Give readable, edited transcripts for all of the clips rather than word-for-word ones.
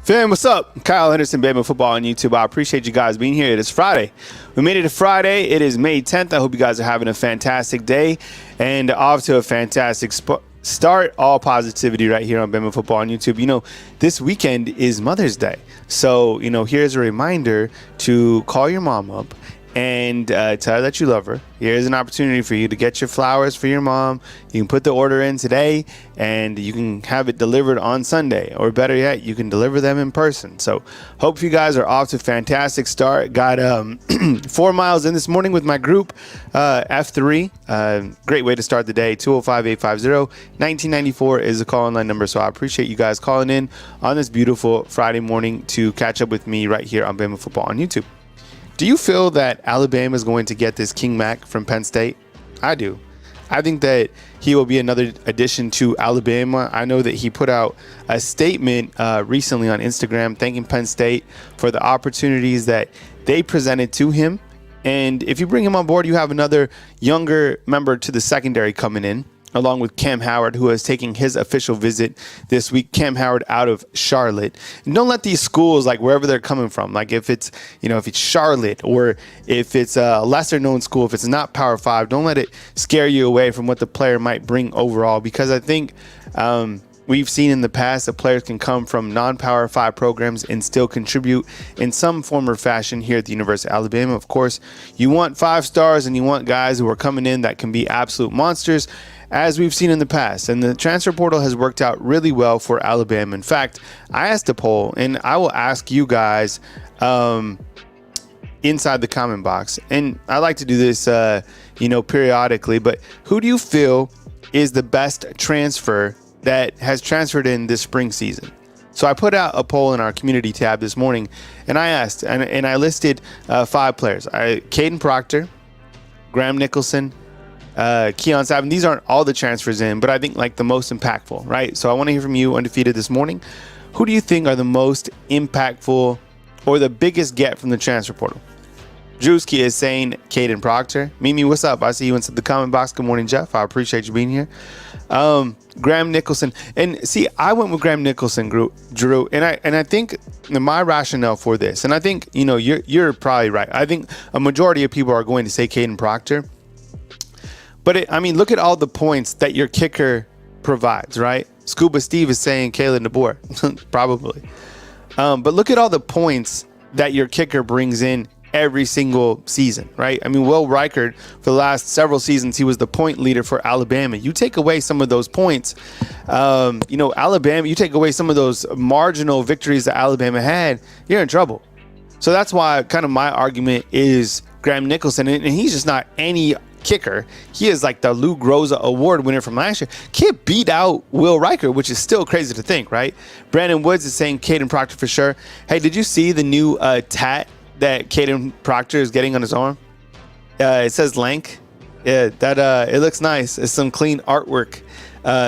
Fam, what's up? Kyle Henderson, Bama Football on YouTube. I appreciate you guys being here. It is Friday. We made it to Friday. It is May 10th. I hope you guys are having a fantastic day and off to a fantastic start. All positivity right here on Bama Football on YouTube. You know, this weekend is Mother's Day. So, here's a reminder to call your mom up and tell her that you love her. Here's an opportunity for you to get your flowers for your mom. You can put the order in today and you can have it delivered on Sunday, or better yet, you can deliver them in person. So hope you guys are off to a fantastic start. Got 4 miles in this morning with my group, F3. Great way to start the day. 205-850-1994 is the call-in line number. So I appreciate you guys calling in on this beautiful Friday morning to catch up with me right here on Bama Football on YouTube. Do you feel that Alabama is going to get this King Mac from Penn State? I do. I think that he will be another addition to Alabama. I know that he put out a statement recently on Instagram thanking Penn State for the opportunities that they presented to him. And if you bring him on board, you have another younger member to the secondary coming in, along with Cam Howard, who is taking his official visit this week. Cam Howard out of Charlotte. And don't let these schools, like wherever they're coming from, like if it's Charlotte or if it's a lesser known school, if it's not Power 5, don't let it scare you away from what the player might bring overall. Because I think we've seen in the past that players can come from non-Power 5 programs and still contribute in some form or fashion here at the University of Alabama. Of course, you want 5 stars and you want guys who are coming in that can be absolute monsters, as we've seen in the past. And the transfer portal has worked out really well for Alabama. In fact, I asked a poll, and I will ask you guys inside the comment box. And I like to do this, periodically. But who do you feel is the best transfer that has transferred in this spring season? So I put out a poll in our community tab this morning, and I asked, and I listed 5 players. Caden Proctor, Graham Nicholson, Keon Saban. These aren't all the transfers in, but I think like the most impactful, right? So I want to hear from you, Undefeated, this morning. Who do you think are the most impactful or the biggest get from the transfer portal? Drewski is saying Caden Proctor. Mimi, what's up? I see you inside the comment box. Good morning, Jeff. I appreciate you being here. Graham Nicholson. And see, I went with Graham Nicholson, Drew, and I think my rationale for this, and I think, you're probably right. I think a majority of people are going to say Caden Proctor. But look at all the points that your kicker provides, right? Scuba Steve is saying Kalen DeBoer, probably. But look at all the points that your kicker brings in every single season, right? Will Reichard, for the last several seasons, he was the point leader for Alabama. You take away some of those points, Alabama, you take away some of those marginal victories that Alabama had, you're in trouble. So that's why kind of my argument is Graham Nicholson, and he's just not any kicker. He is like the Lou Groza Award winner from last year. Can't beat out Will Reichard, which is still crazy to think, right? Brandon Woods is saying Caden Proctor for sure. Hey, did you see the new tat that Caden Proctor is getting on his arm? It says Lank. Yeah, that it looks nice. It's some clean artwork.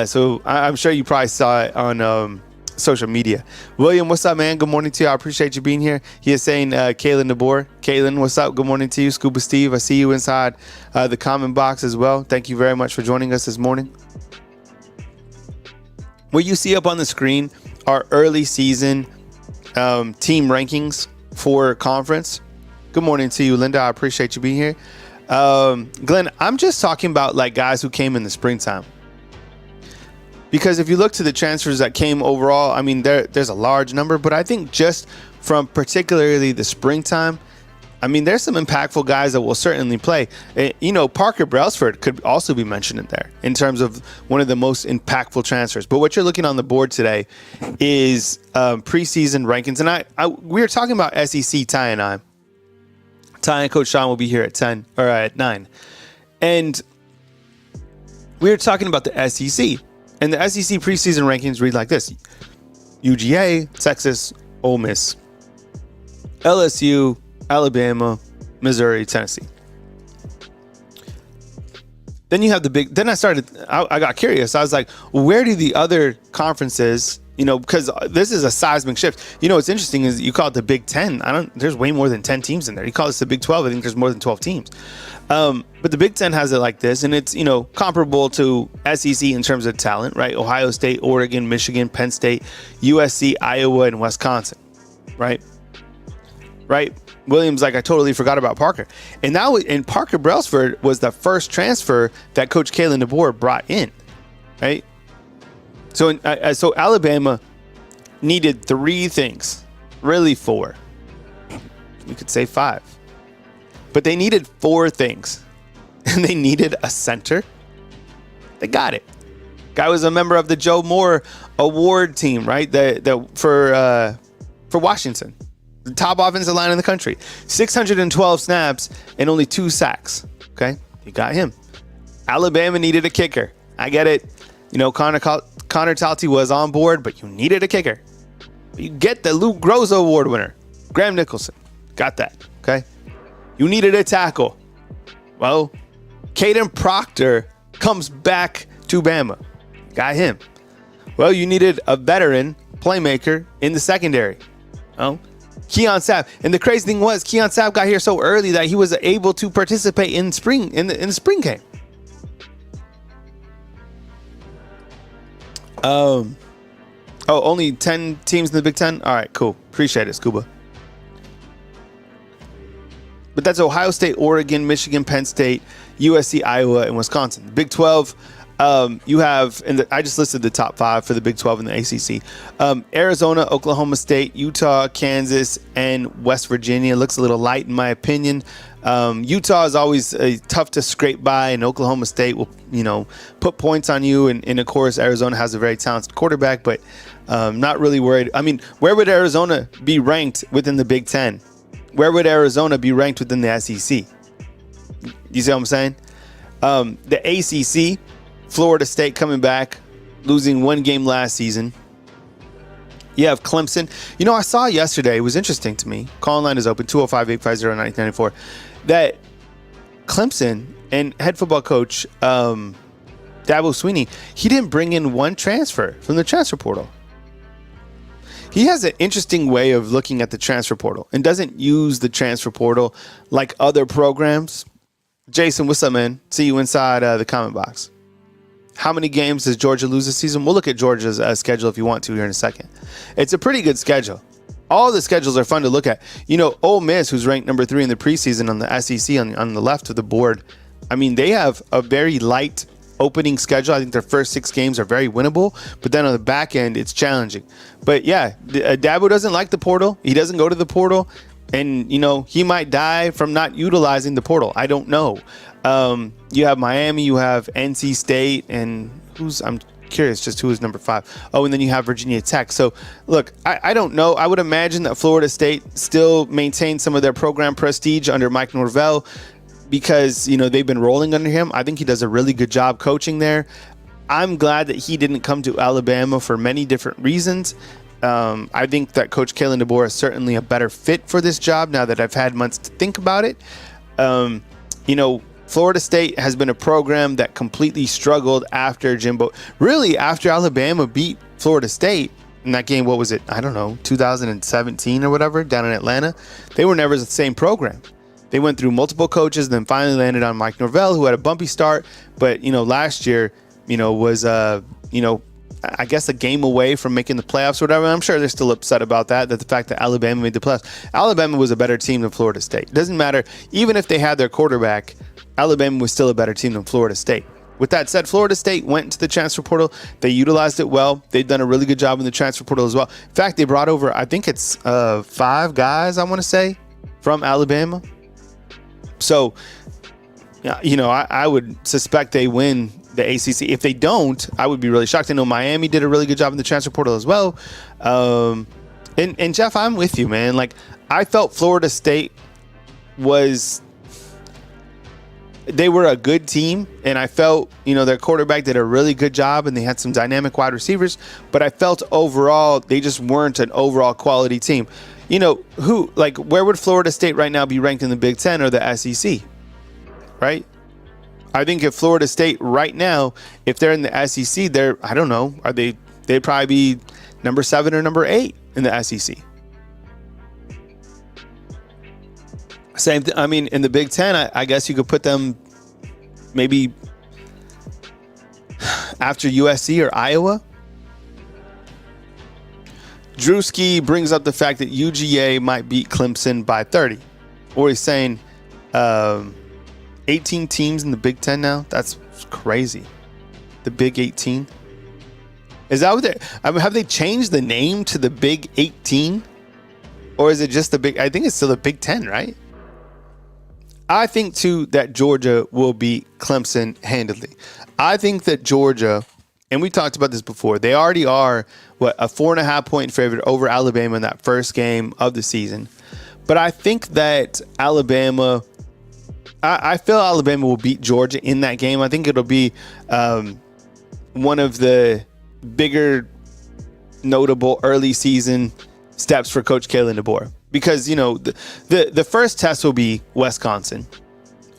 So I'm sure you probably saw it on social media. William, what's up, man? Good morning to you. I appreciate you being here. He is saying Kalen DeBoer. Kalen, what's up? Good morning to you. Scuba Steve, I see you inside the comment box as well. Thank you very much for joining us this morning. What you see up on the screen are early season team rankings for conference. Good morning to you, Linda. I appreciate you being here. Glenn, I'm just talking about like guys who came in the springtime. Because if you look to the transfers that came overall, there's a large number, but I think just from particularly the springtime, there's some impactful guys that will certainly play. Parker Brailsford could also be mentioned in there in terms of one of the most impactful transfers. But what you're looking on the board today is preseason rankings. And we were talking about SEC, Ty and I. Ty and Coach Sean will be here at 10 or at 9. And we were talking about the SEC. And the SEC preseason rankings read like this: UGA, Texas, Ole Miss, LSU, Alabama, Missouri, Tennessee. Then you have I got curious. I was like, well, where do the other conferences, because this is a seismic shift. What's interesting is you call it the Big Ten. There's way more than 10 teams in there. You call this the Big 12. I think there's more than 12 teams. But the Big Ten has it like this, and it's, comparable to SEC in terms of talent, right? Ohio State, Oregon, Michigan, Penn State, USC, Iowa, and Wisconsin, right? Right? Williams, I totally forgot about Parker. And Parker Brailsford was the first transfer that Coach Kalen DeBoer brought in, right? So Alabama needed 3 things, really 4. You could say 5. But they needed 4 things. And they needed a center. They got it. Guy was a member of the Joe Moore Award team, right? For Washington. The top offensive line in the country. 612 snaps and only 2 sacks. Okay? You got him. Alabama needed a kicker. I get it. Connor Talty was on board, but you needed a kicker. You get the Luke Groza Award winner. Graham Nicholson. Got that. Okay? You needed a tackle. Well, Caden Proctor comes back to Bama. Got him. Well, you needed a veteran playmaker in the secondary. Oh, Keon Sapp. And the crazy thing was, Keon Sapp got here so early that he was able to participate in the spring game. Only 10 teams in the Big Ten? All right, cool. Appreciate it, Scuba. But that's Ohio State, Oregon, Michigan, Penn State, USC, Iowa, and Wisconsin. The Big 12, you have, I just listed the top 5 for the Big 12 and the ACC. Arizona, Oklahoma State, Utah, Kansas, and West Virginia. Looks a little light in my opinion. Utah is always tough to scrape by, and Oklahoma State will, put points on you. And of course, Arizona has a very talented quarterback, but not really worried. I mean, where would Arizona be ranked within the Big Ten? Where would Arizona be ranked within the SEC? You see what I'm saying? The ACC, Florida State coming back, losing 1 game last season. You have Clemson. I saw yesterday, it was interesting to me. Call line is open, 205-850-1994. That Clemson and head football coach Dabo Swinney, he didn't bring in 1 transfer from the transfer portal. He has an interesting way of looking at the transfer portal and doesn't use the transfer portal like other programs. Jason, what's up, man? See you inside the comment box. How many games does Georgia lose this season? We'll look at Georgia's schedule if you want to here in a second. It's a pretty good schedule. All the schedules are fun to look at. Ole Miss, who's ranked number 3 in the preseason on the SEC on the left of the board. I mean, they have a very light opening schedule. I think their first 6 games are very winnable, but then on the back end, it's challenging. But yeah, Dabo doesn't like the portal. He doesn't go to the portal, and he might die from not utilizing the portal. I don't know. You have Miami, you have NC State, and I'm curious just who is number 5. Oh, and then you have Virginia Tech. So look, I don't know. I would imagine that Florida State still maintains some of their program prestige under Mike Norvell, because they've been rolling under him. I think he does a really good job coaching there. I'm glad that he didn't come to Alabama for many different reasons. I think that Coach Kalen DeBoer is certainly a better fit for this job now that I've had months to think about it. Florida State has been a program that completely struggled after after Alabama beat Florida State in that game. What was it? I don't know, 2017 or whatever, down in Atlanta. They were never the same program. They went through multiple coaches, then finally landed on Mike Norvell, who had a bumpy start. But, last year, was, I guess a game away from making the playoffs or whatever. I'm sure they're still upset about that the fact that Alabama made the playoffs. Alabama was a better team than Florida State. It doesn't matter. Even if they had their quarterback, Alabama was still a better team than Florida State. With that said, Florida State went into the transfer portal. They utilized it well. They've done a really good job in the transfer portal as well. In fact, they brought over, I think it's 5 guys, I want to say, from Alabama. So, I would suspect they win the ACC. If they don't, I would be really shocked. I know Miami did a really good job in the transfer portal as well. And Jeff, I'm with you, man. Like, I felt Florida State they were a good team, and I felt, their quarterback did a really good job, and they had some dynamic wide receivers, but I felt overall they just weren't an overall quality team. Where would Florida State right now be ranked in the Big Ten or the SEC? Right? I think if Florida State right now, if they're in the SEC, I don't know, they'd probably be number 7 or number 8 in the SEC. Same thing. I mean, in the Big Ten, I guess you could put them maybe after USC or Iowa. Drewski brings up the fact that UGA might beat Clemson by 30. Or he's saying 18 teams in the Big Ten now? That's crazy. The Big 18? Is that what have they changed the name to the Big 18? Or is it just the Big... I think it's still the Big 10, right? I think, too, that Georgia will beat Clemson handedly. I think that Georgia... And we talked about this before. They already are, a 4.5-point favorite over Alabama in that first game of the season. But I think that Alabama, I feel Alabama will beat Georgia in that game. I think it'll be one of the bigger, notable early season steps for Coach Kalen DeBoer. Because, the first test will be Wisconsin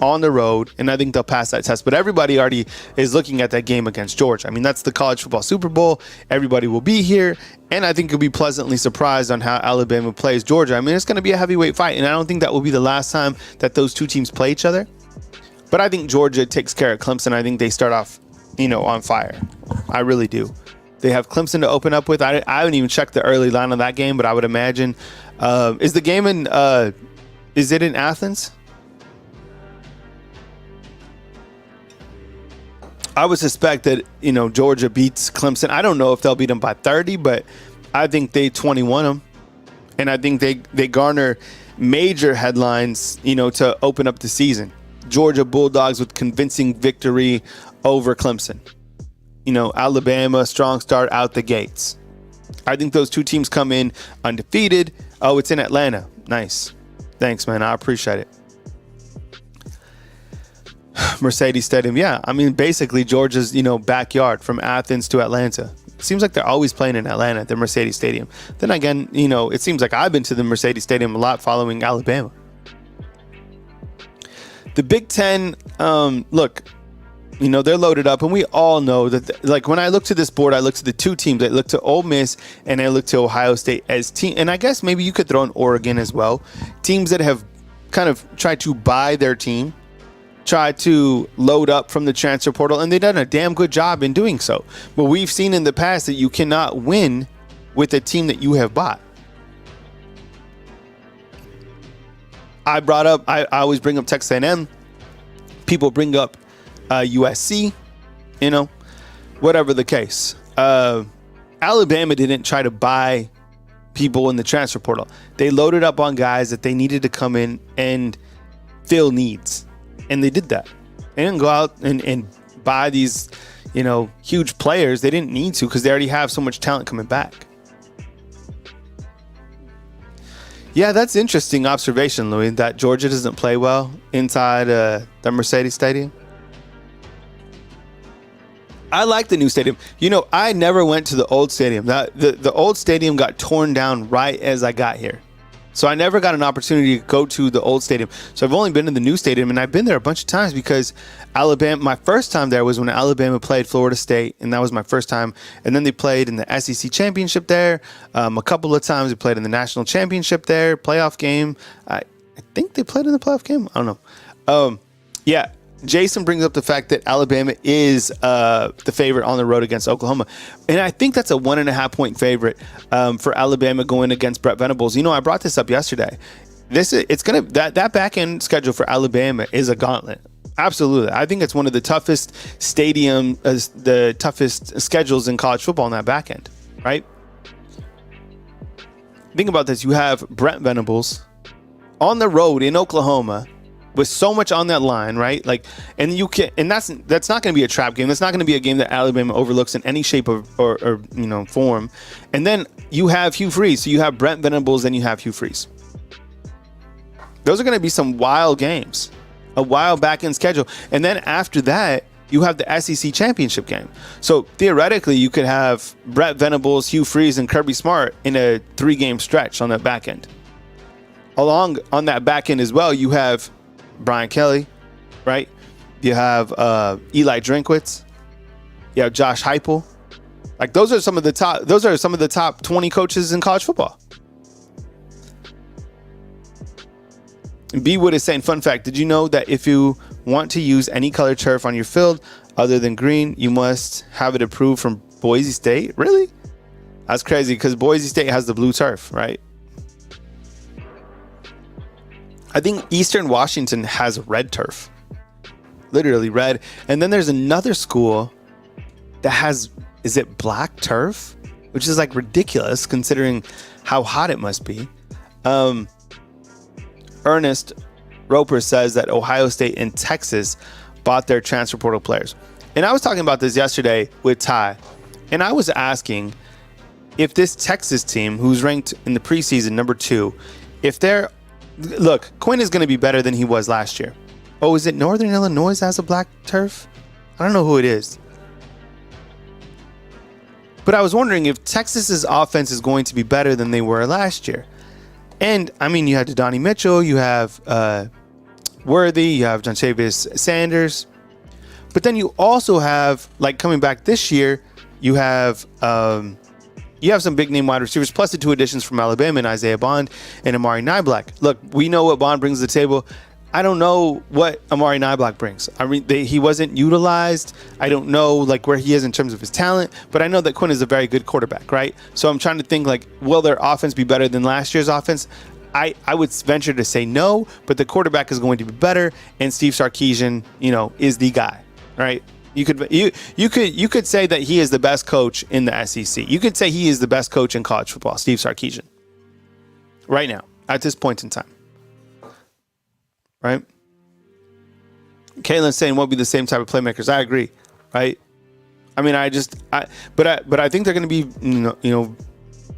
on the road, and I think they'll pass that test. But everybody already is looking at that game against Georgia. I mean, that's the college football Super Bowl. Everybody will be here, and I think you'll be pleasantly surprised on how Alabama plays Georgia. I mean, it's going to be a heavyweight fight, and I don't think that will be the last time that those two teams play each other. But I think Georgia takes care of Clemson. I think they start off, on fire. I really do. They have Clemson to open up with. I haven't even checked the early line of that game, but I would imagine. Is the game is it in Athens? I would suspect that, Georgia beats Clemson. I don't know if they'll beat them by 30, but I think they 21 them. And I think they garner major headlines, to open up the season. Georgia Bulldogs with convincing victory over Clemson. Alabama, strong start out the gates. I think those two teams come in undefeated. Oh, it's in Atlanta. Nice. Thanks, man. I appreciate it. Mercedes Stadium. Yeah, I mean, basically Georgia's, backyard from Athens to Atlanta. It seems like they're always playing in Atlanta, the Mercedes Stadium. Then again, it seems like I've been to the Mercedes Stadium a lot following Alabama. The Big Ten, look, they're loaded up, and we all know that, when I look to this board, I look to the two teams. I look to Ole Miss, and I look to Ohio State as team. And I guess maybe you could throw in Oregon as well. Teams that have kind of tried to buy their team, try to load up from the transfer portal, and they've done a damn good job in doing so. But we've seen in the past that you cannot win with a team that you have bought. I always bring up Texas A&M. People bring up USC, whatever the case. Alabama didn't try to buy people in the transfer portal. They loaded up on guys that they needed to come in and fill needs. And they did that. They didn't go out and buy these, huge players. They didn't need to because they already have so much talent coming back. Yeah, that's interesting observation, Louis, that Georgia doesn't play well inside the Mercedes Stadium. I like the new stadium. I never went to the old stadium. The old stadium got torn down right as I got here. So I never got an opportunity to go to the old stadium. So I've only been to the new stadium, and I've been there a bunch of times because Alabama, my first time there was when Alabama played Florida State, and that was my first time. And then they played in the SEC championship there. A couple of times they played in the national championship there, playoff game. I think they played in the playoff game. I don't know. Yeah. Jason brings up the fact that Alabama is the favorite on the road against Oklahoma. And I think that's a 1.5-point favorite for Alabama going against Brett Venables. I brought this up yesterday. That back end schedule for Alabama is a gauntlet. Absolutely. I think it's one of the toughest the toughest schedules in college football on that back end, right? Think about this. You have Brett Venables on the road in Oklahoma with so much on that line, right? And that's not going to be a trap game. That's not going to be a game that Alabama overlooks in any shape or form. And then you have Hugh Freeze. So you have Brent Venables, and you have Hugh Freeze. Those are going to be some wild games, a wild back end schedule. And then after that, you have the SEC championship game. So theoretically, you could have Brett Venables, Hugh Freeze, and Kirby Smart in a 3-game stretch on that back end. Along on that back end as well, you have Brian Kelly, right? You have Eli Drinkwitz. You have Josh Heupel. Like those are some of the top 20 coaches in college football. And B Wood is saying, fun fact, did you know that if you want to use any color turf on your field other than green, you must have it approved from Boise State? Really? That's crazy because Boise State has the blue turf, right? I think Eastern Washington has red turf. Literally red. And then there's another school that has, is it black turf? Which is like ridiculous considering how hot it must be. Ernest Roper says that Ohio State and Texas bought their transfer portal players. And I was talking about this yesterday with Ty. And I was asking if this Texas team, who's ranked in the preseason number 2, if they're, look, Quinn is going to be better than he was last year. Oh, is it Northern Illinois has a black turf? I don't know who it is. But I was wondering if Texas's offense is going to be better than they were last year. And, I mean, you have Donnie Mitchell, you have Worthy, you have Jontavius Sanders. But then you also have, like, coming back this year, you have some big-name wide receivers, plus the 2 additions from Alabama and Isaiah Bond and Amari Niblack. Look, we know what Bond brings to the table. I don't know what Amari Niblack brings. I mean, he wasn't utilized. I don't know like where he is in terms of his talent, but I know that Quinn is a very good quarterback, right? So I'm trying to think like, will their offense be better than last year's offense? I would venture to say no, but the quarterback is going to be better, and Steve Sarkisian, is the guy, right? You could say that he is the best coach in the SEC. You could say he is the best coach in college football, Steve Sarkisian, right now at this point in time. Right? Kaylin's saying won't be the same type of playmakers. I agree. Right? I mean, but I think they're going to be,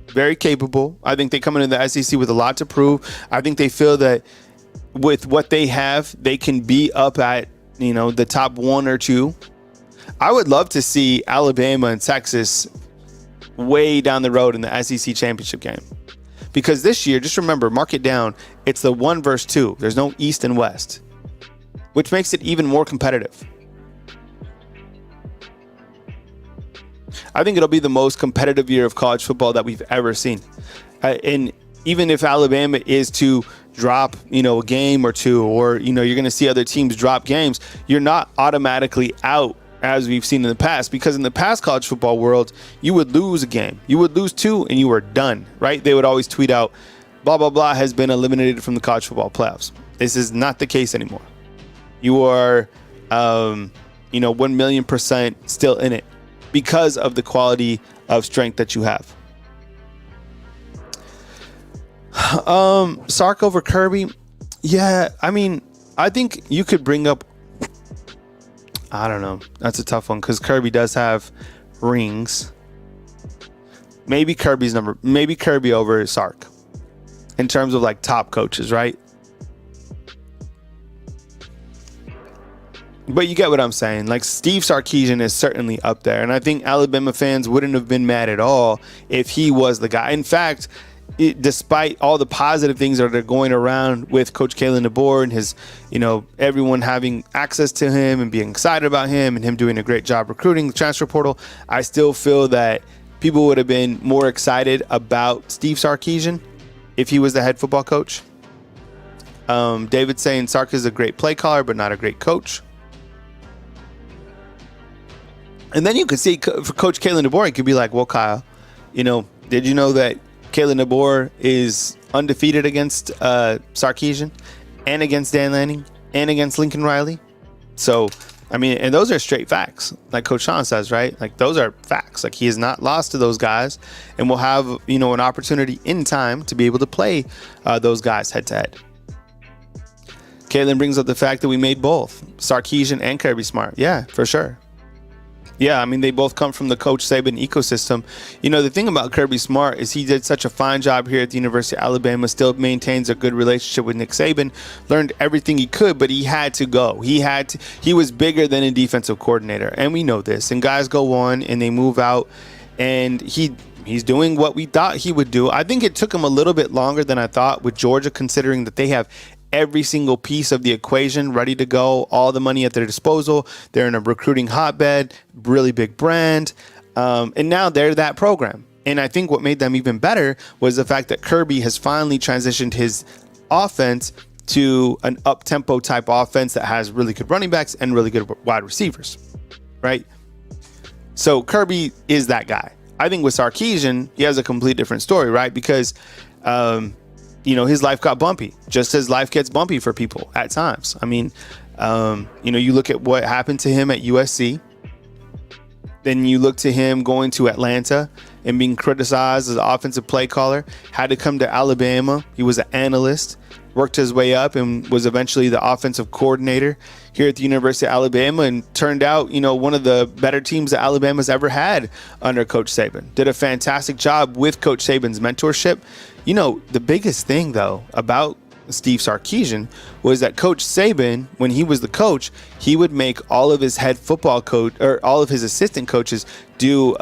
very capable. I think they come into the SEC with a lot to prove. I think they feel that with what they have, they can be up at, the top 1 or 2. I would love to see Alabama and Texas way down the road in the SEC championship game. Because this year, just remember, mark it down, it's the 1 versus 2. There's no East and West, which makes it even more competitive. I think it'll be the most competitive year of college football that we've ever seen. And even if Alabama is to drop, a game or 2, or, you're going to see other teams drop games, you're not automatically out as we've seen in the past, because in the past college football world, you would lose a game. You would lose 2 and you were done, right? They would always tweet out, blah, blah, blah has been eliminated from the college football playoffs. This is not the case anymore. You are, 1,000,000% still in it because of the quality of strength that you have. Sark over Kirby. Yeah, I mean, I think you could bring up, I don't know. That's a tough one because Kirby does have rings. Maybe Kirby over Sark in terms of like top coaches, right? But you get what I'm saying. Like Steve Sarkisian is certainly up there. And I think Alabama fans wouldn't have been mad at all if he was the guy. In fact, despite all the positive things that are going around with Coach Kalen DeBoer and his, everyone having access to him and being excited about him and him doing a great job recruiting the transfer portal, I still feel that people would have been more excited about Steve Sarkisian if he was the head football coach. David saying Sark is a great play caller, but not a great coach. And then you could see for Coach Kalen DeBoer, he could be like, well, Kyle, did you know that Kalen DeBoer is undefeated against Sarkisian and against Dan Lanning and against Lincoln Riley? So, I mean, and those are straight facts. Like Coach Sean says, right? Like those are facts. Like he has not lost to those guys and will have, an opportunity in time to be able to play those guys head to head. Kalen brings up the fact that we made both Sarkisian and Kirby Smart. Yeah, for sure. Yeah, I mean, they both come from the Coach Saban ecosystem. The thing about Kirby Smart is he did such a fine job here at the University of Alabama, still maintains a good relationship with Nick Saban, learned everything he could, but he had to go. He was bigger than a defensive coordinator, and we know this. And guys go on and they move out, and he's doing what we thought he would do. I think it took him a little bit longer than I thought with Georgia, considering that they have every single piece of the equation ready to go, all the money at their disposal. They're in a recruiting hotbed, really big brand. And now they're that program. And I think what made them even better was the fact that Kirby has finally transitioned his offense to an up-tempo type offense that has really good running backs and really good wide receivers, right? So Kirby is that guy. I think with Sarkisian, he has a complete different story, right? Because, his life got bumpy, just as life gets bumpy for people at times. I mean, you look at what happened to him at USC. Then you look to him going to Atlanta and being criticized as an offensive play caller, had to come to Alabama. He was an analyst, worked his way up and was eventually the offensive coordinator here at the University of Alabama, and turned out, one of the better teams that Alabama's ever had under Coach Saban. Did a fantastic job with Coach Saban's mentorship. The biggest thing, though, about Steve Sarkisian was that Coach Saban, when he was the coach, he would make all of his head football coach or all of his assistant coaches do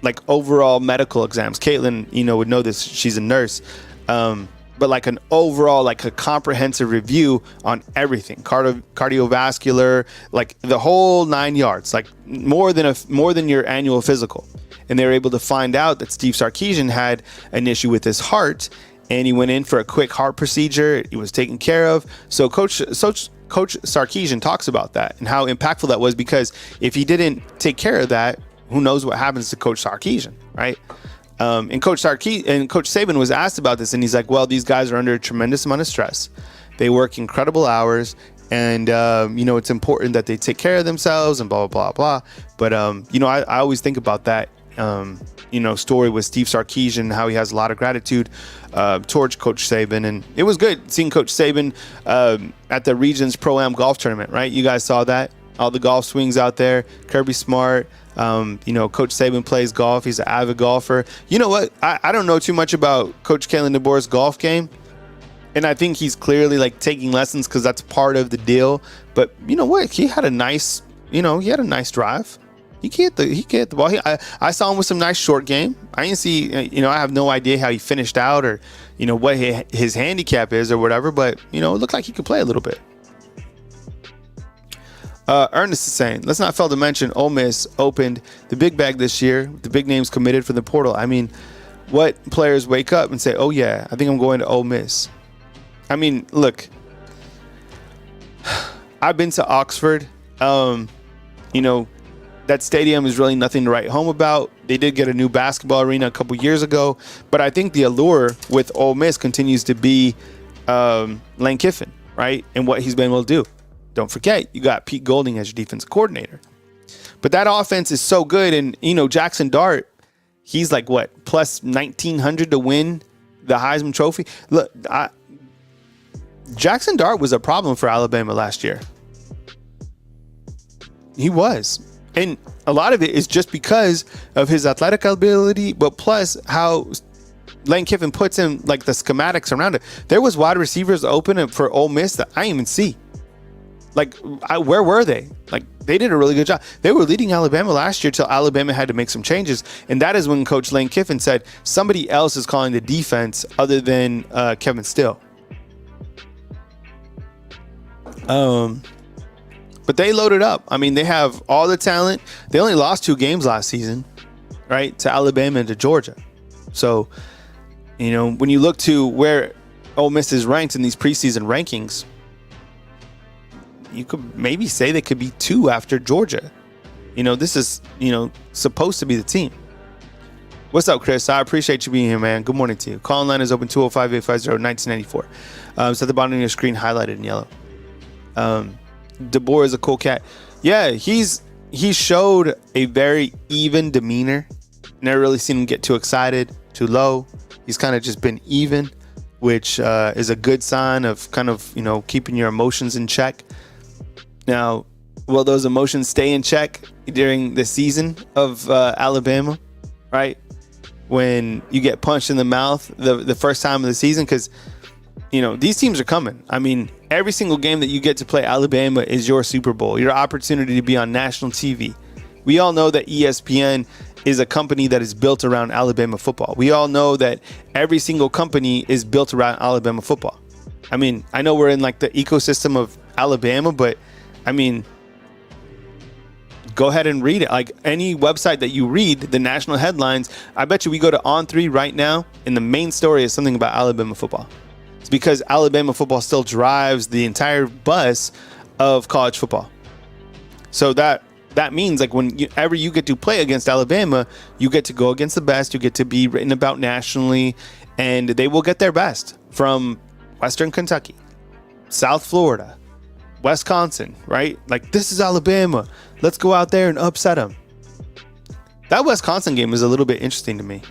like overall medical exams. Caitlin, would know this. She's a nurse. But like an overall, like a comprehensive review on everything, cardiovascular, like the whole 9 yards, like more than your annual physical. And they were able to find out that Steve Sarkisian had an issue with his heart, and he went in for a quick heart procedure. He was taken care of. So Coach Sarkisian talks about that and how impactful that was, because if he didn't take care of that, who knows what happens to Coach Sarkisian, right? And Coach Saban was asked about this, and he's like, well, these guys are under a tremendous amount of stress. They work incredible hours, and, it's important that they take care of themselves and blah, blah, blah, blah. But, I always think about that, story with Steve Sarkisian, how he has a lot of gratitude towards Coach Saban. And it was good seeing Coach Saban at the Regions Pro-Am golf tournament, right? You guys saw that. All the golf swings out there. Kirby Smart. Coach Saban plays golf. He's an avid golfer. You know what? I don't know too much about Coach Kalen DeBoer's golf game. And I think he's clearly like taking lessons because that's part of the deal. But you know what? He had a nice drive. He can hit the ball. I saw him with some nice short game. I didn't see, I have no idea how he finished out or, what his handicap is or whatever. But, it looked like he could play a little bit. Ernest is saying, let's not fail to mention Ole Miss opened the big bag this year. The big names committed for the portal. I mean, what players wake up and say, oh, yeah, I think I'm going to Ole Miss. I mean, look, I've been to Oxford. That stadium is really nothing to write home about. They did get a new basketball arena a couple years ago. But I think the allure with Ole Miss continues to be Lane Kiffin, right, and what he's been able to do. Don't forget, you got Pete Golding as your defensive coordinator. But that offense is so good. And, Jackson Dart, he's like, what, plus 1,900 to win the Heisman Trophy? Look, Jackson Dart was a problem for Alabama last year. He was. And a lot of it is just because of his athletic ability, but plus how Lane Kiffin puts in like the schematics around it. There was wide receivers open for Ole Miss that I didn't even see. Like, where were they? Like, they did a really good job. They were leading Alabama last year till Alabama had to make some changes. And that is when Coach Lane Kiffin said, somebody else is calling the defense other than Kevin Still. But they loaded up. I mean, they have all the talent. They only lost 2 games last season, right, to Alabama and to Georgia. So, when you look to where Ole Miss is ranked in these preseason rankings, you could maybe say they could be 2 after Georgia. This is, supposed to be the team. What's up, Chris? I appreciate you being here, man. Good morning to you. Call line is open 205-850-1994. It's at the bottom of your screen, highlighted in yellow. DeBoer is a cool cat. Yeah, he showed a very even demeanor. Never really seen him get too excited, too low. He's kind of just been even, which is a good sign of kind of, keeping your emotions in check. Now, will those emotions stay in check during the season of Alabama, right? When you get punched in the mouth the first time of the season, because, these teams are coming. I mean, every single game that you get to play Alabama is your Super Bowl, your opportunity to be on national TV. We all know that ESPN is a company that is built around Alabama football. We all know that every single company is built around Alabama football. I mean, I know we're in like the ecosystem of Alabama, but I mean, go ahead and read it. Like any website that you read, the national headlines, I bet you we go to On3 right now, and the main story is something about Alabama football. It's because Alabama football still drives the entire bus of college football. So that means like whenever you get to play against Alabama, you get to go against the best. You get to be written about nationally, and they will get their best from Western Kentucky, South Florida, Wisconsin, right? Like, this is Alabama. Let's go out there and upset them. That Wisconsin game is a little bit interesting to me.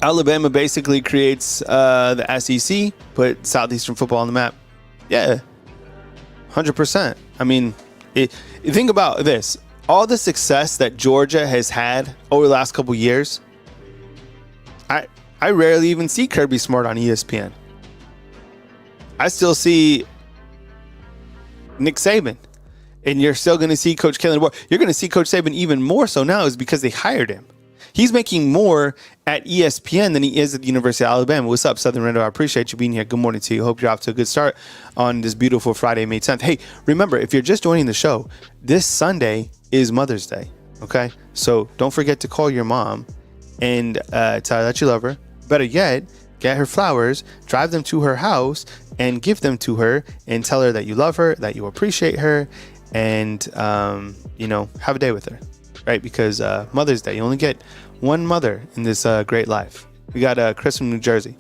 Alabama basically creates the SEC, put Southeastern football on the map. Yeah, 100%. I mean, think about this. All the success that Georgia has had over the last couple years, I rarely even see Kirby Smart on ESPN. I still see Nick Saban. And you're still going to see Coach Kalen DeBoer. You're going to see Coach Saban even more so now is because they hired him. He's making more at ESPN than he is at the University of Alabama. What's up, Southern Rando? I appreciate you being here. Good morning to you. Hope you're off to a good start on this beautiful Friday, May 10th. Hey, remember, if you're just joining the show, this Sunday is Mother's Day, okay? So don't forget to call your mom and tell her that you love her. Better yet, get her flowers, drive them to her house, and give them to her and tell her that you love her, that you appreciate her, and, have a day with her, right? Because Mother's Day, you only get one mother in this great life. We got Chris from New Jersey.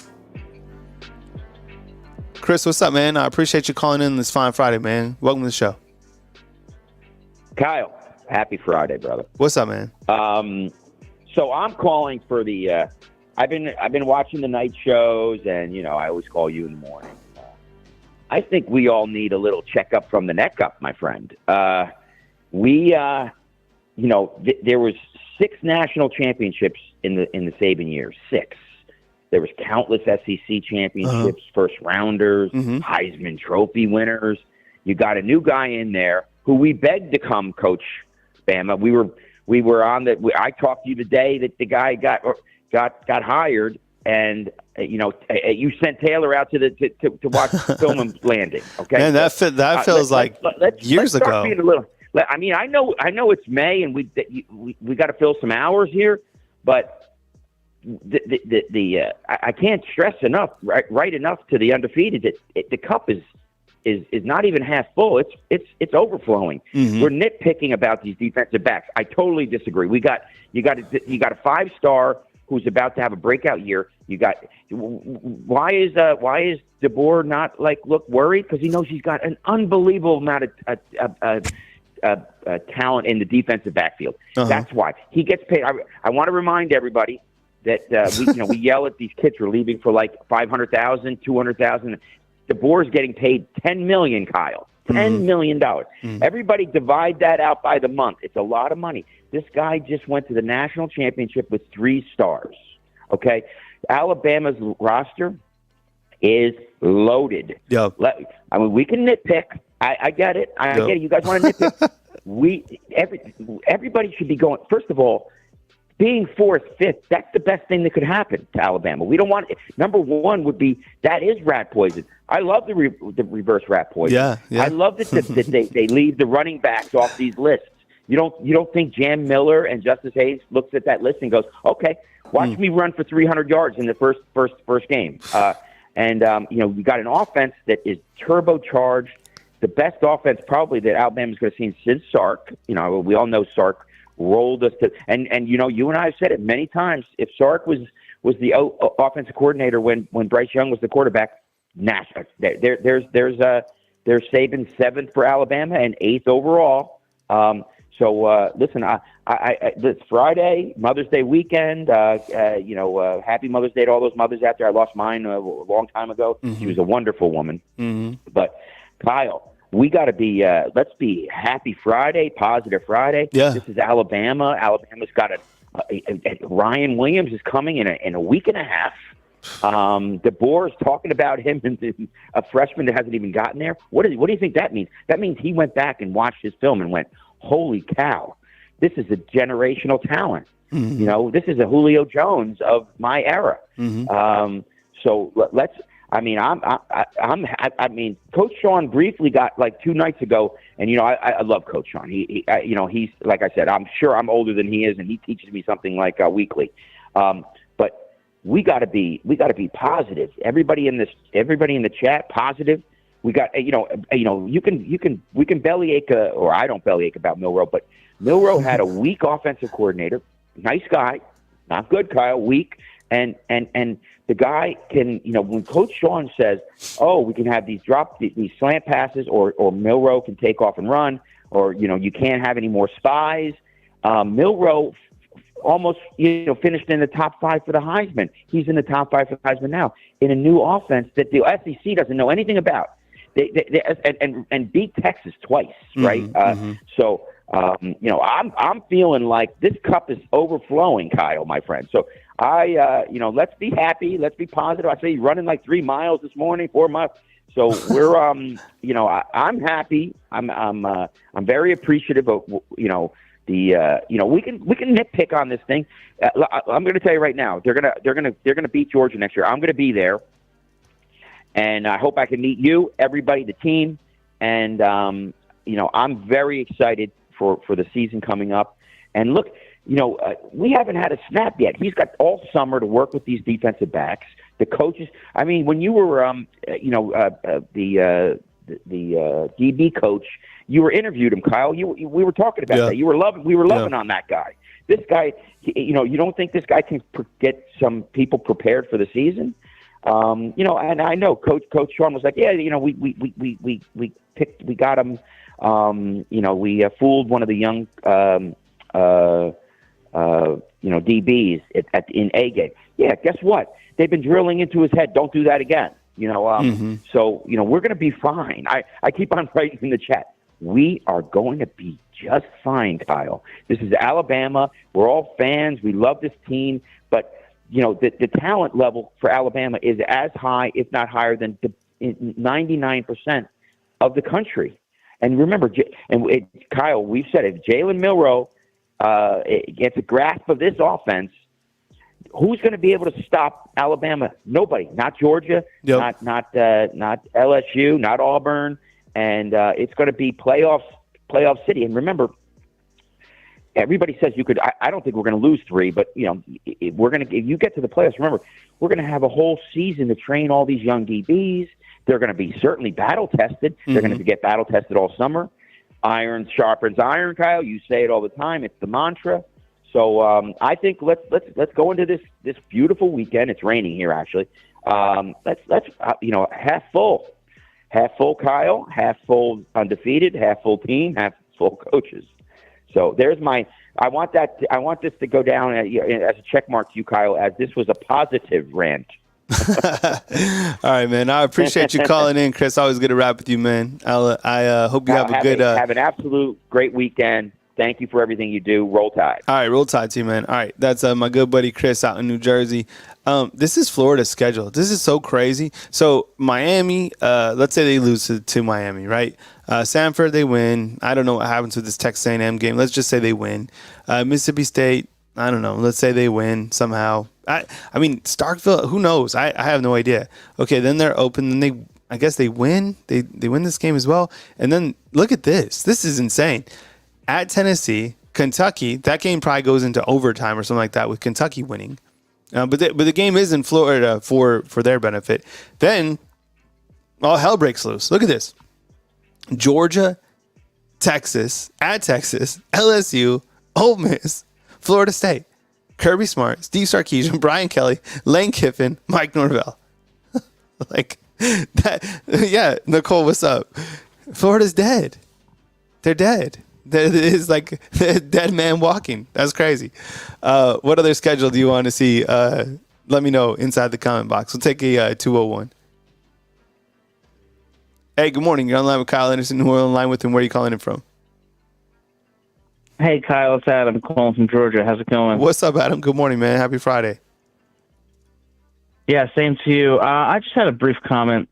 Chris, what's up, man? I appreciate you calling in this fine Friday, man. Welcome to the show. Kyle, happy Friday, brother. What's up, man? So I'm calling for the I've been watching the night shows, and I always call you in the morning. I think we all need a little checkup from the neck up, my friend. There was 6 national championships in the Saban years. 6. There was countless SEC championships, first rounders, Heisman Trophy winners. You got a new guy in there who we begged to come coach Bama. We were on the. I talked to you the day that the guy got hired, and you sent Taylor out to watch film and landing. Okay, man, that feels like years ago. I mean, I know it's May, and we got to fill some hours here, but I can't stress enough, right enough to the undefeated that the cup is not even half full. It's overflowing. We're nitpicking about these defensive backs. I totally disagree. You got a 5-star who's about to have a breakout year. Why is DeBoer not look worried? Because he knows he's got an unbelievable amount of talent in the defensive backfield. That's why he gets paid. I want to remind everybody that we yell at these kids for leaving for like $500,000, $200,000. DeBoer's getting paid $10 million, Kyle. $10 million. Everybody divide that out by the month. It's a lot of money. This guy just went to the national championship with 3 stars. Okay, Alabama's roster is loaded. Yeah. I mean, we can nitpick. I get it. I get it. You guys want to nitpick? Everybody should be going. First of all, being 4th, 5th, that's the best thing that could happen to Alabama. We don't want number 1 would be that is rat poison. I love the reverse rat poison. Yeah. I love that they leave the running backs off these lists. You don't think Jam Miller and Justice Hayes looks at that list and goes, okay, watch me run for 300 yards in the first game. You got an offense that is turbocharged. The best offense probably that Alabama's going to see since Sark. We all know Sark rolled us to, and you and I have said it many times. If Sark was the offensive coordinator when Bryce Young was the quarterback, there's Saban 7th for Alabama and 8th overall. Listen, it's Friday, Mother's Day weekend. Happy Mother's Day to all those mothers out there. I lost mine a long time ago. She was a wonderful woman. But Kyle, we got to be. Let's be happy Friday, positive Friday. Yeah. This is Alabama. Alabama's got Ryan Williams is coming in a week and a half. DeBoer is talking about him and a freshman that hasn't even gotten there. What do you think that means? That means he went back and watched his film and went, holy cow, this is a generational talent. You know, this is a Julio Jones of my era. So let's. I mean, I mean, Coach Sean briefly got like 2 nights ago, and I love Coach Sean. He's like I said, I'm sure I'm older than he is, and he teaches me something like weekly. But we got to be positive. Everybody in the chat, positive. We got we can bellyache, or I don't bellyache about Milroe, but Milroe had a weak offensive coordinator. Nice guy, not good, Kyle. Weak, and the guy can, when Coach Sean says, "Oh, we can have these slant passes," or Milroe can take off and run, or you can't have any more spies. Milroe almost finished in the top 5 for the Heisman. He's in the top 5 for the Heisman now in a new offense that the SEC doesn't know anything about. They beat Texas twice, right? So I'm feeling like this cup is overflowing, Kyle, my friend. So let's be happy, let's be positive. I say you're running like 3 miles this morning, 4 miles. So we're I'm happy. I'm very appreciative of we can nitpick on this thing. I'm going to tell you right now, they're gonna beat Georgia next year. I'm going to be there. And I hope I can meet you, everybody, the team. And, I'm very excited for the season coming up. And look, we haven't had a snap yet. He's got all summer to work with these defensive backs. The coaches, I mean, when you were, the DB coach, you were interviewed him, Kyle. We were talking about that. We were loving on that guy. This guy, you don't think this guy can get some people prepared for the season? And I know Coach Sean was like, yeah, we got him. We fooled one of the young, DBs in A game. Yeah, guess what? They've been drilling into his head. Don't do that again. So we're going to be fine. I keep on writing in the chat. We are going to be just fine, Kyle. This is Alabama. We're all fans. We love this team, but. The talent level for Alabama is as high, if not higher, than 99% of the country. And remember, Kyle, we've said it. If Jalen Milroe gets a grasp of this offense, who's going to be able to stop Alabama? Nobody. Not Georgia. Yep. Not LSU. Not Auburn. And it's going to be playoff city. And remember. Everybody says you could. I don't think we're going to lose 3, but we're going to. If you get to the playoffs, remember we're going to have a whole season to train all these young DBs. They're going to be certainly battle tested. They're going to get battle tested all summer. Iron sharpens iron, Kyle. You say it all the time. It's the mantra. So I think let's go into this beautiful weekend. It's raining here actually. Let's half full, Kyle, half full undefeated, half full team, half full coaches. So there's I want this to go down as a check mark to you, Kyle, as this was a positive rant. All right, man. I appreciate you calling in, Chris. Always good to rap with you, man. I hope you have a good... have an absolute great weekend. Thank you for everything you do. Roll Tide. All right, roll Tide to you, man. All right, that's my good buddy Chris out in New Jersey. This is Florida's schedule. This is so crazy. So Miami, let's say they lose to Miami, right? Sanford, they win. I don't know what happens with this Texas A&M game. Let's just say they win. Mississippi State, I don't know. Let's say they win somehow. I mean, Starkville, who knows? I have no idea. Okay, then they're open. Then I guess they win. They win this game as well. And then look at this. This is insane. At Tennessee, Kentucky, that game probably goes into overtime or something like that with Kentucky winning. But the game is in Florida for their benefit. Then all hell breaks loose. Look at this. Georgia, Texas, at Texas, LSU, Ole Miss, Florida State, Kirby Smart, Steve Sarkisian, Brian Kelly, Lane Kiffin, Mike Norvell. Like that. Yeah, Nicole, what's up? Florida's dead. They're dead. That is like a dead man walking. That's crazy. What other schedule do you want to see? Let me know inside the comment box. We'll take a 201. Hey, good morning. You're online with Kyle Henderson. Who are online with him? Where are you calling in from? Hey, Kyle. It's Adam calling from Georgia. How's it going? What's up, Adam? Good morning, man. Happy Friday. Yeah, same to you. I just had a brief comment.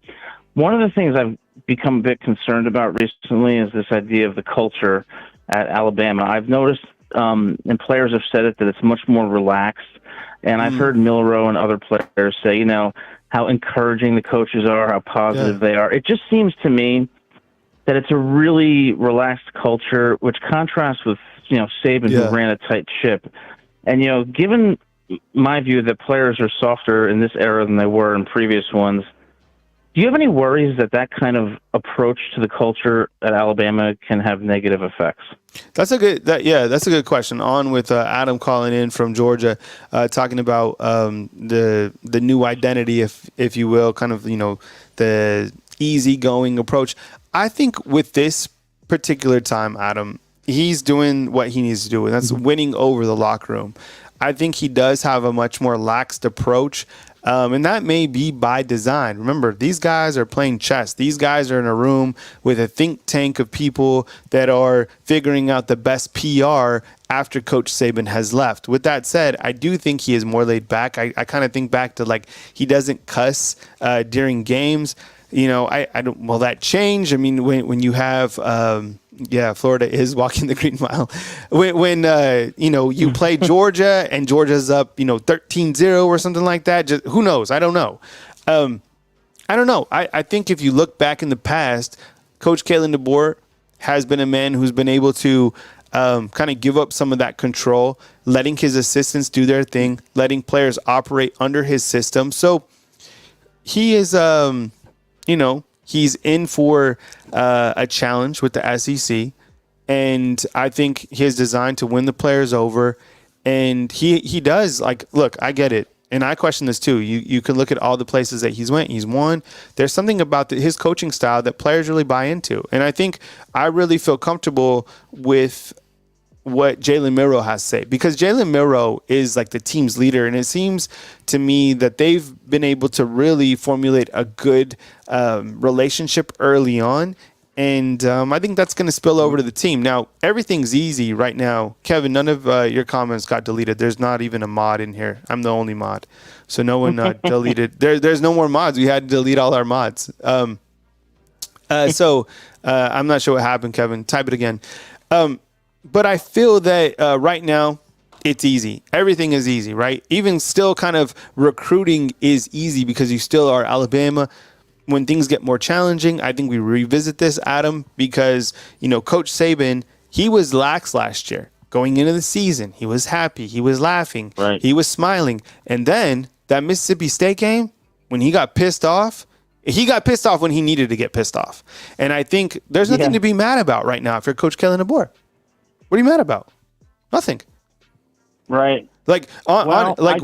One of the things I've become a bit concerned about recently is this idea of the culture at Alabama. I've noticed and players have said it, that it's much more relaxed. And I've heard Milroe and other players say, how encouraging the coaches are, how positive they are. It just seems to me that it's a really relaxed culture, which contrasts with, Saban, who ran a tight ship. And, given my view that players are softer in this era than they were in previous ones, do you have any worries that kind of approach to the culture at Alabama can have negative effects? That's a good question. On with Adam calling in from Georgia, talking about the new identity, if you will, kind of the easygoing approach. I think with this particular time, Adam, he's doing what he needs to do, and that's winning over the locker room. I think he does have a much more laxed approach. And that may be by design. Remember, these guys are playing chess. These guys are in a room with a think tank of people that are figuring out the best PR after Coach Saban has left. With that said, I do think he is more laid back. I kind of think back to he doesn't cuss during games. I don't. Will that change? I mean, when you have Florida is walking the green mile. When you play Georgia and Georgia's up 13-0 or something like that. Just who knows? I don't know. I don't know. I think if you look back in the past, Coach Kalen DeBoer has been a man who's been able to kind of give up some of that control, letting his assistants do their thing, letting players operate under his system. So he is he's in for a challenge with the SEC, and I think he's designed to win the players over. And he does look, I get it, and I question this too. You can look at all the places that he's won. There's something about his coaching style that players really buy into, and I think I really feel comfortable with what Jalen Milroe has to say, because Jalen Milroe is the team's leader, and it seems to me that they've been able to really formulate a good relationship early on, and I think that's going to spill over to the team. Now, everything's easy right now. Kevin, none of your comments got deleted. There's not even a mod in here. I'm the only mod, so no one deleted. There's no more mods. We had to delete all our mods. So I'm not sure what happened, Kevin. Type it again. But I feel that right now it's easy. Everything is easy, right? Even still kind of recruiting is easy because you still are Alabama. When things get more challenging, I think we revisit this, Adam, because, Coach Saban, he was lax last year. Going into the season, he was happy. He was laughing. Right. He was smiling. And then that Mississippi State game, when he got pissed off when he needed to get pissed off. And I think there's nothing to be mad about right now if you're Coach Kellen DeBoer. What are you mad about? Nothing. Right. I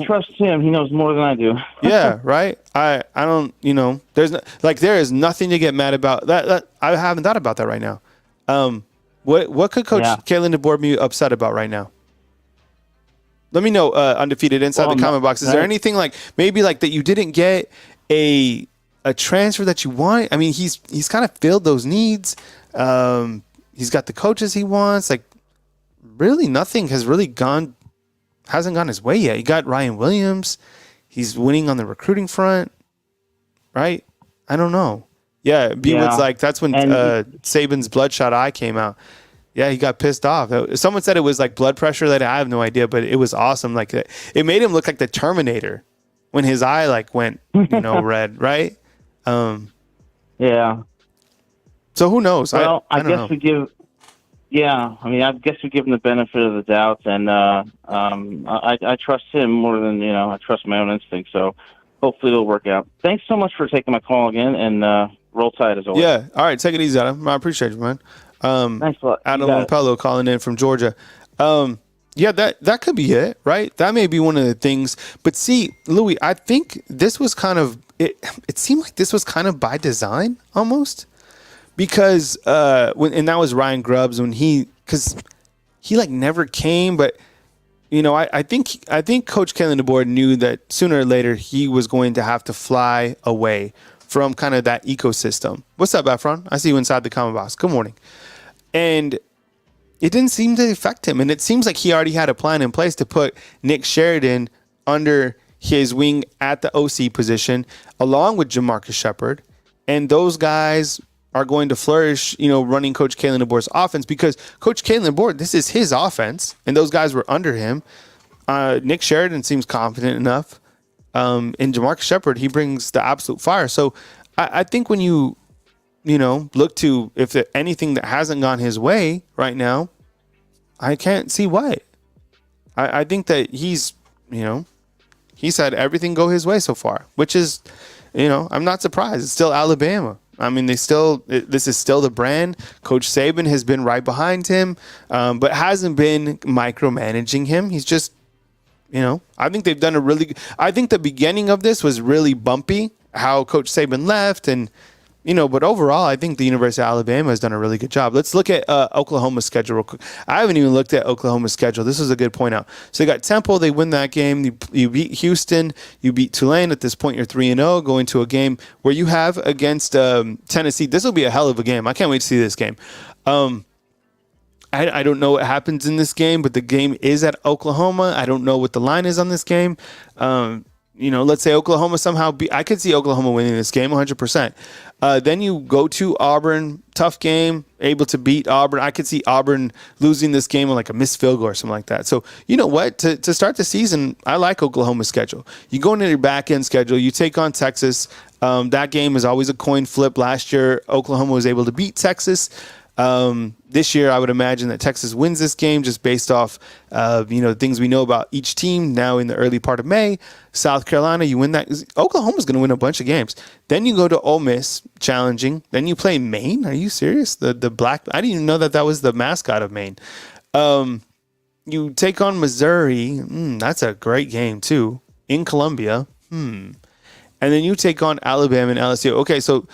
trust him. He knows more than I do. Yeah, right. I don't. There's there is nothing to get mad about. That I haven't thought about that right now. What could Coach Kalen DeBoer be upset about right now? Let me know. Undefeated inside the comment box. Is there anything maybe that you didn't get a transfer that you want? I mean, he's kind of filled those needs. He's got the coaches he wants. Really nothing hasn't gone his way yet. He got Ryan Williams. He's winning on the recruiting front, right? I don't know. Yeah, Bewood's that's when Saban's bloodshot eye came out. Yeah, he got pissed off. Someone said it was blood pressure. That I have no idea, but it was awesome. It made him look like the Terminator when his eye went red, right? Yeah. So who knows? Well, I guess we give. Yeah, I guess we give him the benefit of the doubt, and I trust him more than I trust my own instinct. So hopefully it'll work out. Thanks so much for taking my call again, and roll tide as always. Yeah, all right, take it easy, Adam. I appreciate you, man. Thanks a lot. Adam Lampello calling in from Georgia. That could be it, right? That may be one of the things. But see, Louis, I think this was kind of it seemed like this was kind of by design almost. Because and that was Ryan Grubbs because he never came, but I think Coach Kellen DeBoer knew that sooner or later he was going to have to fly away from kind of that ecosystem. What's up, Efron? I see you inside the comment box. Good morning. And it didn't seem to affect him, and it seems like he already had a plan in place to put Nick Sheridan under his wing at the OC position, along with Jamarcus Shepard, and those guys are going to flourish, running Coach Kalen DeBoer's offense, because Coach Kalen DeBoer, this is his offense, and those guys were under him. Nick Sheridan seems confident enough. And Jamarcus Shepard, he brings the absolute fire. So I think when you look to, if there anything that hasn't gone his way right now, I can't see why. I think that he's had everything go his way so far, which is, I'm not surprised. It's still Alabama. I mean, this is still the brand. Coach Saban has been right behind him, but hasn't been micromanaging him. He's just, I think they've done I think the beginning of this was really bumpy, how Coach Saban left, and, but overall, I think the University of Alabama has done a really good job. Let's look at Oklahoma's schedule real quick. I haven't even looked at Oklahoma's schedule. This was a good point out. So they got Temple. They win that game. You beat Houston. You beat Tulane. At this point, you're 3-0, going to a game where you have against Tennessee. This will be a hell of a game. I can't wait to see this game. I don't know what happens in this game, but the game is at Oklahoma. I don't know what the line is on this game. Let's say Oklahoma somehow I could see Oklahoma winning this game 100%. Then you go to Auburn, tough game, able to beat Auburn. I could see Auburn losing this game on like a missed field goal or something like that. So, you know what? To start the season, I like Oklahoma's schedule. You go into your back-end schedule, you take on Texas. That game is always a coin flip. Last year, Oklahoma was able to beat Texas. This year, I would imagine that Texas wins this game just based off the things we know about each team now in the early part of May. South Carolina, you win that. Oklahoma's going to win a bunch of games. Then you go to Ole Miss, challenging. Then you play Maine. Are you serious? The black. I didn't even know that was the mascot of Maine. You take on Missouri. That's a great game too in Columbia. And then you take on Alabama and LSU. Okay, so.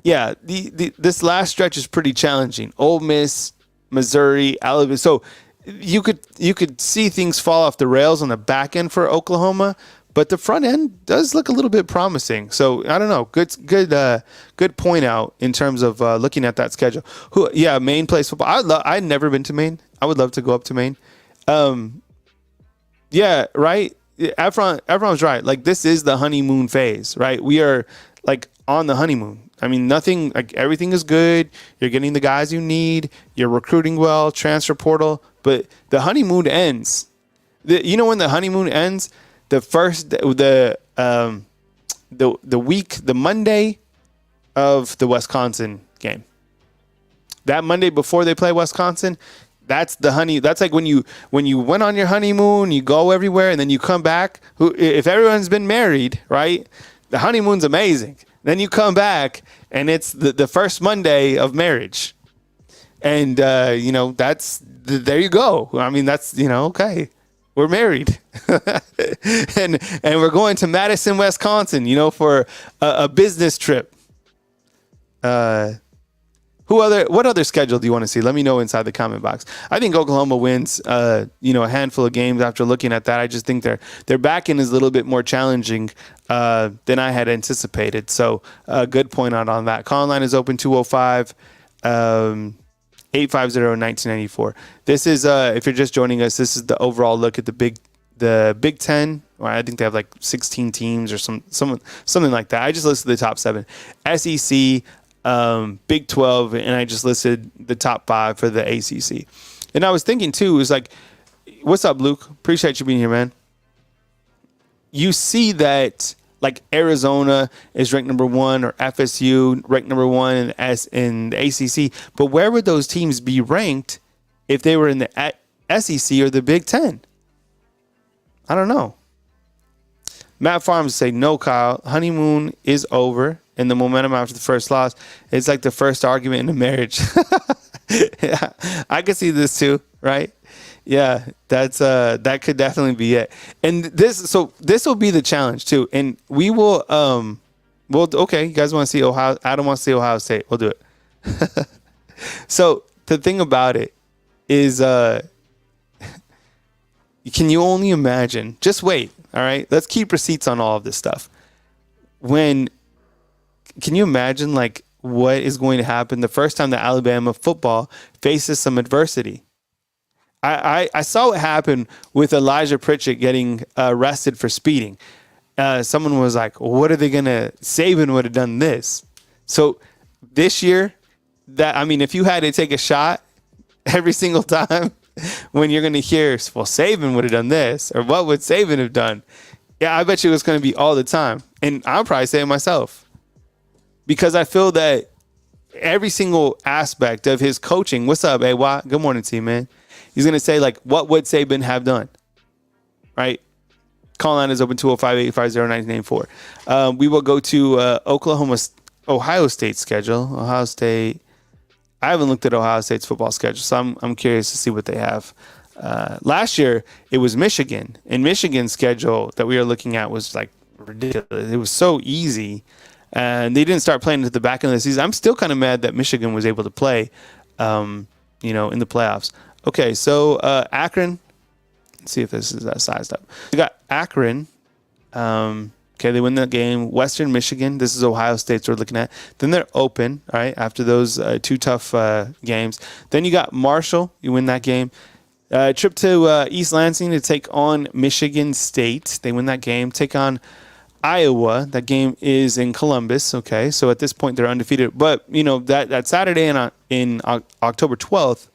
Yeah, this last stretch is pretty challenging. Ole Miss, Missouri, Alabama. So you could see things fall off the rails on the back end for Oklahoma, but the front end does look a little bit promising. So I don't know. Good point out in terms of looking at that schedule. Maine plays football. I'd never been to Maine. I would love to go up to Maine. Yeah, right. Everyone's right. Like, this is the honeymoon phase, right? We are like on the honeymoon. I mean, everything is good. You're getting the guys you need. You're recruiting well, transfer portal. But the honeymoon ends. When the honeymoon ends? The Monday of the Wisconsin game. That Monday before they play Wisconsin, that's like when you went on your honeymoon, you go everywhere, and then you come back. If everyone's been married, right? The honeymoon's amazing. Then you come back, and it's the first Monday of marriage. And, that's there you go. I mean, that's, okay, we're married. and we're going to Madison, Wisconsin, for a business trip. What other schedule do you want to see? Let me know inside the comment box. I think Oklahoma wins, a handful of games after looking at that. I just think their back end is a little bit more challenging than I had anticipated. So good point out on that. Call line is open 205 850-1994. This is if you're just joining us, this is the overall look at the Big Ten. Or I think they have like 16 teams or something like that. I just listed the top 7. SEC. Big 12, and I just listed the top 5 for the ACC. And I was thinking too, is like, what's up, Luke? Appreciate you being here, man. You see that like Arizona is ranked number 1, or FSU ranked number 1 in the ACC, but where would those teams be ranked if they were in the SEC or the Big Ten? I don't know. Matt Farms say, no, Kyle, honeymoon is over. And the momentum after the first loss, it's like the first argument in a marriage. Yeah, I could see this too, right? Yeah, that could definitely be it. And this will be the challenge too. And we will okay, you guys want to see Ohio? Adam wants to see Ohio State. We'll do it. So the thing about it is, can you only imagine? Just wait, all right? Let's keep receipts on all of this stuff. Can you imagine like what is going to happen the first time that Alabama football faces some adversity? I saw it happen with Elijah Pritchett getting arrested for speeding. Someone was like, what are they going to, Saban would have done this. So this year, if you had to take a shot every single time when you're going to hear, well, Saban would have done this, or what would Saban have done? Yeah, I bet you it was going to be all the time. And I'll probably say it myself, because I feel that every single aspect of his coaching, what's up, AY? Good morning to you, man. He's going to say, like, what would Saban have done? Right? Call line is open 205-850-9994. We will go to Ohio State schedule. Ohio State. I haven't looked at Ohio State's football schedule, so I'm curious to see what they have. Last year, it was Michigan. And Michigan's schedule that we are looking at was, like, ridiculous. It was so easy. And they didn't start playing at the back end of the season. I'm still kind of mad that Michigan was able to play, in the playoffs. Okay, so Akron. Let's see if this is sized up. We got Akron. Okay, they win that game. Western Michigan. This is Ohio State we're looking at. Then they're open, all right, after those two tough games. Then you got Marshall. You win that game. Trip to East Lansing to take on Michigan State. They win that game. Take on Iowa. That game is in Columbus. Okay, so at this point they're undefeated. But that Saturday in October 12th,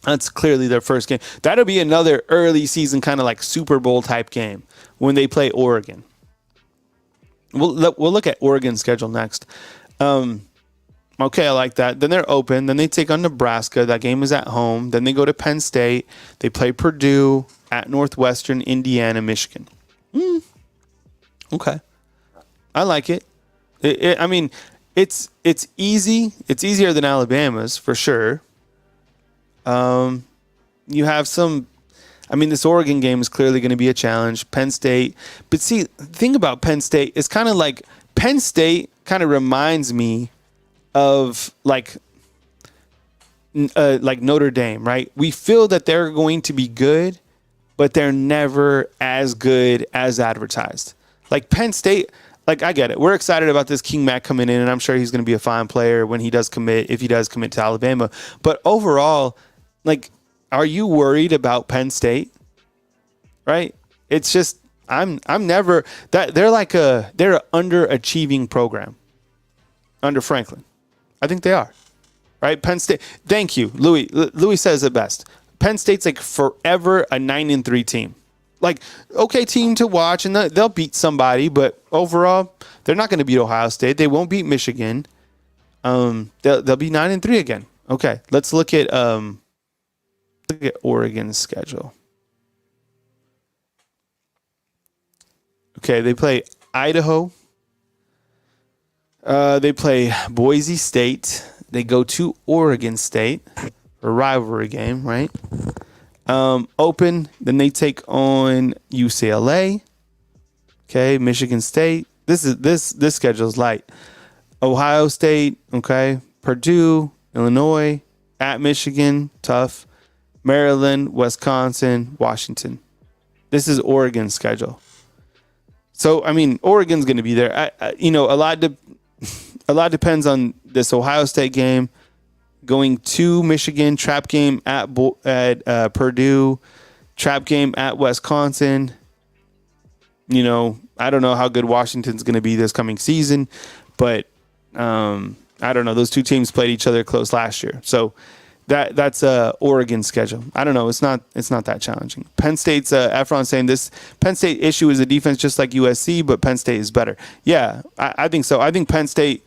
that's clearly their first game. That'll be another early season kind of like Super Bowl type game when they play Oregon. We'll look at Oregon's schedule next. Okay, I like that. Then they're open. Then they take on Nebraska. That game is at home. Then they go to Penn State. They play Purdue, at Northwestern, Indiana, Michigan. Okay. I like it. It's easy. It's easier than Alabama's for sure. You have some. This Oregon game is clearly going to be a challenge. Penn State. But see, the thing about Penn State is kind of like Penn State kind of reminds me of like Notre Dame, right? We feel that they're going to be good, but they're never as good as advertised. Like Penn State, like I get it. We're excited about this King Mac coming in, and I'm sure he's going to be a fine player when he does commit, if he does commit to Alabama. But overall, like, are you worried about Penn State? Right? It's just I'm never that they're an underachieving program under Franklin. I think they are. Right? Penn State. Thank you, Louis. Louis says it best. Penn State's like forever a 9-3 team. Like, okay, team to watch, and they'll beat somebody, but overall, they're not going to beat Ohio State. They won't beat Michigan. They'll be 9-3 again. Okay, let's look at Oregon's schedule. Okay, they play Idaho. They play Boise State. They go to Oregon State, a rivalry game, right? Open. Then they take on UCLA. Okay, Michigan State. This schedule is light. Ohio State. Okay, Purdue, Illinois, at Michigan, tough. Maryland, Wisconsin, Washington. This is Oregon's schedule. So Oregon's going to be there. A lot depends on this Ohio State game. Going to Michigan, trap game at Purdue, trap game at Wisconsin. I don't know how good Washington's going to be this coming season, but I don't know. Those two teams played each other close last year, so that's Oregon's schedule. I don't know. It's not that challenging. Penn State's Efron saying this Penn State issue is a defense just like USC, but Penn State is better. Yeah, I think so. I think Penn State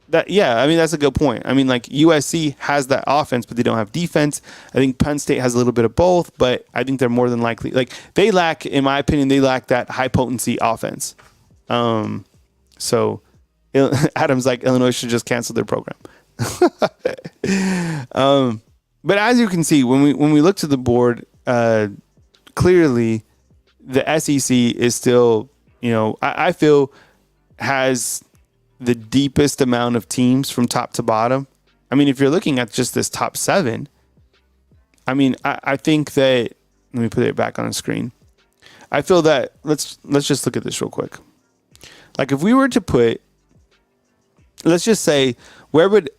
that's a good point. Like USC has that offense, but they don't have defense. I think Penn State has a little bit of both, but I think they're more than likely they lack, in my opinion, that high potency offense. So Adam's like Illinois should just cancel their program. But as you can see, when we look to the board, clearly the SEC is still, I feel has the deepest amount of teams from top to bottom. If you're looking at just this top 7, I think that, let me put it back on the screen. I feel that let's just look at this real quick. Like if we were to put, let's just say, where would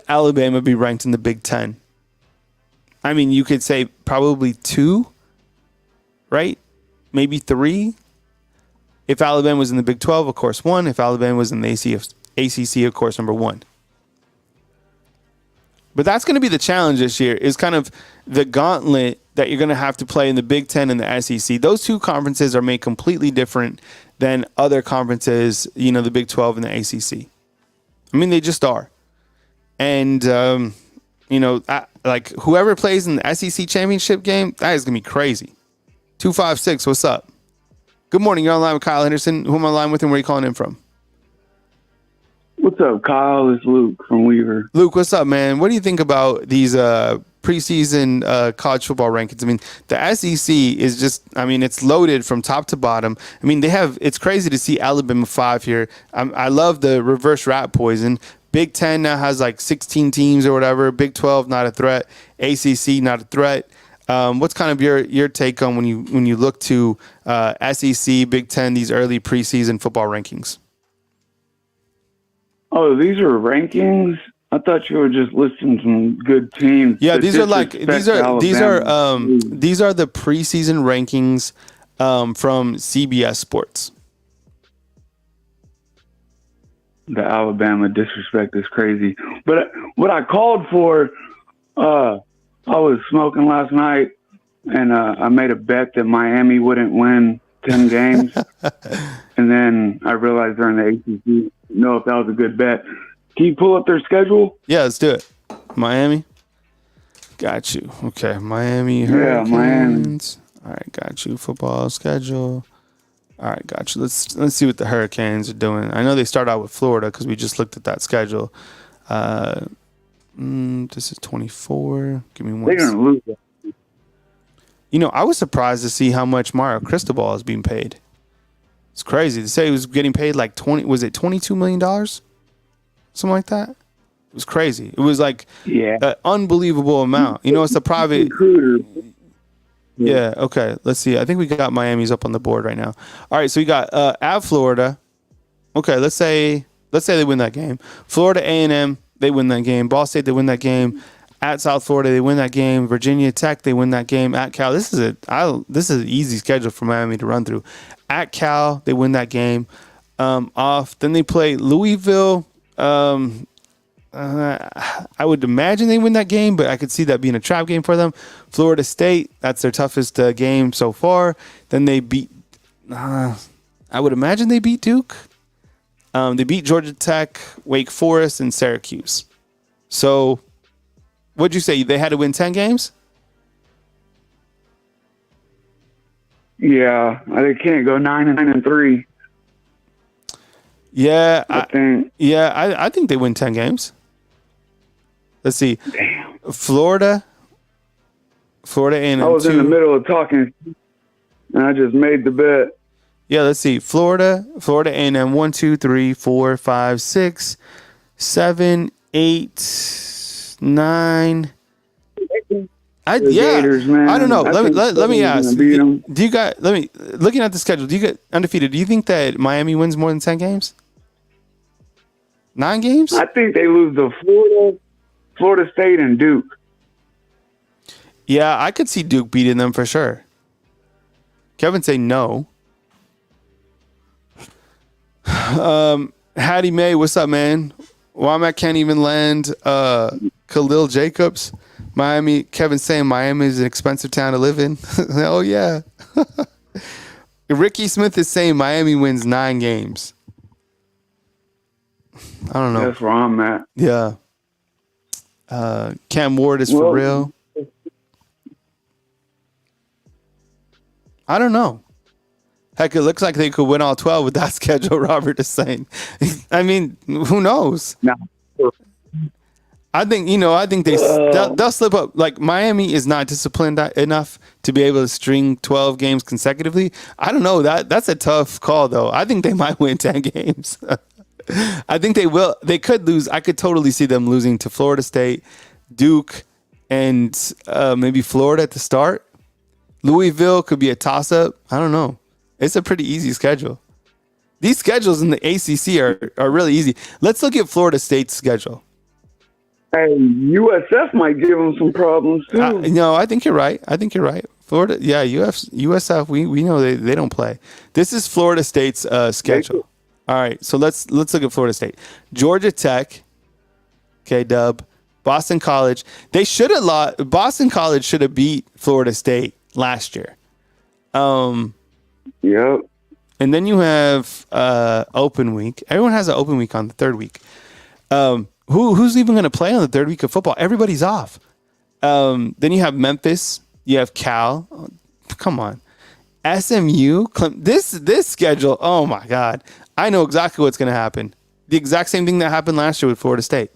Alabama be ranked in the Big Ten? You could say probably 2, right? Maybe 3. If Alabama was in the Big 12, of course, 1. If Alabama was in the ACC, of course, number 1. But that's going to be the challenge this year, is kind of the gauntlet that you're going to have to play in the Big Ten and the SEC. Those two conferences are made completely different than other conferences, the Big 12 and the ACC. I mean, they just are. And, like whoever plays in the SEC championship game, that is going to be crazy. 256, what's up? Good morning. You're on line with Kyle Henderson. Who am I on line with and where are you calling in from? What's up, Kyle? It's Luke from Weaver. Luke, what's up, man? What do you think about these preseason college football rankings? I mean, the SEC is just, it's loaded from top to bottom. I mean, it's crazy to see Alabama 5 here. I love the reverse rat poison. Big 10 now has like 16 teams or whatever. Big 12, not a threat. ACC, not a threat. What's kind of your take on when you look to SEC, Big 10, these early preseason football rankings? Oh, these are rankings? I thought you were just listing some good teams. Yeah, these are the preseason rankings from CBS Sports. The Alabama disrespect is crazy. But what I called for, I was smoking last night, and I made a bet that Miami wouldn't win 10 games. And then I realized during the ACC, know if that was a good bet. Can you pull up their schedule? Yeah, let's do it. Miami. Got you. Okay, Miami Hurricanes. Yeah, Miami. All right, got you. Football schedule. All right, got you. Let's see what the Hurricanes are doing. I know they start out with Florida because we just looked at that schedule. This is 24. Give me one. They're going to lose that. I was surprised to see how much Mario Cristobal is being paid. It's crazy. They say he was getting paid like $22 million? Something like that? It was crazy. It was like an unbelievable amount. It's a private. Yeah, okay. Let's see. I think we got Miami's up on the board right now. All right, so we got at Florida. Okay, let's say they win that game. Florida A&M, they win that game. Ball State, they win that game. At South Florida, they win that game. Virginia Tech, they win that game. At Cal, this is an easy schedule for Miami to run through. At Cal, they win that game. Off. Then they play Louisville. I would imagine they win that game, but I could see that being a trap game for them. Florida State, that's their toughest game so far. Then they beat. I would imagine they beat Duke. They beat Georgia Tech, Wake Forest, and Syracuse. So, what'd you say? They had to win 10 games? Yeah, they can't go 9-3. Yeah, I think they win 10 games. Let's see. Damn. Florida A&M. I was in the middle of talking, and I just made the bet. Yeah, let's see. Florida A&M 1, 2, 3, 4, 5, 6, 7, 8, 9. Gators, man. I don't know. Let me ask. Do you guys? Looking at the schedule, do you get undefeated? Do you think that Miami wins more than 10 games? 9 games? I think they lose to Florida State, and Duke. Yeah, I could see Duke beating them for sure. Kevin say no. Hattie May, what's up, man? Womack can't even land. Khalil Jacobs. Miami, Kevin saying Miami is an expensive town to live in. Oh, yeah. Ricky Smith is saying Miami wins 9 games. I don't know. That's where I'm at. Yeah. Cam Ward is for real. I don't know. Heck, it looks like they could win all 12 with that schedule, Robert is saying. I mean, who knows? No. I think they'll slip up. Like, Miami is not disciplined enough to be able to string 12 games consecutively. I don't know. That's a tough call, though. I think they might win 10 games. I think they will. They could lose. I could totally see them losing to Florida State, Duke, and maybe Florida at the start. Louisville could be a toss-up. I don't know. It's a pretty easy schedule. These schedules in the ACC are really easy. Let's look at Florida State's schedule. Hey, USF might give them some problems too. No, I think you're right. Florida, yeah, USF. We know they don't play. This is Florida State's schedule. All right, so let's look at Florida State. Georgia Tech, okay, dub. Boston College. Boston College should have beat Florida State last year. Yep. And then you have open week. Everyone has an open week on the third week. Who's even going to play on the third week of football? Everybody's off. Then you have Memphis. You have Cal. Oh, come on. SMU. This schedule. Oh my God. I know exactly what's going to happen. The exact same thing that happened last year with Florida State.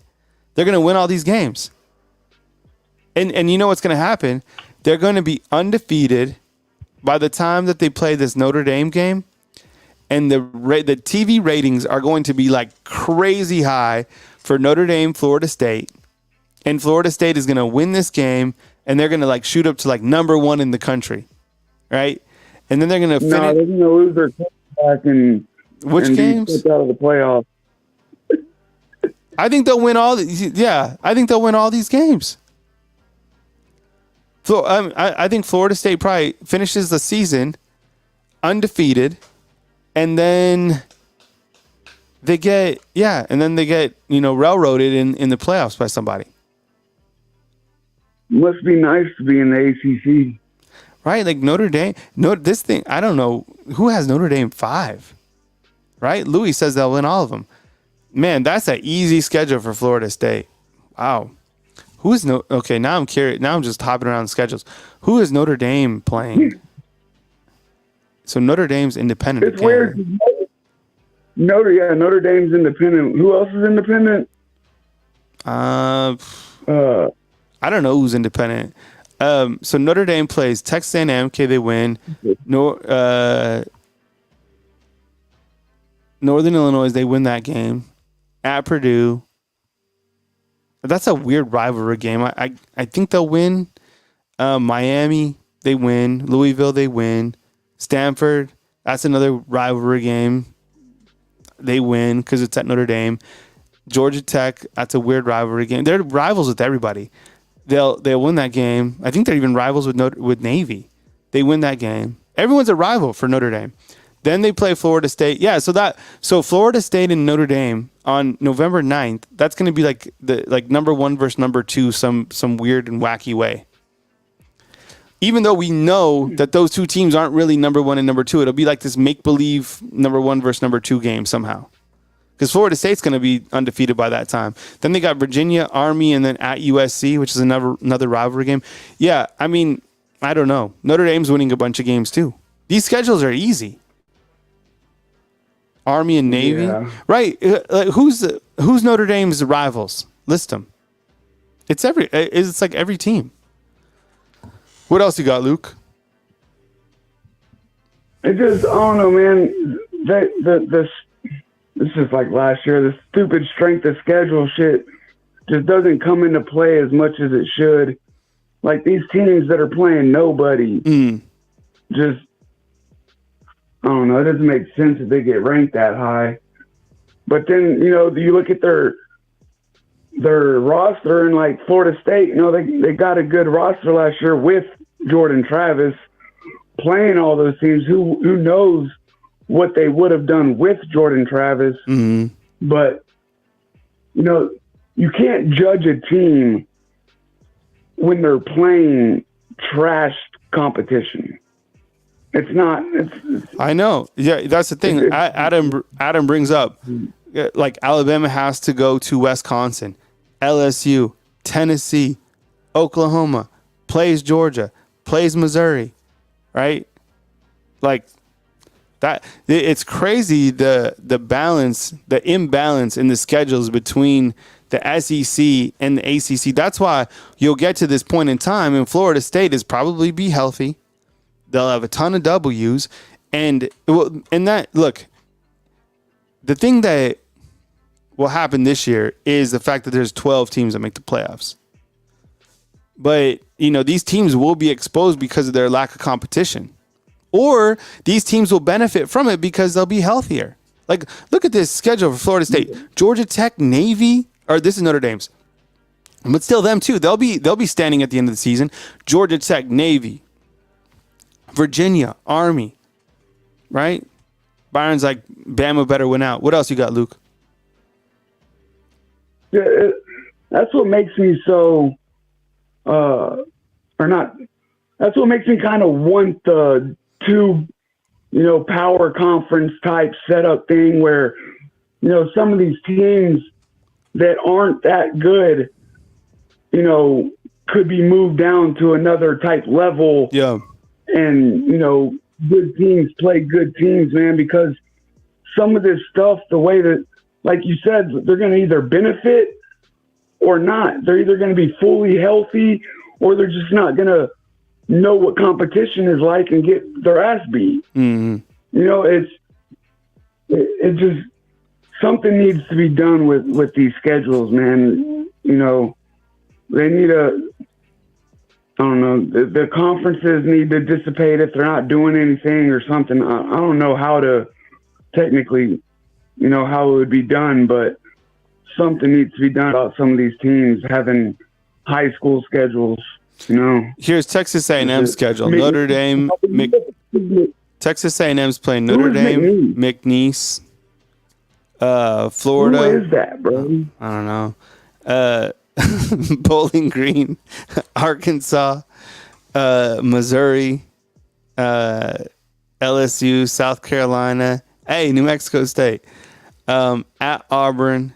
They're going to win all these games. And you know what's going to happen? They're going to be undefeated by the time that they play this Notre Dame game. And the TV ratings are going to be like crazy high for Notre Dame, Florida State. And Florida State is going to win this game, and they're going to like shoot up to like number 1 in the country, right? And then they're going to finish. No, they're going to lose their quarterback and games? Be kicked out of the playoffs. I think they'll win all. I think they'll win all these games. So I think Florida State probably finishes the season undefeated. And then they get railroaded in the playoffs by somebody. Must be nice to be in the ACC. Right? Like Notre Dame. This thing, I don't know. Who has Notre Dame 5? Right? Louis says they'll win all of them. Man, that's an easy schedule for Florida State. Wow. Okay, now I'm curious. Now I'm just hopping around schedules. Who is Notre Dame playing? So Notre Dame's independent. It's weird. Notre Dame's independent. Who else is independent? I don't know who's independent. So Notre Dame plays Texas A&M. Okay, they win. Northern Illinois, they win that game. At Purdue. That's a weird rivalry game. I think they'll win. Miami, they win. Louisville, they win. Stanford, that's another rivalry game. They win because it's at Notre Dame. Georgia Tech, that's a weird rivalry game. They're rivals with everybody. They'll win that game. I think they're even rivals with Navy. They win that game. Everyone's a rival for Notre Dame. Then they play Florida State. Yeah, so Florida State and Notre Dame on November 9th, that's going to be like number 1 versus number 2 some weird and wacky way. Even though we know that those two teams aren't really number 1 and number 2, it'll be like this make-believe number 1 versus number 2 game somehow. Because Florida State's going to be undefeated by that time. Then they got Virginia, Army, and then at USC, which is another rivalry game. Yeah, I mean, I don't know. Notre Dame's winning a bunch of games too. These schedules are easy. Army and Navy, right? Who's Notre Dame's rivals? List them. It's like every team. What else you got, Luke? It just, I don't know, man. This is like last year. The stupid strength of schedule shit just doesn't come into play as much as it should. Like these teams that are playing nobody, just, I don't know. It doesn't make sense if they get ranked that high. But then, you look at their roster and like Florida State, they got a good roster last year with Jordan Travis playing all those teams. Who knows what they would have done with Jordan Travis? Mm-hmm. But, you can't judge a team when they're playing trash competition. It's not. I know. Yeah, that's the thing. Adam brings up, like Alabama has to go to Wisconsin, LSU, Tennessee, Oklahoma, plays Georgia, plays Missouri, right? Like that. It's crazy the imbalance in the schedules between the SEC and the ACC. That's why you'll get to this point in time, and Florida State is probably be healthy. They'll have a ton of W's, and that look. The thing that will happen this year is the fact that there's 12 teams that make the playoffs. But these teams will be exposed because of their lack of competition, or these teams will benefit from it because they'll be healthier. Like look at this schedule for Florida State: Georgia Tech, Navy, or this is Notre Dame's, but still them too. They'll be standing at the end of the season. Georgia Tech, Navy. Virginia, Army, right? Byron's like, Bama better win out. What else you got, Luke? Yeah, that's what makes me so, or not. That's what makes me kind of want the two, power conference type setup thing where, some of these teams that aren't that good, could be moved down to another type level. Yeah. And, good teams play good teams, man, because some of this stuff, the way that, like you said, they're going to either benefit or not. They're either going to be fully healthy or they're just not going to know what competition is like and get their ass beat. Mm-hmm. It just, something needs to be done with these schedules, man. They need I don't know, the conferences need to dissipate if they're not doing anything or something. I don't know how to technically, how it would be done, but something needs to be done about some of these teams having high school schedules, Here's Texas A&M's schedule. Notre Dame, Texas A&M's playing Notre Dame, McNeese, Florida. Who is that, bro? I don't know. Bowling Green, Arkansas, Missouri, LSU, South Carolina, New Mexico State, at Auburn,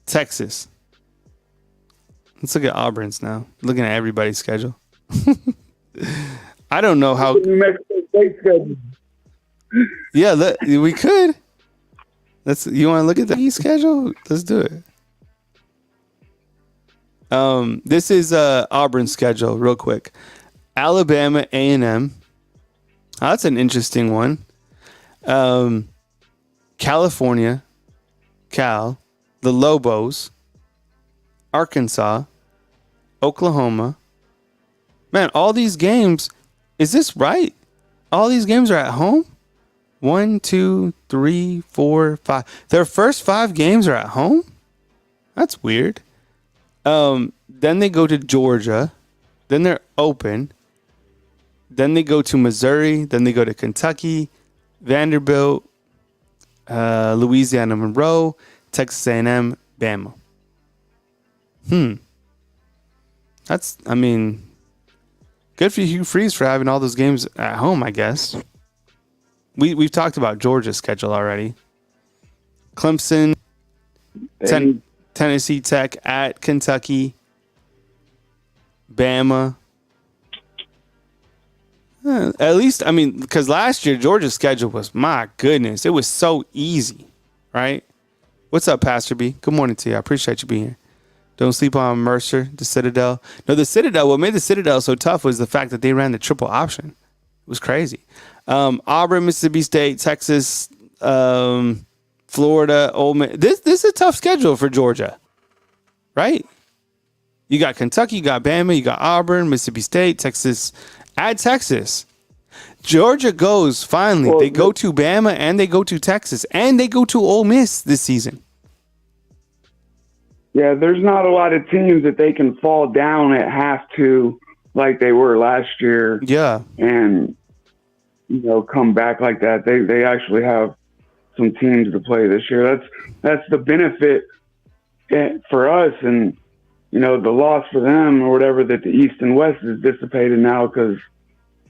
Texas. Let's look at Auburn's now. Looking at everybody's schedule. I don't know how. New Mexico State schedule. Yeah, we could. You want to look at the schedule? Let's do it. This is Auburn's schedule, real quick. Alabama, A&M. That's an interesting one. California, Cal, the Lobos, Arkansas, Oklahoma. Man, all these games, is this right? All these games are at home? 1, 2, 3, 4, 5. Their first 5 games are at home? That's weird. Then they go to Georgia. Then they're open. Then they go to Missouri. Then they go to Kentucky, Vanderbilt, Louisiana Monroe, Texas A&M, Bama. That's, good for Hugh Freeze for having all those games at home, I guess. We've talked about Georgia's schedule already. Clemson, Tennessee Tech, at Kentucky, Bama. At least, because last year Georgia's schedule was, my goodness, it was so easy, right? What's up, Pastor B? Good morning to you. I appreciate you being here. Don't sleep on Mercer, the Citadel. No, the Citadel, what made the Citadel so tough was the fact that they ran the triple option. It was crazy. Auburn, Mississippi State, Texas, Florida, Ole Miss. This is a tough schedule for Georgia, right? You got Kentucky, you got Bama, you got Auburn, Mississippi State, Texas. Add Texas. Georgia goes, finally. They go to Bama, and they go to Texas, and they go to Ole Miss this season. Yeah, there's not a lot of teams that they can fall down at half to like they were last year. Yeah. And, come back like that. They actually have some teams to play this year. That's the benefit for us, and, the loss for them or whatever, that the East and West is dissipated now, because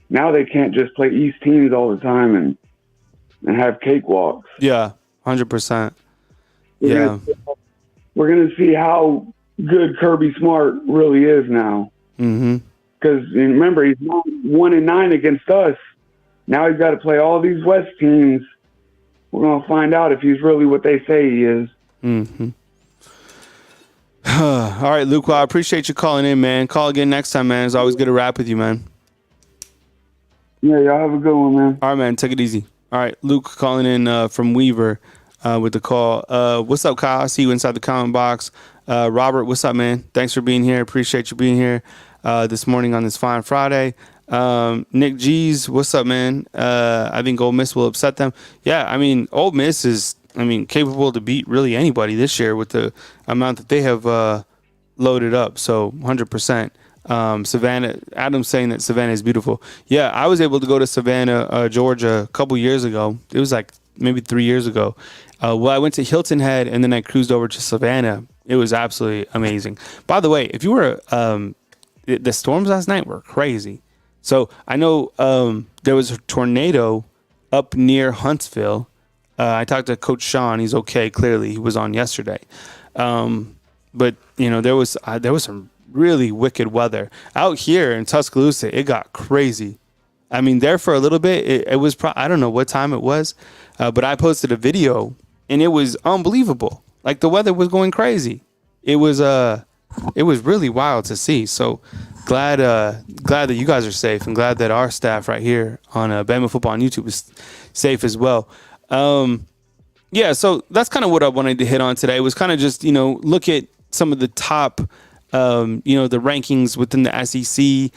now they can't just play East teams all the time and have cakewalks. Yeah, 100%. Yeah. We're going to see how good Kirby Smart really is now. Mm-hmm. Because remember, he's 1-9 against us. Now he's got to play all these West teams. We're going to find out if he's really what they say he is. Mm-hmm. All right, Luke, well, I appreciate you calling in, man. Call again next time, man. It's always good to rap with you, man. Yeah, y'all have a good one, man. All right, man. Take it easy. All right, Luke calling in from Weaver with the call. What's up, Kyle? I see you inside the comment box. Robert, what's up, man? Thanks for being here. Appreciate you being here this morning on this fine Friday. Nick G's, what's up, man? I think Ole Miss will upset them. Yeah, Ole Miss is, capable to beat really anybody this year with the amount that they have loaded up. So 100%. Savannah, Adam's saying that Savannah is beautiful. Yeah, I was able to go to Savannah, Georgia a couple years ago. It was like maybe 3 years ago. Well, I went to Hilton Head and then I cruised over to Savannah. It was absolutely amazing. By the way, if you were the storms last night were crazy. So I know there was a tornado up near Huntsville. I talked to Coach Sean. He's okay. Clearly, he was on yesterday. But there was some really wicked weather out here in Tuscaloosa. It got crazy. I mean, there for a little bit, it was. I don't know what time it was, but I posted a video and it was unbelievable. Like the weather was going crazy. It was really wild to see. So glad that you guys are safe, and glad that our staff right here on Bama Football on YouTube is safe as well. Yeah, so that's kind of what I wanted to hit on today. It was kind of just, look at some of the top, the rankings within the SEC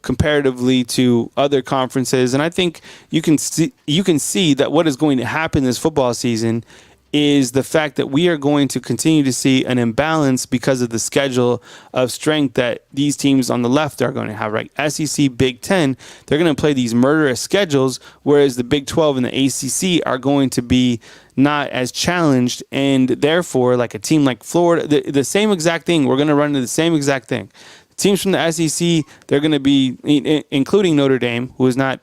comparatively to other conferences. And I think you can see that what is going to happen this football season is the fact that we are going to continue to see an imbalance because of the schedule of strength that these teams on the left are going to have, right? SEC, Big Ten, they're going to play these murderous schedules, whereas the Big 12 and the ACC are going to be not as challenged, and therefore, like a team like Florida, the same exact thing, we're going to run into the same exact thing. Teams from the SEC, they're going to be, including Notre Dame, who is not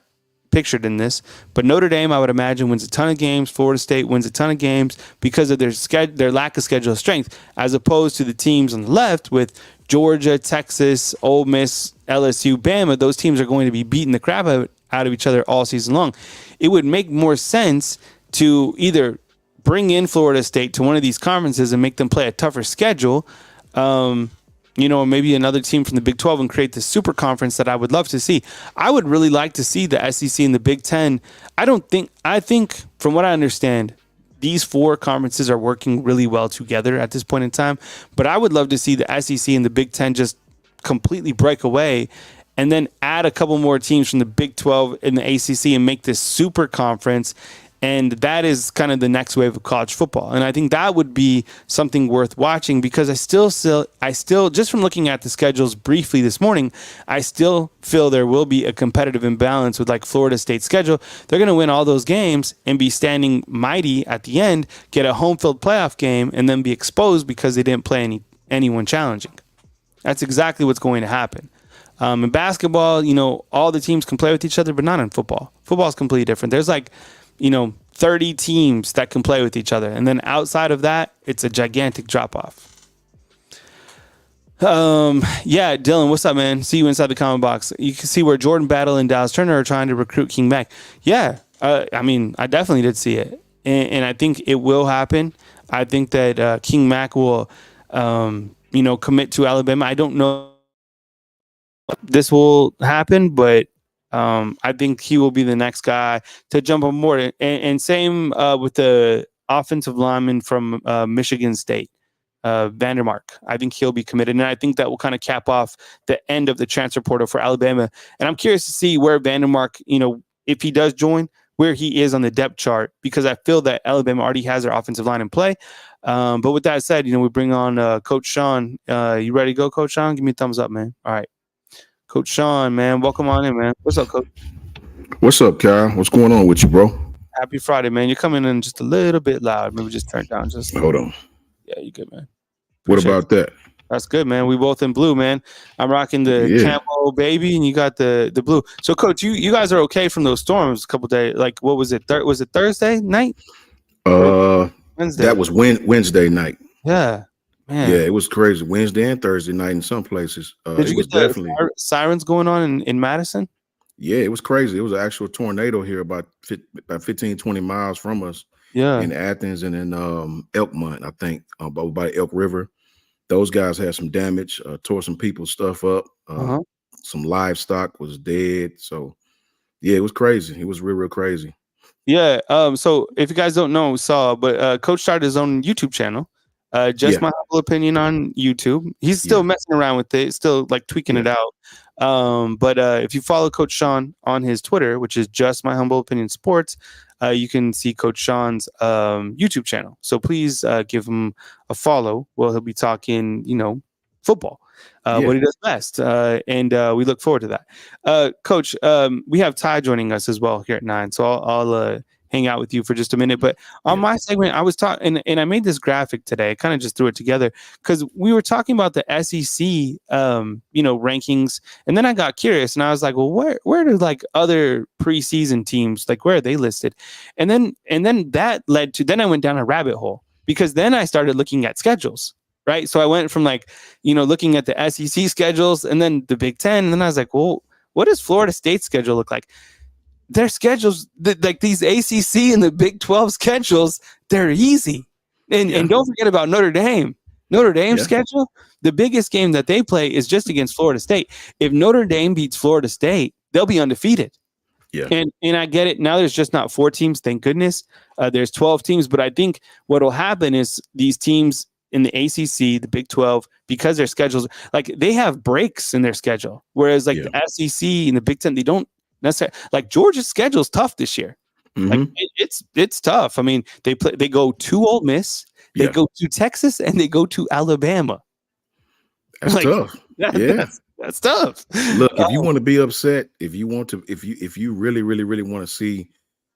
pictured in this, but Notre Dame, I would imagine, wins a ton of games. Florida State wins a ton of games because of their lack of schedule strength, as opposed to the teams on the left with Georgia, Texas, Ole Miss, LSU, Bama. Those teams are going to be beating the crap out of each other all season long. It would make more sense to either bring in Florida State to one of these conferences and make them play a tougher schedule, maybe another team from the Big 12 and create this super conference that I would love to see. I would really like to see the SEC and the Big 10. I think from what I understand, these four conferences are working really well together at this point in time, but I would love to see the SEC and the Big 10 just completely break away and then add a couple more teams from the Big 12 and the ACC and make this super conference. And that is kind of the next wave of college football. And I think that would be something worth watching, because I still, just from looking at the schedules briefly this morning, I still feel there will be a competitive imbalance with like Florida State's schedule. They're going to win all those games and be standing mighty at the end, get a home field playoff game, and then be exposed because they didn't play anyone challenging. That's exactly what's going to happen. In basketball, all the teams can play with each other, but not in football. Football is completely different. There's 30 teams that can play with each other. And then outside of that, it's a gigantic drop off. Yeah, Dylan, what's up, man? See you inside the comment box. You can see where Jordan Battle and Dallas Turner are trying to recruit King Mack. Yeah, I definitely did see it. And I think it will happen. I think that King Mack will, commit to Alabama. I don't know if this will happen, but I think he will be the next guy to jump on board. And same with the offensive lineman from Michigan State, Vandermark. I think he'll be committed. And I think that will kind of cap off the end of the transfer portal for Alabama. And I'm curious to see where Vandermark, if he does join, where he is on the depth chart, because I feel that Alabama already has their offensive line in play. But with that said, we bring on Coach Sean. You ready to go, Coach Sean? Give me a thumbs up, man. All right. Coach Sean, man, welcome on in, man. What's up, Coach? What's up, Kyle? What's going on with you, bro? Happy Friday, man. You're coming in just a little bit loud. Maybe just turn down just. Hold on. Yeah, you good, man. What about that? That's good, man. We both in blue, man. I'm rocking the camo baby, and you got the blue. So, Coach, you guys are okay from those storms a couple days. Like, what was it? Was it Thursday night? Wednesday. That was Wednesday night. Yeah. Man. Yeah, it was crazy. Wednesday and Thursday night in some places. Did you get the sirens going on in Madison? Yeah, it was crazy. It was an actual tornado here about 15, 20 miles from us. Yeah. In Athens and in Elkmont, I think, by Elk River. Those guys had some damage, tore some people's stuff up. Some livestock was dead. So, yeah, it was crazy. It was real crazy. Yeah. So if you guys don't know, but Coach started his own YouTube channel. My humble opinion on YouTube. He's still messing around with it, still like tweaking it out. But if you follow Coach Sean on his Twitter, which is just my humble opinion sports, you can see Coach Sean's YouTube channel. So please give him a follow. Well, he'll be talking, football, what he does best. And we look forward to that. Coach, we have Ty joining us as well here at 9. So I'll hang out with you for just a minute. But on my segment, I was talking, and I made this graphic today. I kind of just threw it together because we were talking about the SEC, rankings, and then I got curious and I was like, well, where do like other preseason teams, like where are they listed? And then that led to, then I went down a rabbit hole because then I started looking at schedules. Right. So I went from like, looking at the SEC schedules and then the Big Ten. And then I was like, well, what does Florida State's schedule look like? Their schedules, like these ACC and the Big 12 schedules, they're easy. And don't forget about Notre Dame. Notre Dame's schedule, the biggest game that they play is just against Florida State. If Notre Dame beats Florida State, they'll be undefeated. Yeah. And I get it. Now there's just not 4 teams, thank goodness. There's 12 teams. But I think what will happen is these teams in the ACC, the Big 12, because their schedules, like they have breaks in their schedule. Whereas like the SEC and the Big 10, they don't necessarily, like Georgia's schedule is tough this year. Like it's tough. I mean, they go to Ole Miss, they go to Texas, and they go to Alabama. That's tough. That's tough. Look, if you want to be upset, if you really, really, really want to see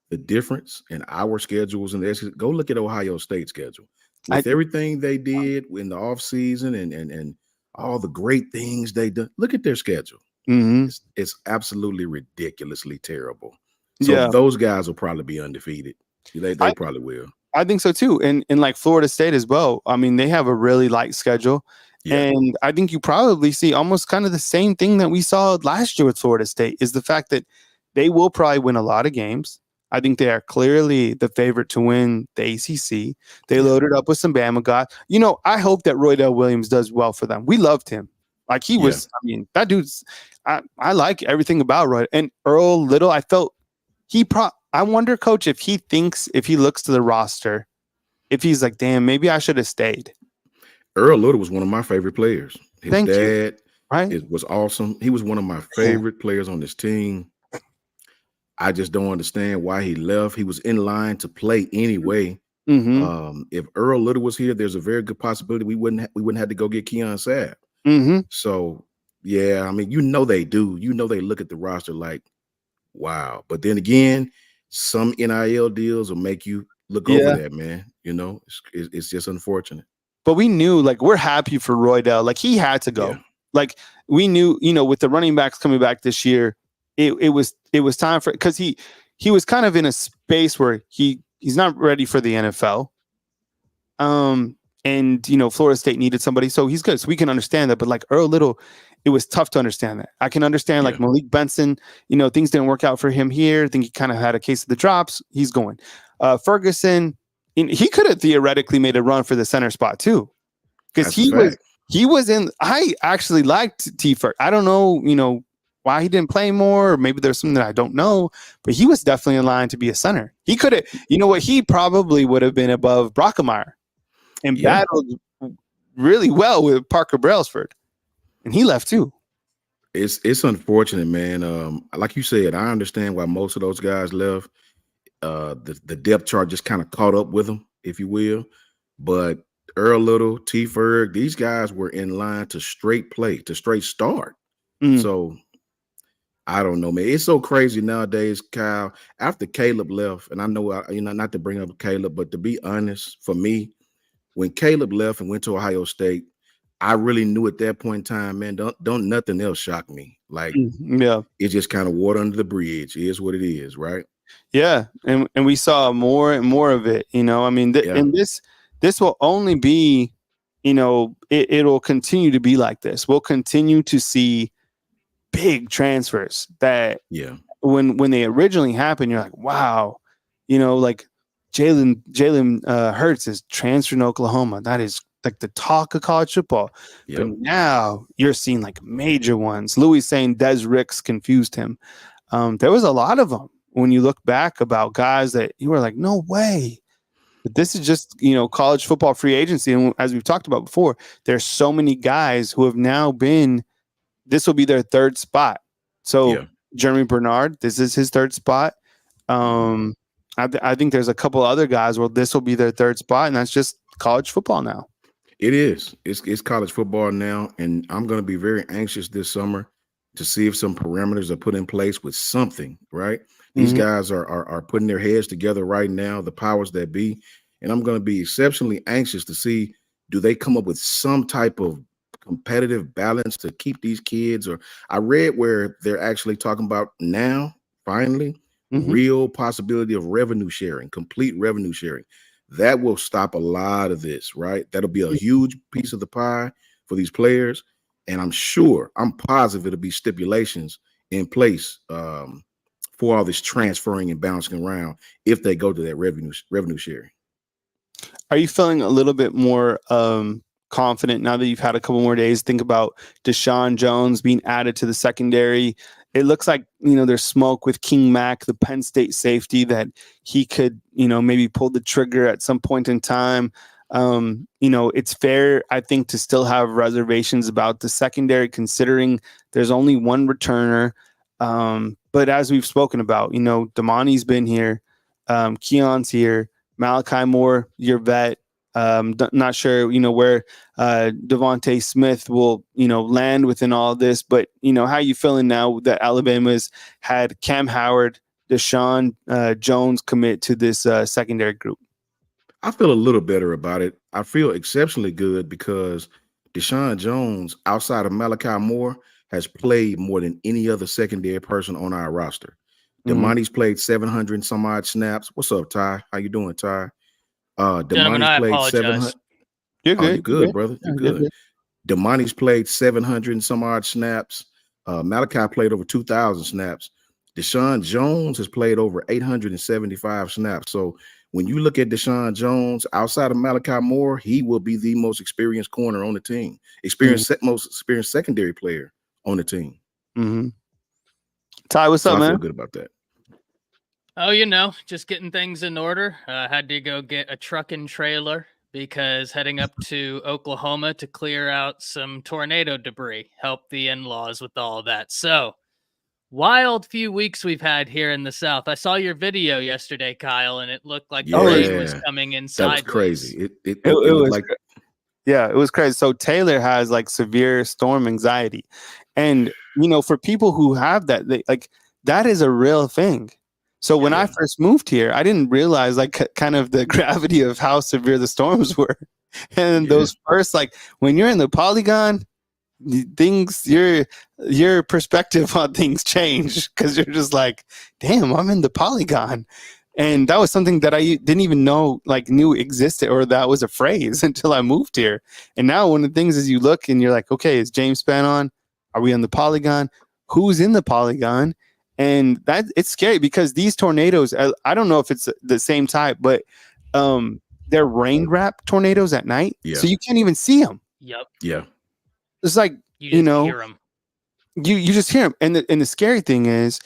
the difference in our schedules and the go look at Ohio State schedule. With everything they did in the offseason and all the great things they done, look at their schedule. It's absolutely ridiculously terrible. So those guys will probably be undefeated. They probably will. I think so too. And like Florida State as well. I mean, they have a really light schedule. And I think you probably see almost kind of the same thing that we saw last year with Florida State is the fact that they will probably win a lot of games. I think they are clearly the favorite to win the ACC. They loaded up with some Bama guys. I hope that Roydell Williams does well for them. We loved him. Like he was, I mean, that dude's, I like everything about Roy. And Earl Little, I felt I wonder, Coach, if he looks to the roster, if he's like, damn, maybe I should have stayed. Earl Little was one of my favorite players. His dad was awesome. He was one of my favorite players on this team. I just don't understand why he left. He was in line to play anyway. If Earl Little was here, there's a very good possibility we wouldn't have to go get Keon Sabb. So I mean, they do. They look at the roster like, wow. But then again, some NIL deals will make you look over that, man. It's just unfortunate. But we knew, like, we're happy for Roydell. Like, he had to go. Like, we knew, with the running backs coming back this year, it was time for, because he was kind of in a space where he's not ready for the NFL. And Florida State needed somebody, so he's good. So we can understand that. But like Earl Little, it was tough to understand that. I can understand like Malik Benson, things didn't work out for him here. I think he kind of had a case of the drops. He's going. Ferguson, he could have theoretically made a run for the center spot too. Because he was in, I actually liked T. Ferg. I don't know, why he didn't play more, or maybe there's something that I don't know, but he was definitely in line to be a center. He could have, he probably would have been above Brockemeyer and battled really well with Parker Brailsford, and he left too. It's unfortunate, man. Like you said, I understand why most of those guys left. The depth chart just kind of caught up with them, if you will. But Earl Little, T. Ferg, these guys were in line to straight play, to straight start. So I don't know, man. It's so crazy nowadays, Kyle. After Caleb left, and I know, not to bring up Caleb, but to be honest, for me, when Caleb left and went to Ohio State, I really knew at that point in time, man, don't nothing else shock me. Like, it's just kind of water under the bridge. It is what it is, right? Yeah, and we saw more and more of it. I mean, and this will only be, it'll continue to be like this. We'll continue to see big transfers that when they originally happened, you're like, wow, like Jalen Hurts is transferring to Oklahoma. That is like the talk of college football. But now you're seeing like major ones. Louis saying Des Ricks confused him. There was a lot of them when you look back about guys that you were like, no way. But this is just, college football free agency. And as we've talked about before, there's so many guys who have now been, this will be their third spot. So Jeremy Bernard, this is his third spot. I think there's a couple other guys where this will be their third spot, and that's just college football now. It is. It's college football now, and I'm going to be very anxious this summer to see if some parameters are put in place with something, right? These guys are putting their heads together right now, the powers that be. And I'm going to be exceptionally anxious to see, do they come up with some type of competitive balance to keep these kids? Or I read where they're actually talking about now, finally, real possibility of revenue sharing, complete revenue sharing. That will stop a lot of this, right? That'll be a huge piece of the pie for these players. And I'm positive it'll be stipulations in place for all this transferring and bouncing around if they go to that revenue sharing. Are you feeling a little bit more confident now that you've had a couple more days? Think about Deshaun Jones being added to the secondary. It looks like, there's smoke with King Mack, the Penn State safety, that he could, maybe pull the trigger at some point in time. It's fair, I think, to still have reservations about the secondary, considering there's only one returner. But as we've spoken about, Damani's been here, Keon's here, Malachi Moore, your vet. Not sure, where Devontae Smith will, land within all of this. But, how are you feeling now that Alabama's had Cam Howard, Deshaun Jones commit to this secondary group? I feel a little better about it. I feel exceptionally good because Deshaun Jones, outside of Malachi Moore, has played more than any other secondary person on our roster. Damani's played 700 and some odd snaps. What's up, Ty? How you doing, Ty? Damani's played 700. You're good. You're good, brother. You're good. Damani's played 700 and some odd snaps. Malachi played over 2,000 snaps. Deshaun Jones has played over 875 snaps. So when you look at Deshaun Jones, outside of Malachi Moore, he will be the most experienced corner on the team, most experienced secondary player on the team. Ty, what's up, man? I feel good about that. Oh, just getting things in order. Had to go get a truck and trailer because heading up to Oklahoma to clear out some tornado debris, help the in-laws with all of that. So, wild few weeks we've had here in the South. I saw your video yesterday, Kyle, and it looked like the rain was coming in sideways. That was crazy. It was like, yeah, it was crazy. So Taylor has like severe storm anxiety, and for people who have that, that is a real thing. So when I first moved here, I didn't realize kind of the gravity of how severe the storms were. And those first, when you're in the polygon, things, your perspective on things change because you're just like, damn, I'm in the polygon. And that was something that I didn't even know knew existed, or that was a phrase until I moved here. And now one of the things is you look and you're like, okay, is James Spann on? Are we on the polygon? Who's in the polygon? And that it's scary because these tornadoes, I don't know if it's the same type, but they're rain wrap tornadoes at night. Yeah. So you can't even see them. Yep. Yeah. It's like, you hear them. You just hear them. And the scary thing is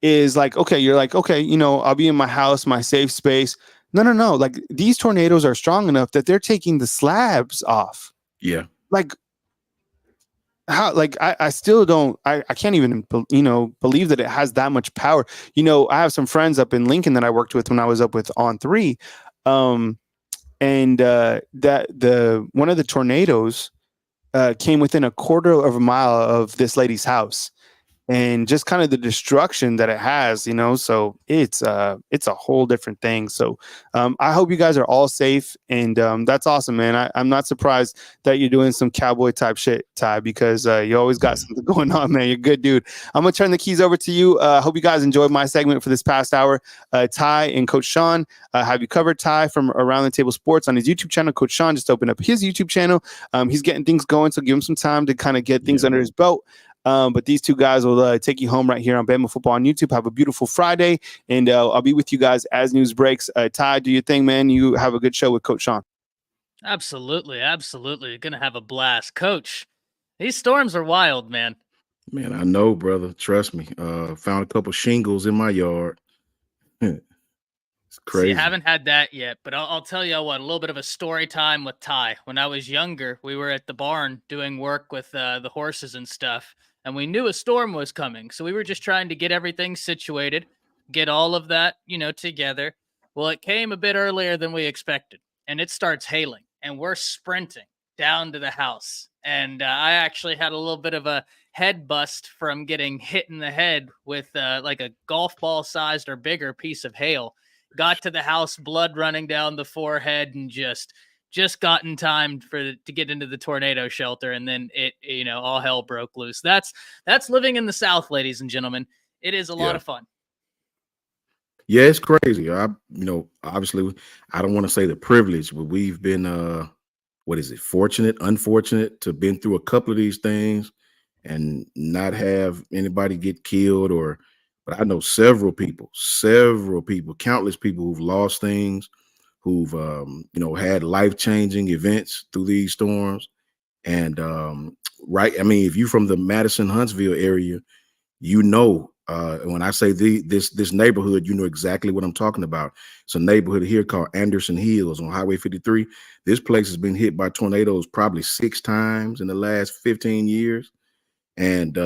okay, you're like, okay, I'll be in my house, my safe space. No. These tornadoes are strong enough that they're taking the slabs off. Yeah. How, I still don't, I can't even, believe that it has that much power. I have some friends up in Lincoln that I worked with when I was up with On 3. And that one of the tornadoes came within a quarter of a mile of this lady's house. And just kind of the destruction that it has, so it's a whole different thing. So I hope you guys are all safe, and that's awesome, man. I'm not surprised that you're doing some cowboy type shit, Ty, because you always got something going on, man. You're a good dude. I'm gonna turn the keys over to you. Hope you guys enjoyed my segment for this past hour. Ty and Coach Sean have you covered. Ty from Around the Table Sports on his YouTube channel. Coach Sean just opened up his YouTube channel. He's getting things going, so give him some time to kind of get things under his belt. But these two guys will take you home right here on Bama Football on YouTube. Have a beautiful Friday, and I'll be with you guys as news breaks. Ty, do your thing, man. You have a good show with Coach Sean. Absolutely. Going to have a blast. Coach, these storms are wild, man. Man, I know, brother. Trust me. Found a couple shingles in my yard. It's crazy. See, I haven't had that yet, but I'll tell you what, a little bit of a story time with Ty. When I was younger, we were at the barn doing work with the horses and stuff. And we knew a storm was coming. So we were just trying to get everything situated, get all of that, together. Well, it came a bit earlier than we expected, and it starts hailing, and we're sprinting. down to the house. And I actually had a little bit of a head bust from getting hit in the head with like a golf ball sized or bigger piece of hail. Got to the house, blood running down the forehead, and just got in time to get into the tornado shelter. And then all hell broke loose. That's living in the South, ladies and gentlemen. It is a lot of fun. Yeah, it's crazy. Obviously, I don't want to say the privilege, but we've been, fortunate, unfortunate to been through a couple of these things and not have anybody get killed but I know several people, countless people who've lost things, who've, had life-changing events through these storms. And, if you're from the Madison-Huntsville area, when I say this neighborhood, you know exactly what I'm talking about. It's a neighborhood here called Anderson Hills on Highway 53. This place has been hit by tornadoes probably 6 times in the last 15 years. And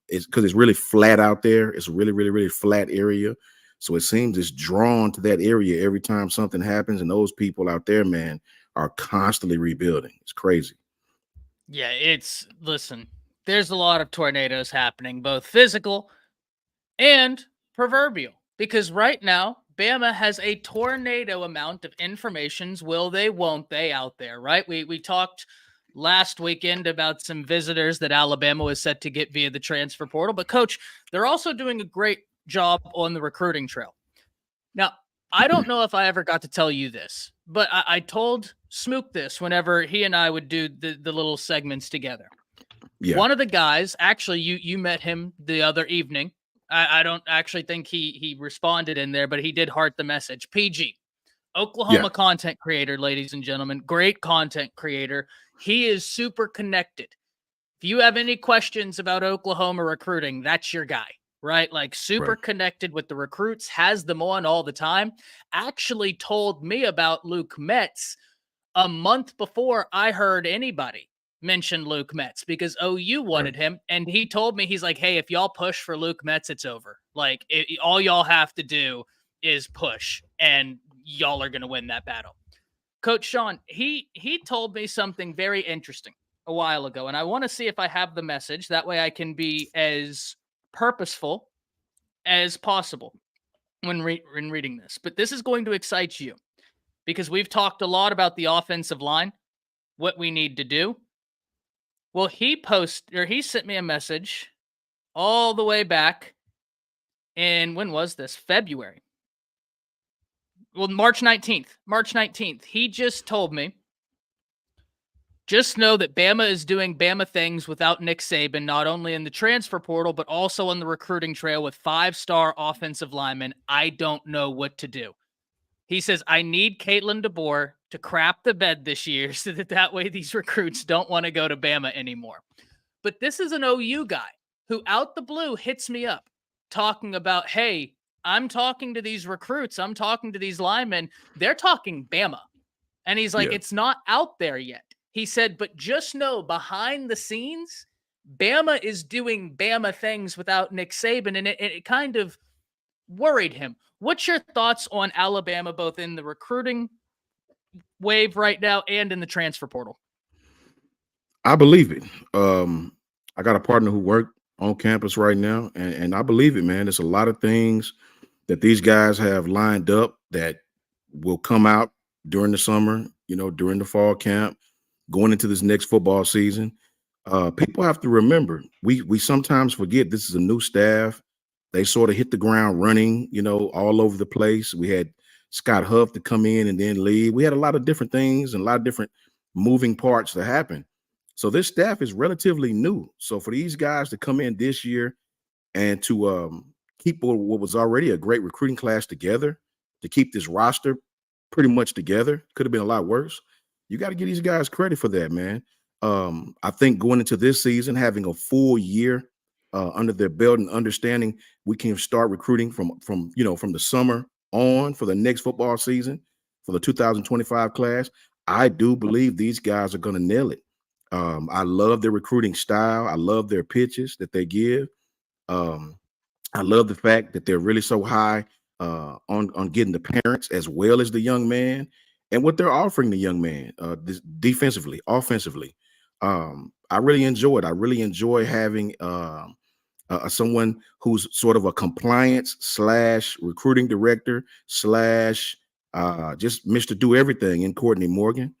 it's because it's really flat out there. It's a really, really, really flat area. So it seems it's drawn to that area every time something happens. And those people out there, man, are constantly rebuilding. It's crazy. Yeah, listen, there's a lot of tornadoes happening, both physical and proverbial, because right now Bama has a tornado amount of informations, will they, won't they, out there, right? We talked last weekend about some visitors that Alabama was set to get via the transfer portal, but Coach, they're also doing a great job on the recruiting trail. Now, I don't know if I ever got to tell you this, but I told Smook this whenever he and I would do the little segments together. Yeah. One of the guys, actually, you met him the other evening. I don't actually think he responded in there, but he did heart the message. PG, Oklahoma content creator, ladies and gentlemen, great content creator. He is super connected. If you have any questions about Oklahoma recruiting, that's your guy, right? Like super connected with the recruits, has them on all the time. Actually told me about Luke Metz a month before I heard anybody mention Luke Metz, because OU wanted him, and he told me, he's like, hey, if y'all push for Luke Metz, it's over. Like, all y'all have to do is push, and y'all are going to win that battle. Coach Sean, he told me something very interesting a while ago, and I want to see if I have the message. That way I can be as purposeful as possible when reading this. But this is going to excite you, because we've talked a lot about the offensive line, what we need to do. Well, he sent me a message all the way back in, when was this? February. Well, March 19th. He just told me, just know that Bama is doing Bama things without Nick Saban, not only in the transfer portal, but also on the recruiting trail with 5-star offensive linemen. I don't know what to do. He says, I need Caitlin DeBoer to crap the bed this year so that way these recruits don't want to go to Bama anymore. But this is an OU guy who out the blue hits me up talking about, hey, I'm talking to these recruits. I'm talking to these linemen. They're talking Bama. And he's like, it's not out there yet. He said, but just know behind the scenes, Bama is doing Bama things without Nick Saban. And it kind of worried him. What's your thoughts on Alabama, both in the recruiting wave right now and in the transfer portal? I believe it. I got a partner who worked on campus right now, and I believe it, man. There's a lot of things that these guys have lined up that will come out during the summer, during the fall camp, going into this next football season. People have to remember, we sometimes forget this is a new staff. They sort of hit the ground running, all over the place. We had Scott Huff to come in and then leave. We had a lot of different things and a lot of different moving parts to happen. So this staff is relatively new. So for these guys to come in this year and to keep what was already a great recruiting class together, to keep this roster pretty much together, could have been a lot worse. You got to give these guys credit for that, man. I think going into this season, having a full year under their belt and understanding we can start recruiting from the summer on for the next football season for the 2025 class. I do believe these guys are going to nail it. I love their recruiting style. I love their pitches that they give. I love the fact that they're really so high on getting the parents as well as the young man. and what they're offering the young man defensively, offensively. I really enjoy it. I really enjoy having someone who's sort of a compliance / recruiting director / just Mr. Do Everything in Courtney Morgan.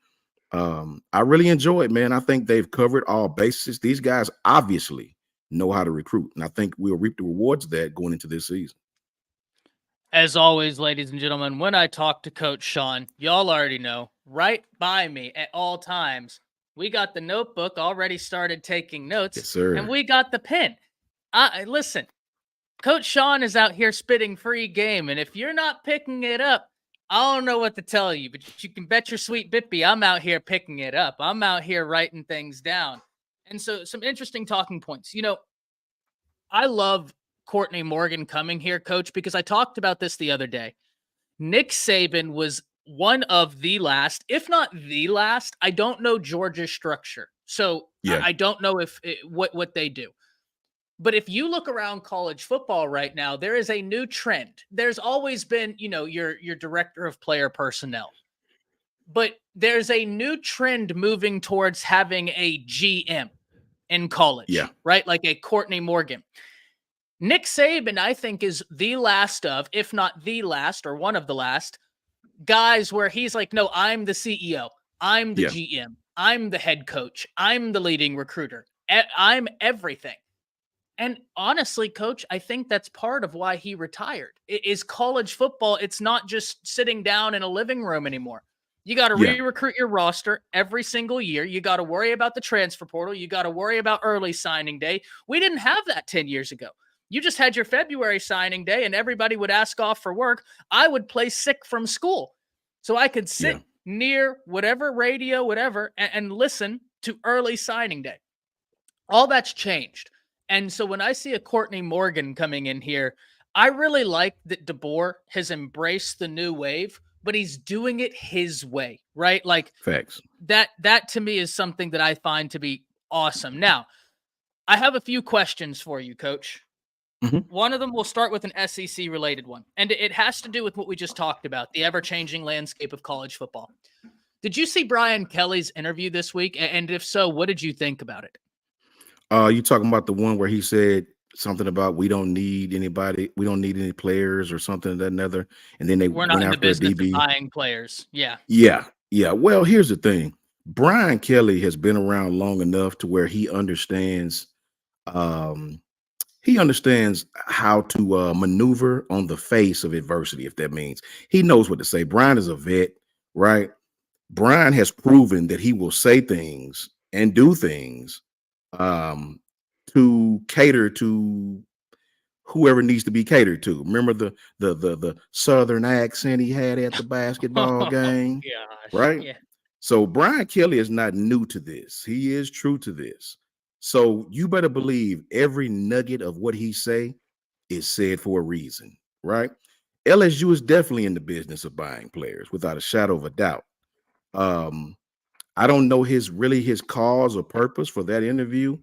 I really enjoy it, man. I think they've covered all bases. These guys obviously know how to recruit, and I think we'll reap the rewards of that going into this season. As always, ladies and gentlemen, when I talk to Coach Sean, y'all already know, right by me at all times, we got the notebook, already started taking notes, Yes, sir. and we got the pen. Listen, Coach Sean is out here spitting free game, and if you're not picking it up, I don't know what to tell you, but you can bet your sweet Bippy I'm out here picking it up. I'm out here writing things down. And so some interesting talking points. You know, I love Courtney Morgan coming here, Coach, because I talked about this the other day. Nick Saban was one of the last, if not the last. I don't know Georgia's structure, so I don't know if what they do. But if you look around college football right now, there is a new trend. There's always been, you know, your director of player personnel, but there's a new trend moving towards having a GM in college, right? Like a Courtney Morgan. Nick Saban, I think, is the last of, if not the last, or one of the last guys where he's like, no, I'm the CEO. I'm the GM. I'm the head coach. I'm the leading recruiter. I'm everything. And honestly, Coach, I think that's part of why he retired. It is college football. It's not just sitting down in a living room anymore. You got to re-recruit your roster every single year. You got to worry about the transfer portal. You got to worry about early signing day. We didn't have that 10 years ago. You just had your February signing day and everybody would ask off for work. I would play sick from school so I could sit near whatever radio, whatever, and listen to early signing day. All that's changed. And so when I see a Courtney Morgan coming in here, I really like that DeBoer has embraced the new wave, but he's doing it his way, right? Like facts. That to me is something that I find to be awesome. Now, I have a few questions for you, Coach. One of them, we'll start with an SEC related one. And it has to do with what we just talked about, the ever-changing landscape of college football. Did you see Brian Kelly's interview this week? And if so, what did you think about it? You talking about the one where he said something about we don't need anybody, we don't need any players or something that another, and then we're not in the business of buying players. Yeah. Well, here's the thing. Brian Kelly has been around long enough to where he understands how to maneuver on the face of adversity, if that means. He knows what to say. Brian is a vet, right? Brian has proven that he will say things and do things to cater to whoever needs to be catered to. Remember the Southern accent he had at the basketball game, right? Yeah. So Brian Kelly is not new to this. He is true to this. So you better believe every nugget of what he say is said for a reason, right? LSU is definitely in the business of buying players without a shadow of a doubt. I don't know his cause or purpose for that interview,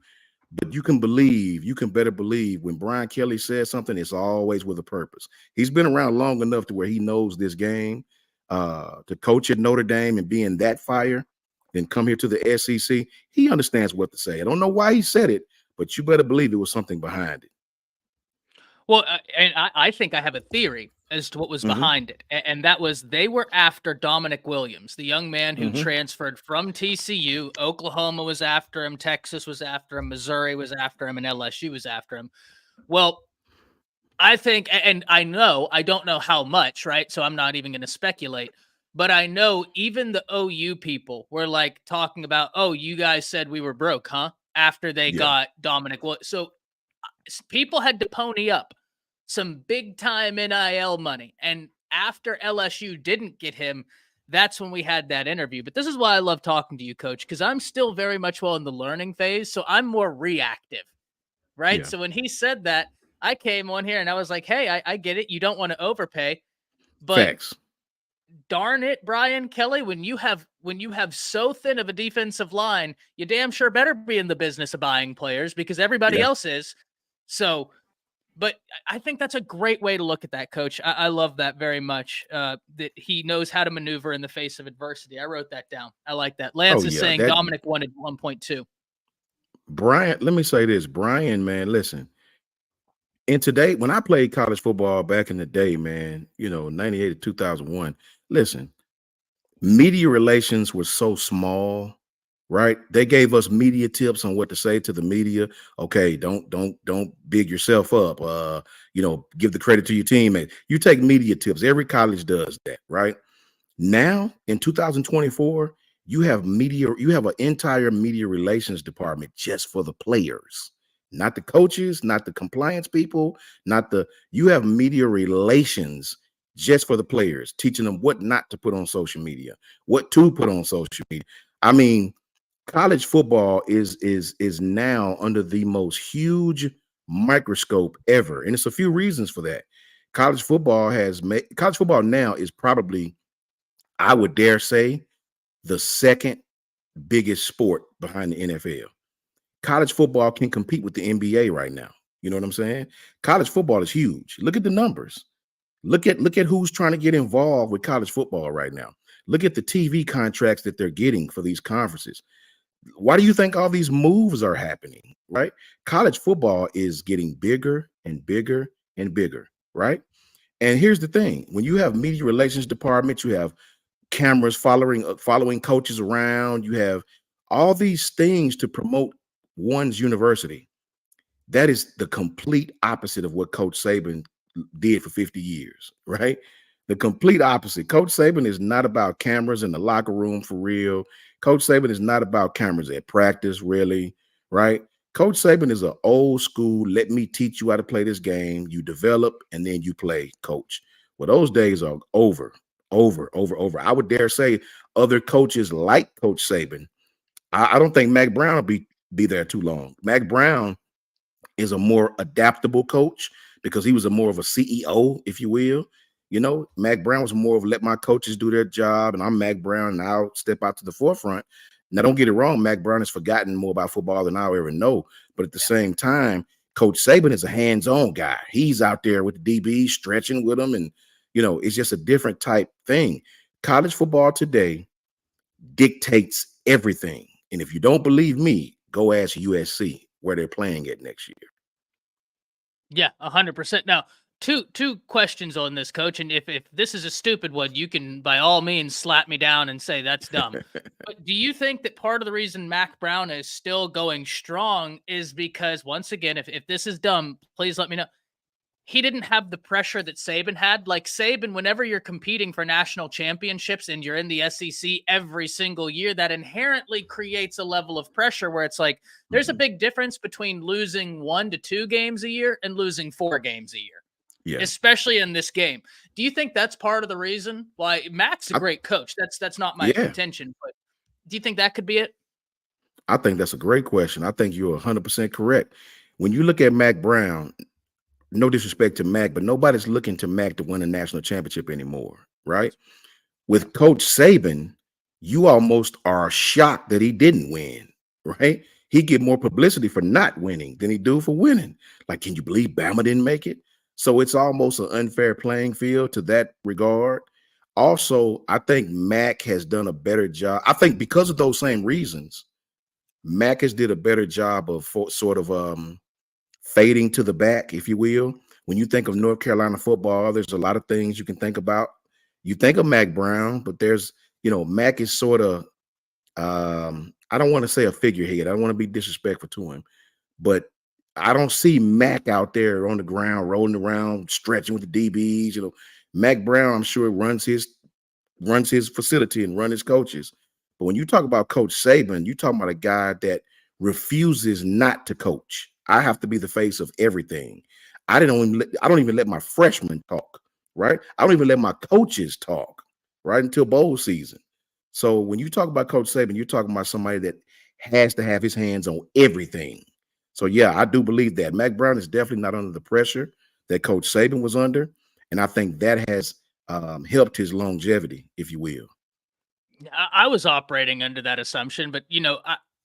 but you can better believe when Brian Kelly says something, it's always with a purpose. He's been around long enough to where he knows this game, to coach at Notre Dame and be in that fire, then come here to the SEC. He understands what to say. I don't know why he said it, but you better believe there was something behind it. Well, and I think I have a theory as to what was behind it. And that was they were after Dominic Williams, the young man who transferred from TCU. Oklahoma was after him. Texas was after him. Missouri was after him. And LSU was after him. Well, I think, and I don't know how much, right? So I'm not even going to speculate. But I know even the OU people were like talking about, oh, you guys said we were broke, huh? After they got Dominic Williams. So people had to pony up some big time NIL money. And after LSU didn't get him, that's when we had that interview. But this is why I love talking to you, Coach, because I'm still very much in the learning phase. So I'm more reactive, right? Yeah. So when he said that, I came on here and I was like, hey, I get it. You don't want to overpay. But facts. Darn it, Brian Kelly, when you have so thin of a defensive line, you damn sure better be in the business of buying players because everybody else is. So But I think that's a great way to look at that, Coach. I love that very much, that he knows how to maneuver in the face of adversity. I wrote that down. I like that. Lance Oh is yeah, saying that Dominic wanted 1.2. Brian. Let me say this, Brian, man. Listen, in today, when I played college football back in the day, man, 98 to 2001. Listen, media relations were so small, right? They gave us media tips on what to say to the media. Okay, don't big yourself up. Give the credit to your teammate. You take media tips. Every college does that, right? Now in 2024, you have an entire media relations department just for the players, not the coaches, not the compliance people, you have media relations just for the players, teaching them what not to put on social media, what to put on social media. I mean, college football is now under the most huge microscope ever, and it's a few reasons for that. College football now is probably, I would dare say, the second biggest sport behind the NFL. College football can compete with the NBA right now. You know what I'm saying? College football is huge. Look at the numbers. Look at who's trying to get involved with college football right now. Look at the TV contracts that they're getting for these conferences. Why do you think all these moves are happening, right? College football is getting bigger and bigger and bigger, right? And here's the thing. When you have media relations departments, you have cameras following coaches around, you have all these things to promote one's university. That is the complete opposite of what Coach Saban did for 50 years, right? The complete opposite. Coach Saban is not about cameras in the locker room for real. Coach Saban is not about cameras at practice, really, right? Coach Saban is an old school, let me teach you how to play this game. You develop and then you play, coach. Well, those days are over. I would dare say other coaches like Coach Saban. I don't think Mac Brown will be there too long. Mac Brown is a more adaptable coach because he was more of a CEO, if you will. Mac Brown was more of let my coaches do their job, and I'm Mac Brown, and I'll step out to the forefront. Now, don't get it wrong, Mac Brown has forgotten more about football than I'll ever know. But at the same time, Coach Saban is a hands-on guy. He's out there with the DBs, stretching with them, and it's just a different type thing. College football today dictates everything. And if you don't believe me, go ask USC where they're playing it next year. Yeah, 100%. Now, two questions on this, Coach. And if this is a stupid one, you can by all means slap me down and say that's dumb. But do you think that part of the reason Mac Brown is still going strong is because, once again, if this is dumb, please let me know, he didn't have the pressure that Saban had? Like Saban, whenever you're competing for national championships and you're in the SEC every single year, that inherently creates a level of pressure where it's like there's a big difference between losing 1 to 2 games a year and losing 4 games a year. Yeah. Especially in this game. Do you think that's part of the reason why Mac's a great coach? That's not my contention, but do you think that could be it? I think that's a great question. I think you're 100% correct. When you look at Mac Brown, no disrespect to Mac, but nobody's looking to Mac to win a national championship anymore, right? With Coach Saban, you almost are shocked that he didn't win, right? He get more publicity for not winning than he do for winning. Like, can you believe Bama didn't make it? So it's almost an unfair playing field to that regard. Also, I think Mac has done a better job. I think because of those same reasons, Mac has did a better job of sort of fading to the back, if you will. When you think of North Carolina football, there's a lot of things you can think about. You think of Mac Brown, but there's, Mac is sort of, I don't want to say a figurehead. I don't want to be disrespectful to him, but I don't see Mac out there on the ground, rolling around, stretching with the DBs. Mac Brown, I'm sure, runs his facility and runs his coaches. But when you talk about Coach Saban, you're talking about a guy that refuses not to coach. I have to be the face of everything. I don't even let my freshmen talk, right? I don't even let my coaches talk, right, until bowl season. So when you talk about Coach Saban, you're talking about somebody that has to have his hands on everything. So yeah, I do believe that Mac Brown is definitely not under the pressure that Coach Saban was under, and I think that has helped his longevity, if you will. I was operating under that assumption, but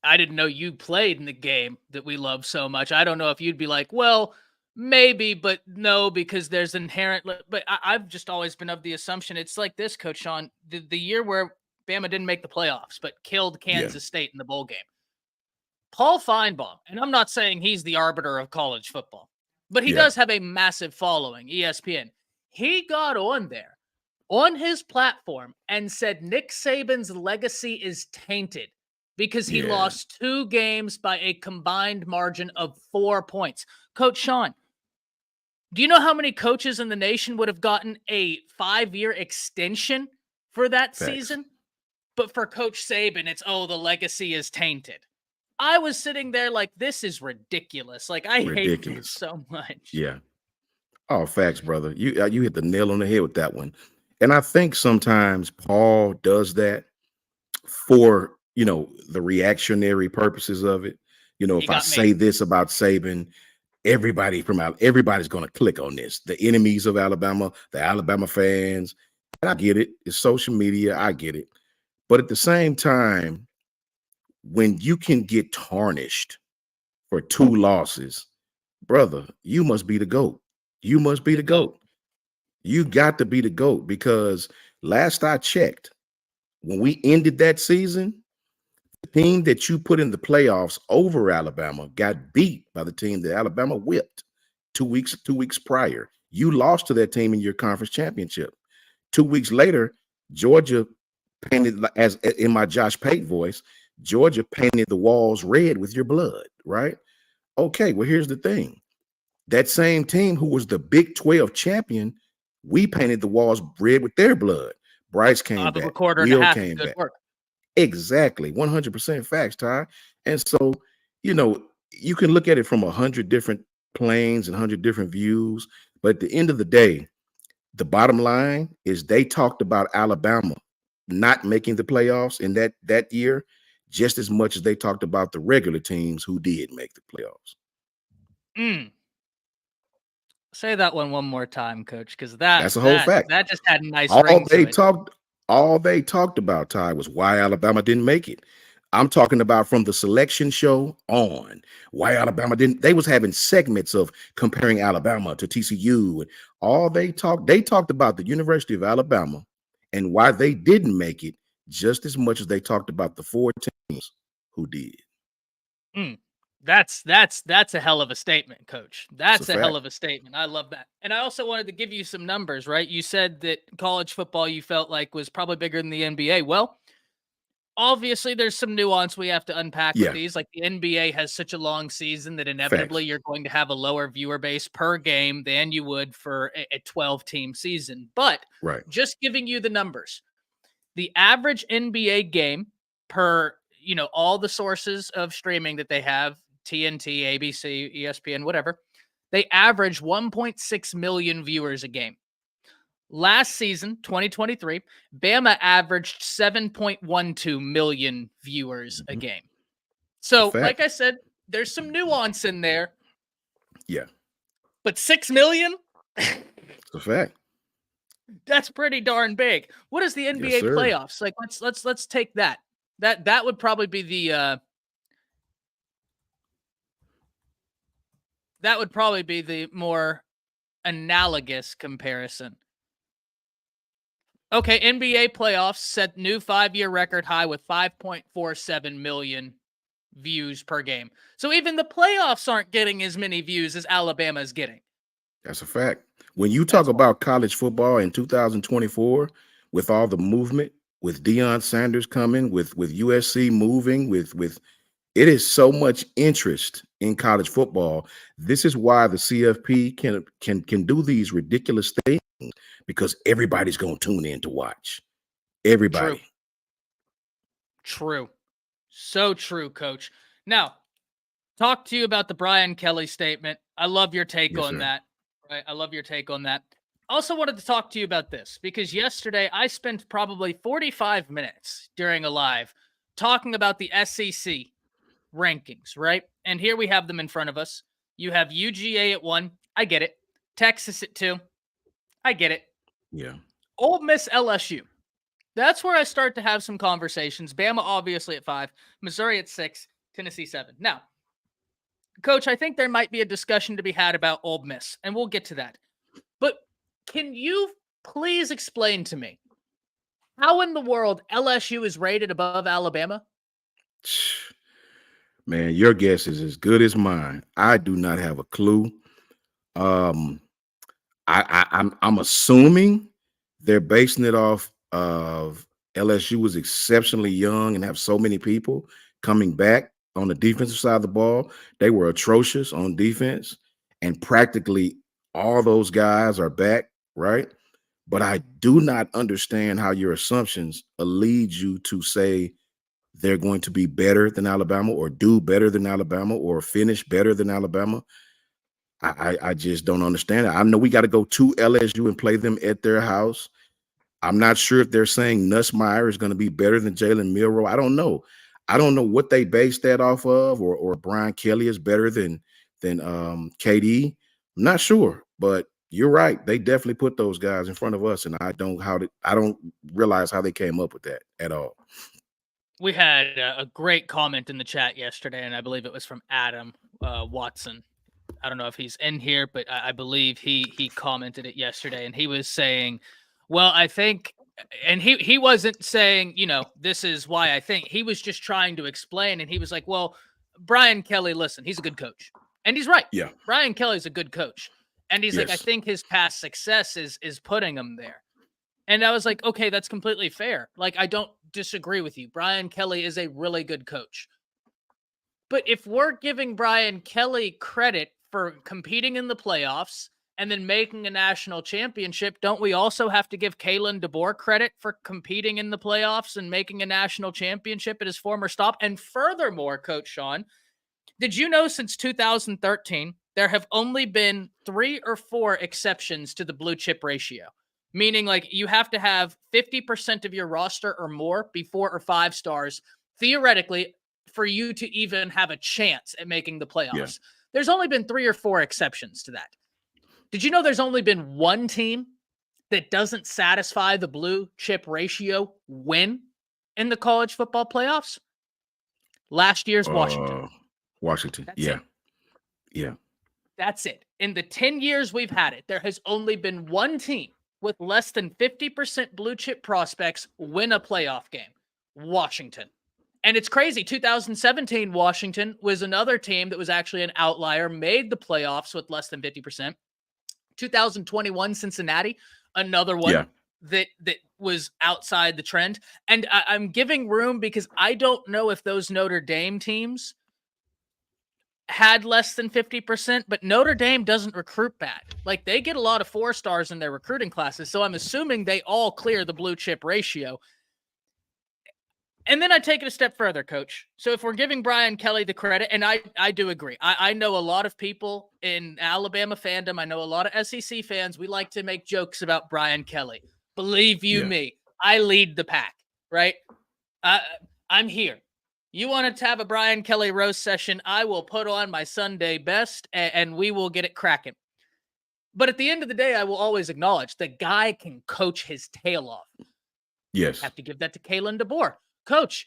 I didn't know you played in the game that we love so much. I don't know if you'd be like, well, Maybe, but no, because there's inherent. But I've just always been of the assumption it's like this, Coach Sean. The year where Bama didn't make the playoffs, but killed Kansas State in the bowl game. Paul Feinbaum, and I'm not saying he's the arbiter of college football, but he does have a massive following, ESPN. He got on there on his platform and said Nick Saban's legacy is tainted because he lost 2 games by a combined margin of 4 points. Coach Sean, do you know how many coaches in the nation would have gotten a 5-year extension for that season? But for Coach Saban, it's, the legacy is tainted. I was sitting there like, this is ridiculous. Like, I hate this so much. Yeah. Oh, facts, brother. You hit the nail on the head with that one. And I think sometimes Paul does that for, the reactionary purposes of it. If I say this about Saban, everybody's going to click on this. The enemies of Alabama, the Alabama fans. And I get it. It's social media. I get it. But at the same time, when you can get tarnished for 2 losses, brother, you must be the GOAT. You must be the GOAT. You got to be the GOAT, because last I checked, when we ended that season, the team that you put in the playoffs over Alabama got beat by the team that Alabama whipped 2 weeks prior. You lost to that team in your conference championship. 2 weeks later, Georgia painted, as in my Josh Pate voice, Georgia painted the walls red with your blood, right? Okay, well, here's the thing. That same team who was the Big 12 champion, we painted the walls red with their blood. Bryce came back. Will came back. Work. Exactly. 100% facts, Ty. And so, you can look at it from 100 different planes and 100 different views. But at the end of the day, the bottom line is they talked about Alabama not making the playoffs in that year just as much as they talked about the regular teams who did make the playoffs. Say that one more time, Coach, because that's a whole fact. That just had a nice ring to it. All they talked about, Ty, was why Alabama didn't make it. I'm talking about from the selection show on, why Alabama didn't. They was having segments of comparing Alabama to TCU, and all they talked about the University of Alabama and why they didn't make it just as much as they talked about the 4 teams who did. That's a hell of a statement, Coach. That's a hell of a statement. I love that. And I also wanted to give you some numbers, right? You said that college football you felt like was probably bigger than the NBA. Well, obviously there's some nuance we have to unpack with these. Like the NBA has such a long season that inevitably you're going to have a lower viewer base per game than you would for a 12-team season. But just giving you the numbers, the average NBA game per, all the sources of streaming that they have, TNT, ABC, ESPN, whatever, they average 1.6 million viewers a game. Last season, 2023, Bama averaged 7.12 million viewers a game. So, like I said, there's some nuance in there. Yeah. But 6 million? It's a fact. That's pretty darn big. What is the NBA playoffs? Like, let's take that. That would probably be the more analogous comparison. Okay, NBA playoffs set new 5-year record high with 5.47 million views per game. So even the playoffs aren't getting as many views as Alabama is getting. That's a fact. When you talk about college football in 2024, with all the movement, with Deion Sanders coming, with USC moving, with it is so much interest in college football. This is why the CFP can do these ridiculous things, because everybody's going to tune in to watch. Everybody. True. So true, Coach. Now, talk to you about the Brian Kelly statement. I love your take on that. Right? I love your take on that. Also wanted to talk to you about this because yesterday I spent probably 45 minutes during a live talking about the SEC rankings, right? And here we have them in front of us. You have UGA at 1. I get it. Texas at 2. I get it. Yeah. Ole Miss, LSU. That's where I start to have some conversations. Bama obviously at 5. Missouri at 6. Tennessee 7. Now, Coach, I think there might be a discussion to be had about Ole Miss, and we'll get to that. But can you please explain to me how in the world LSU is rated above Alabama? Man, your guess is as good as mine. I do not have a clue. Um, I'm assuming they're basing it off of LSU was exceptionally young and have so many people coming back on the defensive side of the ball. They were atrocious on defense, and practically all those guys are back, right? But I do not understand how your assumptions lead you to say they're going to be better than Alabama or do better than Alabama or finish better than Alabama. I just don't understand it. I know we got to go to LSU and play them at their house. I'm not sure if they're saying Nussmeier is going to be better than Jalen Milroe. I don't know. I don't know what they base that off of, or Brian Kelly is better than KD. I'm not sure, but you're right. They definitely put those guys in front of us, and I don't realize how they came up with that at all. We had a great comment in the chat yesterday, and I believe it was from Adam Watson. I don't know if he's in here, but I believe he commented it yesterday, and he was saying, well, I think, and he wasn't saying, this is why I think. He was just trying to explain, and he was like, well, Brian Kelly, listen, he's a good coach. And he's right. Yeah. Brian Kelly's a good coach. And he's like, I think his past success is putting him there. And I was like, okay, that's completely fair. Like, I don't disagree with you. Brian Kelly is a really good coach. But if we're giving Brian Kelly credit for competing in the playoffs and then making a national championship, don't we also have to give Kalen DeBoer credit for competing in the playoffs and making a national championship at his former stop? And furthermore, Coach Sean, did you know since 2013, there have only been 3 or 4 exceptions to the blue chip ratio? Meaning, like, you have to have 50% of your roster or more be 4 or 5 stars, theoretically, for you to even have a chance at making the playoffs. Yeah. There's only been 3 or 4 exceptions to that. Did you know there's only been one team that doesn't satisfy the blue chip ratio win in the college football playoffs? Last year's Washington. Washington. That's Yeah. That's it. In the 10 years we've had it, there has only been one team with less than 50% blue chip prospects win a playoff game. Washington. And it's crazy. 2017, Washington was another team that was actually an outlier, made the playoffs with less than 50%. 2021, Cincinnati, another one that was outside the trend. And I'm giving room because I don't know if those Notre Dame teams had less than 50%, but Notre Dame doesn't recruit bad. Like, they get a lot of 4 stars in their recruiting classes, so I'm assuming they all clear the blue chip ratio. And then I take it a step further, Coach. So if we're giving Brian Kelly the credit, and I do agree. I know a lot of people in Alabama fandom. I know a lot of SEC fans. We like to make jokes about Brian Kelly. Believe you me, I lead the pack, right? I'm here. You want to have a Brian Kelly roast session, I will put on my Sunday best, and we will get it cracking. But at the end of the day, I will always acknowledge the guy can coach his tail off. Yes. Have to give that to Kalen DeBoer. Coach,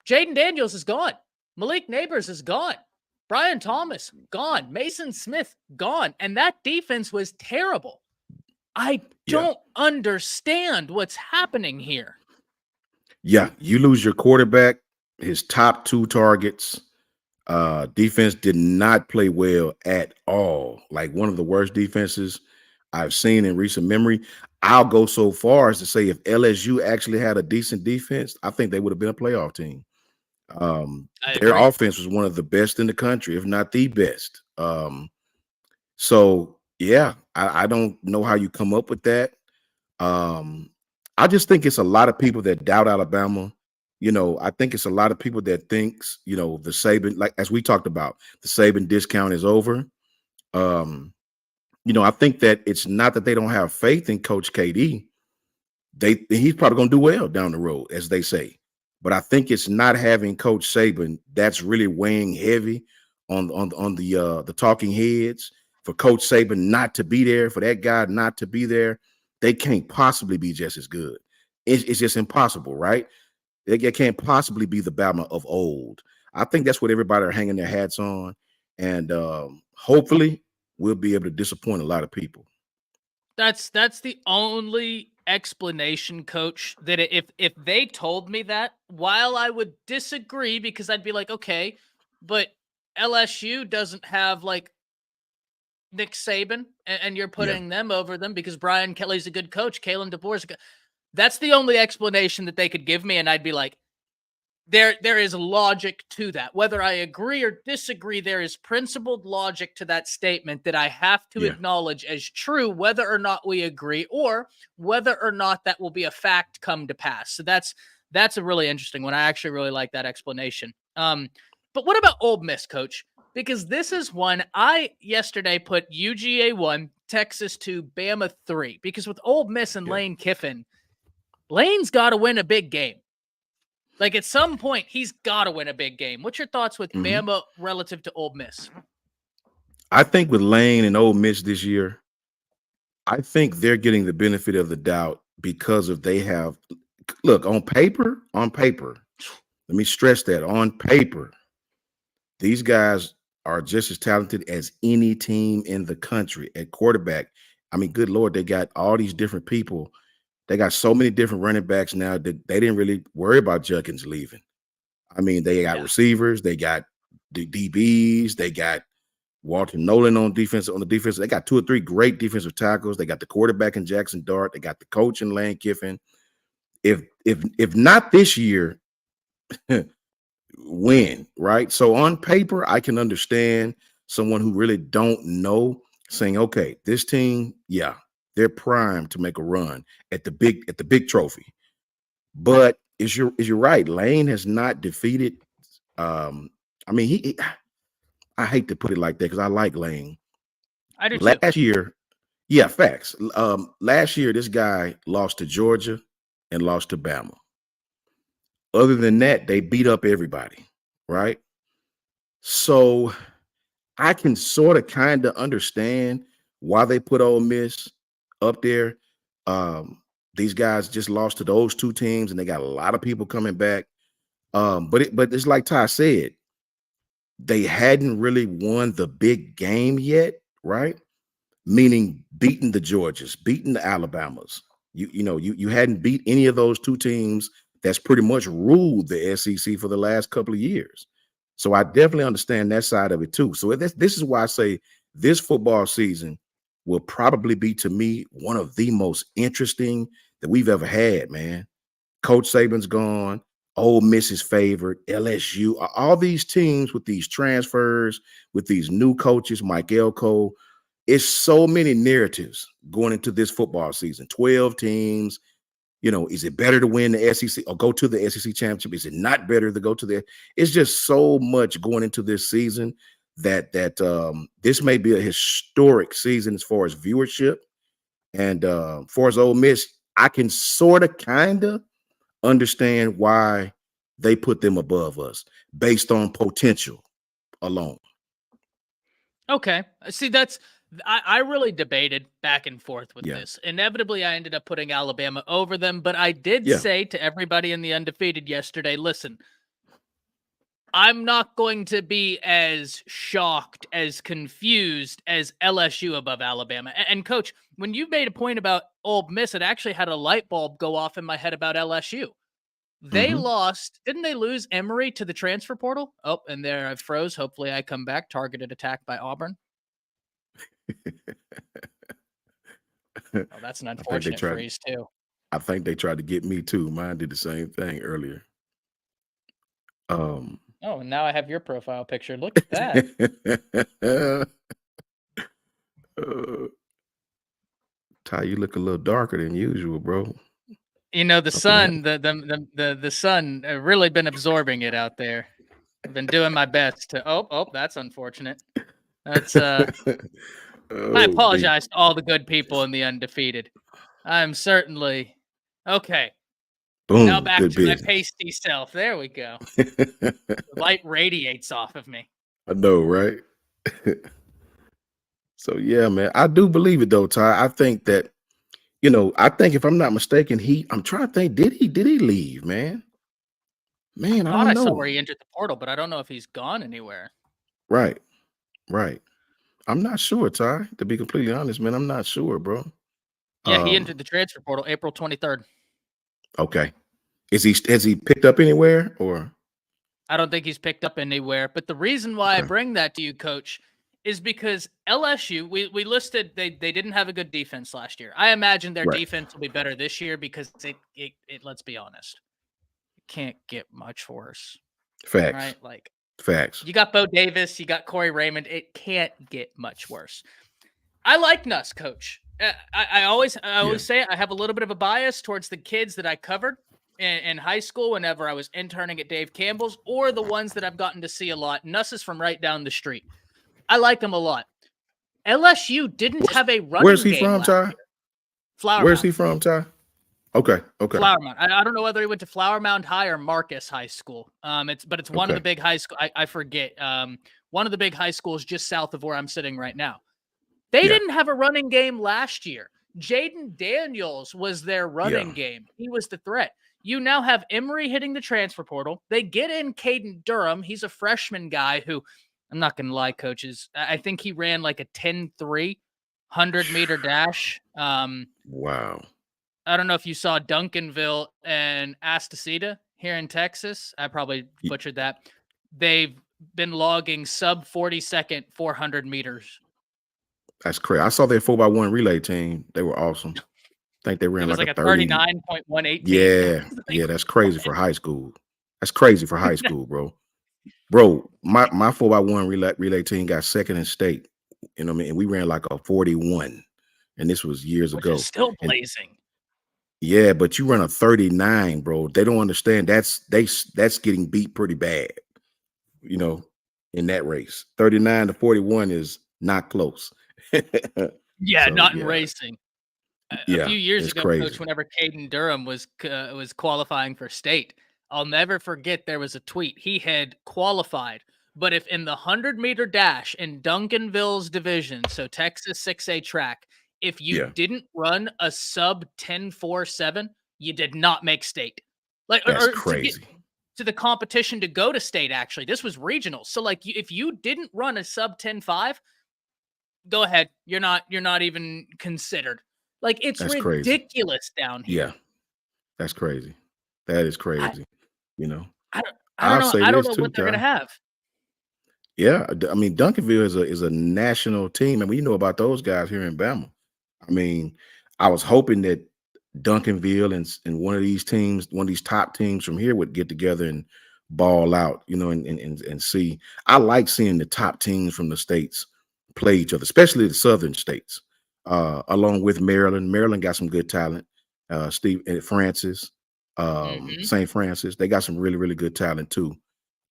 Jaden Daniels is gone. Malik Neighbors is gone. Brian Thomas, gone. Mason Smith, gone. And that defense was terrible. I don't understand what's happening here. Yeah, you lose your quarterback, his top 2 targets. Defense did not play well at all. Like, one of the worst defenses I've seen in recent memory. I'll go so far as to say if LSU actually had a decent defense, I think they would have been a playoff team. Their offense was one of the best in the country, if not the best. So, I don't know how you come up with that. I just think it's a lot of people that doubt Alabama. I think it's a lot of people that thinks, the Saban, like as we talked about, the Saban discount is over. I think that it's not that they don't have faith in Coach KD. He's probably going to do well down the road, as they say. But I think it's not having Coach Saban that's really weighing heavy on the talking heads. For Coach Saban not to be there, for that guy not to be there, they can't possibly be just as good. It's just impossible, right? They can't possibly be the Bama of old. I think that's what everybody are hanging their hats on. and hopefully we'll be able to disappoint a lot of people. That's the only explanation, Coach, that if they told me that, while I would disagree because I'd be like, okay, but LSU doesn't have like Nick Saban, and you're putting them over them because Brian Kelly's a good coach, Kalen DeBoer's a good. That's the only explanation that they could give me, and I'd be like, there is logic to that. Whether I agree or disagree, there is principled logic to that statement that I have to acknowledge as true, whether or not we agree, or whether or not that will be a fact come to pass. So that's a really interesting one. I actually really like that explanation. But what about Ole Miss, Coach? Because this is one I yesterday put UGA 1, Texas 2, Bama 3. Because with Ole Miss and Lane Kiffin, Lane's got to win a big game. Like at some point, he's got to win a big game. What's your thoughts with Bama relative to Ole Miss? I think with Lane and Ole Miss this year, I think they're getting the benefit of the doubt because of they have – look, on paper, let me stress that, on paper, these guys are just as talented as any team in the country at quarterback. I mean, good Lord, they got all these different people. They got so many different running backs now that they didn't really worry about Judkins leaving. I mean, they got receivers, they got the DBs, they got Walter Nolan on defense. They got 2 or 3 great defensive tackles. They got the quarterback in Jackson Dart. They got the coach in Lane Kiffin. If not this year, when, right? So on paper, I can understand someone who really don't know saying, okay, this team, they're primed to make a run at the big trophy. But you're right. Lane has not defeated. I mean, I hate to put it like that because I like Lane. I do last year. Yeah, facts. Last year, this guy lost to Georgia and lost to Bama. Other than that, they beat up everybody, right? So I can sort of kind of understand why they put Ole Miss up there. These guys just lost to those 2 teams, and they got a lot of people coming back. But it's like Ty said, they hadn't really won the big game yet, right? Meaning beating the Georgias, beating the Alabamas. You hadn't beat any of those 2 teams that's pretty much ruled the SEC for the last couple of years. So I definitely understand that side of it too. So this is why I say this football season will probably be, to me, one of the most interesting that we've ever had, man. Coach Saban's gone. Ole Miss is favored. LSU, all these teams with these transfers, with these new coaches, Mike Elko. It's so many narratives going into this football season. 12 teams. Is it better to win the SEC or go to the SEC championship? Is it not better to go to the? It's just so much going into this season that this may be a historic season as far as viewership. And for as Ole Miss, I can sort of kind of understand why they put them above us based on potential alone. Okay. See, I really debated back and forth with this. Inevitably, I ended up putting Alabama over them, but I did say to everybody in the Undefeated yesterday, listen, I'm not going to be as shocked, as confused as LSU above Alabama. And Coach, when you made a point about Ole Miss, it actually had a light bulb go off in my head about LSU. They lost. Didn't they lose Emory to the transfer portal? Oh, and there I froze. Hopefully I come back. Targeted attack by Auburn. Oh, that's an unfortunate freeze too. I think they tried to get me too. Mine did the same thing earlier. Oh, and now I have your profile picture. Look at that. Ty, you look a little darker than usual, bro. The sun, the sun really been absorbing it out there. I've been doing my best to. Oh, that's unfortunate. That's I apologize to all the good people in the Undefeated. I'm certainly okay. Boom. Now back to my pasty self. There we go. The light radiates off of me. I know, right? So yeah, man, I do believe it though, Ty. I think that, I think if I'm not mistaken, I'm trying to think, did he leave, man? Man, I don't know. I saw where he entered the portal, but I don't know if he's gone anywhere. Right. Right. I'm not sure, Ty. To be completely honest, man, I'm not sure, bro. Yeah, he entered the transfer portal April 23rd. Okay. Has he picked up anywhere or? I don't think he's picked up anywhere. But the reason why I bring that to you, Coach, is because LSU, we listed they didn't have a good defense last year. I imagine their defense will be better this year because it let's be honest, it can't get much worse. Facts. Right? Like facts. You got Bo Davis, you got Corey Raymond. It can't get much worse. I like Nuss, Coach. I always say I have a little bit of a bias towards the kids that I covered in high school whenever I was interning at Dave Campbell's, or the ones that I've gotten to see a lot. Nuss is from right down the street. I like him a lot. LSU didn't have a running game. Where's he from, Ty? Flower Where's Mound. he from, Ty? Okay. Flower Mound. I don't know whether he went to Flower Mound High or Marcus High School. It's one of the big high school. I forget. One of the big high schools just south of where I'm sitting right now. They didn't have a running game last year. Jaden Daniels was their running game. He was the threat. You now have Emory hitting the transfer portal. They get in Caden Durham. He's a freshman guy who, I'm not going to lie, coaches, I think he ran like a 10-3 100-meter dash. Wow. I don't know if you saw Duncanville and Astacita here in Texas. I probably butchered that. They've been logging sub 40-second 400 meters. That's crazy. I saw their 4x1 relay team. They were awesome. I think they ran like a 39.118. Yeah, that's crazy for high school. That's crazy for high school, bro. Bro, my 4x1 relay team got second in state. You know what I mean? And we ran like a 41. And this was years ago. Still blazing. Yeah, but you run a 39, bro. They don't understand that's getting beat pretty bad, you know, in that race. 39 to 41 is not close. Not in racing. A few years ago, crazy. Coach, whenever Caden Durham was qualifying for state, I'll never forget there was a tweet. He had qualified, but if in the 100-meter dash in Duncanville's division, so Texas 6A track, if you didn't run a sub 10.47, you did not make state. Like, that's or crazy. To the competition to go to state, actually. This was regional. So, like, if you didn't run a sub 10.5, go ahead. You're not even considered. Like, it's that's ridiculous crazy. down here. Yeah. That's crazy. That is crazy. I don't know what they're going to have. Yeah. I mean, Duncanville is a national team, and we know about those guys here in Bama. I mean, I was hoping that Duncanville and one of these teams, one of these top teams from here would get together and ball out, you know, and see. I like seeing the top teams from the states play each other, especially the southern states, along with Maryland. Maryland got some good talent. Steve and Francis, St. Francis, they got some really, really good talent too.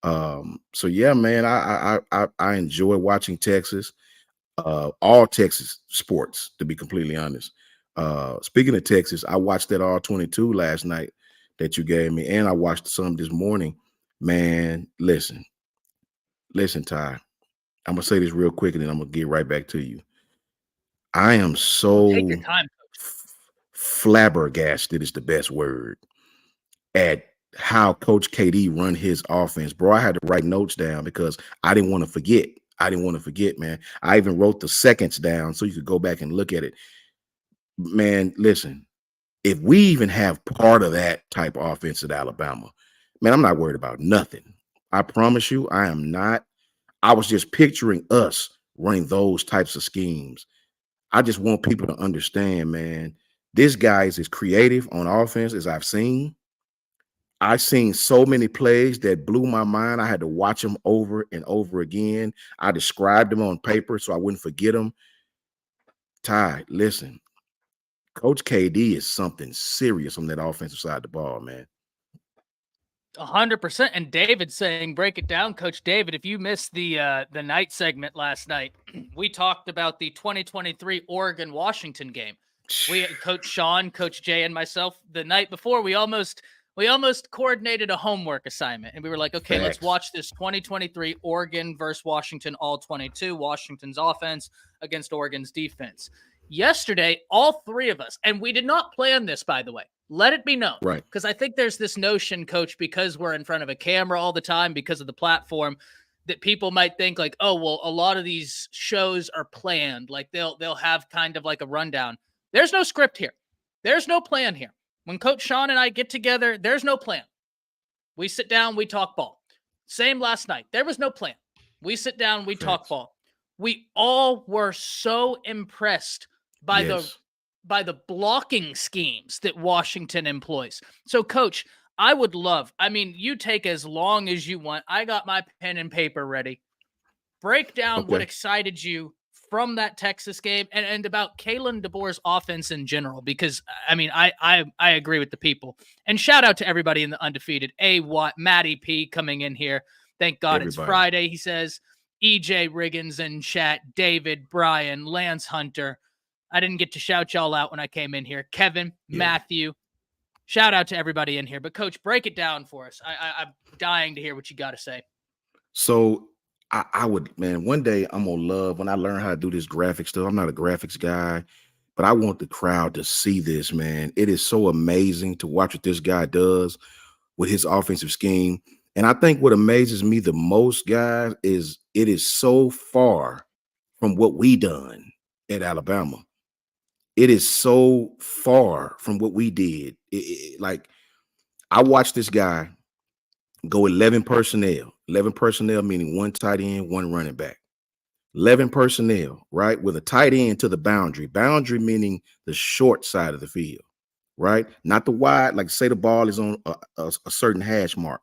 So yeah, man, I enjoy watching Texas. All Texas sports, to be completely honest. Speaking of Texas, I watched that all 22 last night that you gave me, and I watched some this morning. Man, listen, Ty. I'm gonna say this real quick, and then I'm gonna get right back to you. I am so Take your time, flabbergasted is the best word at how Coach KD run his offense, bro. I had to write notes down because I didn't want to forget. Man. I even wrote the seconds down so you could go back and look at it. Man, listen, if we even have part of that type of offense at Alabama, man, I'm not worried about nothing. I promise you, I am not. I was just picturing us running those types of schemes. I just want people to understand, man, this guy is as creative on offense as I've seen. I've seen so many plays that blew my mind. I had to watch them over and over again. I described them on paper so I wouldn't forget them. Ty, listen, Coach KD is something serious on that offensive side of the ball, man. 100%. And David saying, break it down, Coach David. If you missed the night segment last night, we talked about the 2023 Oregon-Washington game. We had Coach Sean, Coach Jay, and myself the night before. We almost coordinated a homework assignment, and we were like, okay, let's watch this 2023 Oregon versus Washington all 22, Washington's offense against Oregon's defense. Yesterday, all three of us, and we did not plan this, by the way. Let it be known. Right. Because I think there's this notion, Coach, because we're in front of a camera all the time, because of the platform, that people might think like, oh, well, a lot of these shows are planned. Like they'll have kind of like a rundown. There's no script here. There's no plan here. When Coach Sean and I get together, there's no plan. We sit down, we talk ball. Same last night. There was no plan. We sit down, we talk ball. We all were so impressed by the blocking schemes that Washington employs. So, Coach, I would love, you take as long as you want. I got my pen and paper ready. Break down what excited you from that Texas game and about Kalen DeBoer's offense in general, because, I agree with the people. And shout out to everybody in the Undefeated. Watt, Matty P coming in here. Thank God It's Friday, he says. EJ Riggins in chat. David, Brian, Lance Hunter. I didn't get to shout y'all out when I came in here. Kevin, Matthew. Shout out to everybody in here. But, Coach, break it down for us. I'm dying to hear what you got to say. So I would, man, one day I'm going to love when I learn how to do this graphic stuff. I'm not a graphics guy, but I want the crowd to see this, man. It is so amazing to watch what this guy does with his offensive scheme. And I think what amazes me the most, guys, is it is so far from what we done at Alabama. It is so far from what we did. Like, I watched this guy go 11 personnel. 11 personnel meaning one tight end, one running back. 11 personnel, right, with a tight end to the boundary. Boundary meaning the short side of the field, right? Not the wide, like say the ball is on a certain hash mark.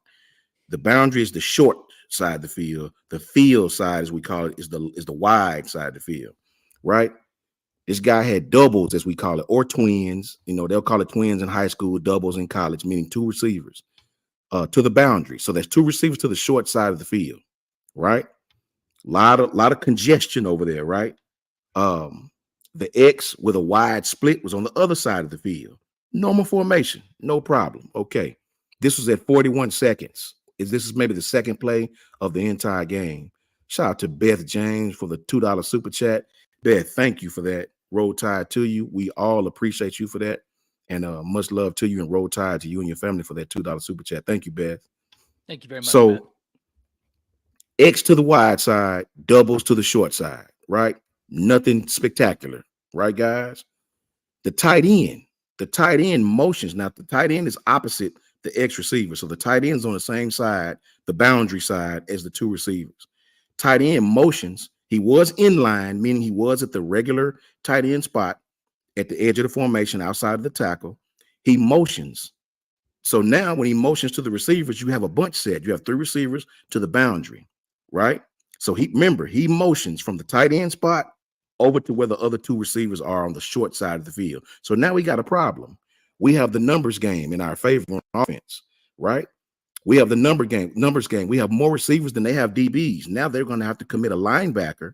The boundary is the short side of the field. The field side, as we call it, is the wide side of the field, right? This guy had doubles, as we call it, or twins. You know, they'll call it twins in high school, doubles in college, meaning two receivers to the boundary. So there's two receivers to the short side of the field, right? Lot of congestion over there, right? The X with a wide split was on the other side of the field. Normal formation, no problem. Okay, this was at 41 seconds. This is maybe the second play of the entire game. Shout out to Beth James for the $2 super chat. Beth, thank you for that. Roll Tide to you. We all appreciate you for that. And much love to you, and Roll Tide to you and your family for that $2 super chat. Thank you, Beth. Thank you very much. So, Beth. X to the wide side, doubles to the short side, right? Nothing spectacular, right, guys? The tight end motions. Now, the tight end is opposite the X receiver. So the tight end's on the same side, the boundary side, as the two receivers. Tight end motions. He was in line, meaning he was at the regular tight end spot at the edge of the formation outside of the tackle. He motions. So now when he motions to the receivers, you have a bunch set. You have three receivers to the boundary, right? So he motions from the tight end spot over to where the other two receivers are on the short side of the field. So now we got a problem. We have the numbers game in our favor on offense, right? We have the numbers game. We have more receivers than they have DBs. Now they're going to have to commit a linebacker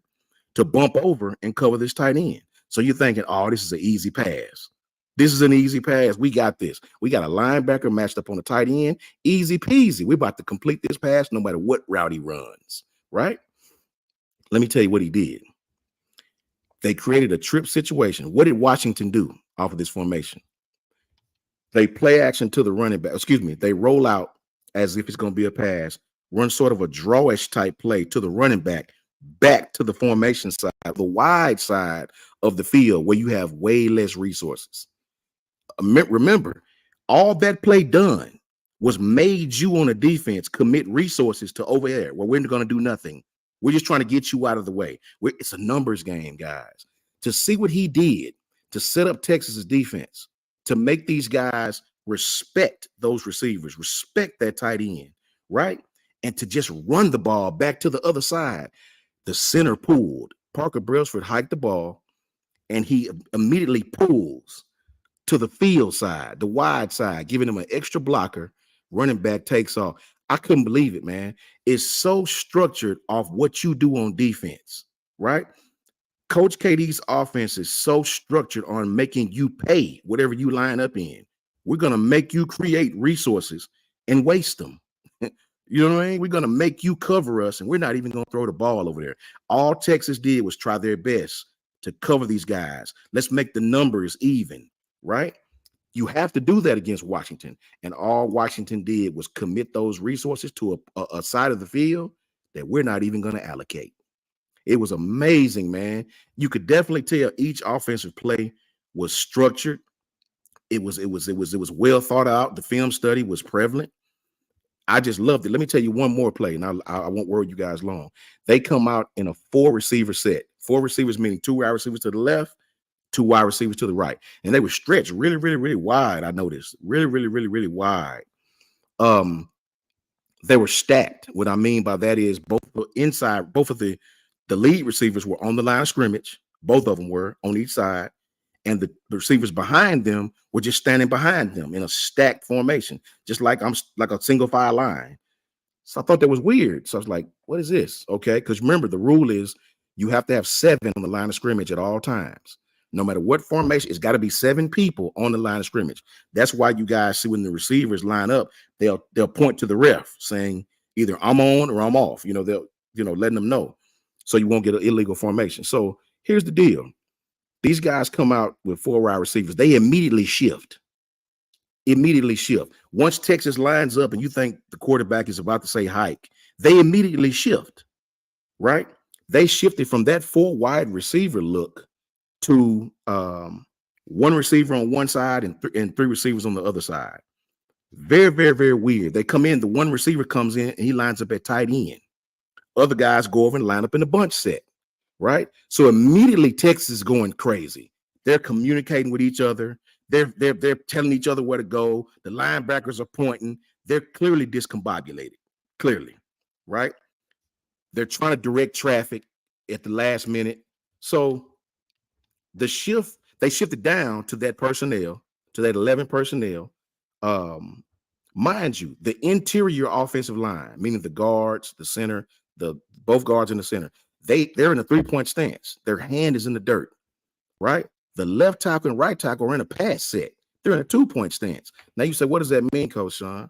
to bump over and cover this tight end. So you're thinking, oh, this is an easy pass. This is an easy pass. We got this. We got a linebacker matched up on the tight end. Easy peasy. We're about to complete this pass no matter what route he runs, right? Let me tell you what he did. They created a trip situation. What did Washington do off of this formation? They play action to the running back. They roll out as if it's going to be a pass, run sort of a drawish type play to the running back to the formation side, the wide side of the field where you have way less resources. Remember, all that play done was made you on a defense commit resources to over there where we're going to do nothing. We're just trying to get you out of the way. It's a numbers game, guys. To see what he did to set up Texas's defense, to make these guys respect those receivers, respect that tight end, right? And to just run the ball back to the other side. The center pulled. Parker Brailsford hiked the ball, and he immediately pulls to the field side, the wide side, giving him an extra blocker. Running back takes off. I couldn't believe it, man. It's so structured off what you do on defense, right? Coach KD's offense is so structured on making you pay whatever you line up in. We're going to make you create resources and waste them. You know what I mean? We're going to make you cover us, and we're not even going to throw the ball over there. All Texas did was try their best to cover these guys. Let's make the numbers even, right? You have to do that against Washington. And all Washington did was commit those resources to a side of the field that we're not even going to allocate. It was amazing, man. You could definitely tell each offensive play was structured. It was well thought out. The film study was prevalent. I just loved it. Let me tell you one more play, and I won't worry you guys long. They come out in a 4-receiver set. 4 receivers meaning 2 wide receivers to the left, 2 wide receivers to the right. And they were stretched really, really, really wide, I noticed. Really, really, really, really wide. They were stacked. What I mean by that is both of the lead receivers were on the line of scrimmage. Both of them were on each side. And the receivers behind them were just standing behind them in a stacked formation, just like a single file line. So I thought that was weird. So I was like, what is this? Okay, because remember, the rule is you have to have 7 on the line of scrimmage at all times. No matter what formation, it's got to be 7 people on the line of scrimmage. That's why you guys see when the receivers line up, they'll point to the ref saying either I'm on or I'm off. They'll letting them know so you won't get an illegal formation. So here's the deal. These guys come out with 4 wide receivers. They immediately shift. Once Texas lines up and you think the quarterback is about to say hike, they immediately shift, right? They shifted from that 4 wide receiver look to 1 receiver on one side and 3 receivers on the other side. Very, very, very weird. They come in, the 1 receiver comes in and he lines up at tight end. Other guys go over and line up in the bunch set. Right. So immediately Texas is going crazy. They're communicating with each other. They're telling each other where to go. The linebackers are pointing. They're clearly discombobulated. Clearly. Right. They're trying to direct traffic at the last minute. So they shifted down to that personnel, to that 11 personnel. Mind you, the interior offensive line, meaning the guards, the center, both guards in the center, they're in a 3-point stance. Their hand is in the dirt, right? The left tackle and right tackle are in a pass set. They're in a 2-point stance. Now you say, what does that mean, Coach Sean?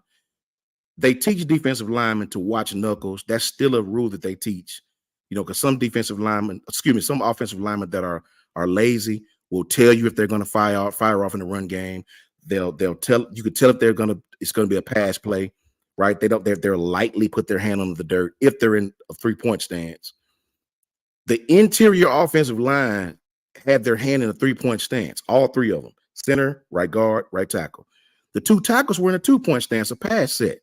They teach defensive linemen to watch knuckles. That's still a rule that they teach, because some offensive linemen that are lazy will tell you if they're going to fire off in the run game. They'll tell you could tell if it's going to be a pass play, right? They're lightly put their hand on the dirt if they're in a 3-point stance. The interior offensive line had their hand in a 3-point stance, all 3 of them, center, right guard, right tackle. The 2 tackles were in a 2-point stance, a pass set.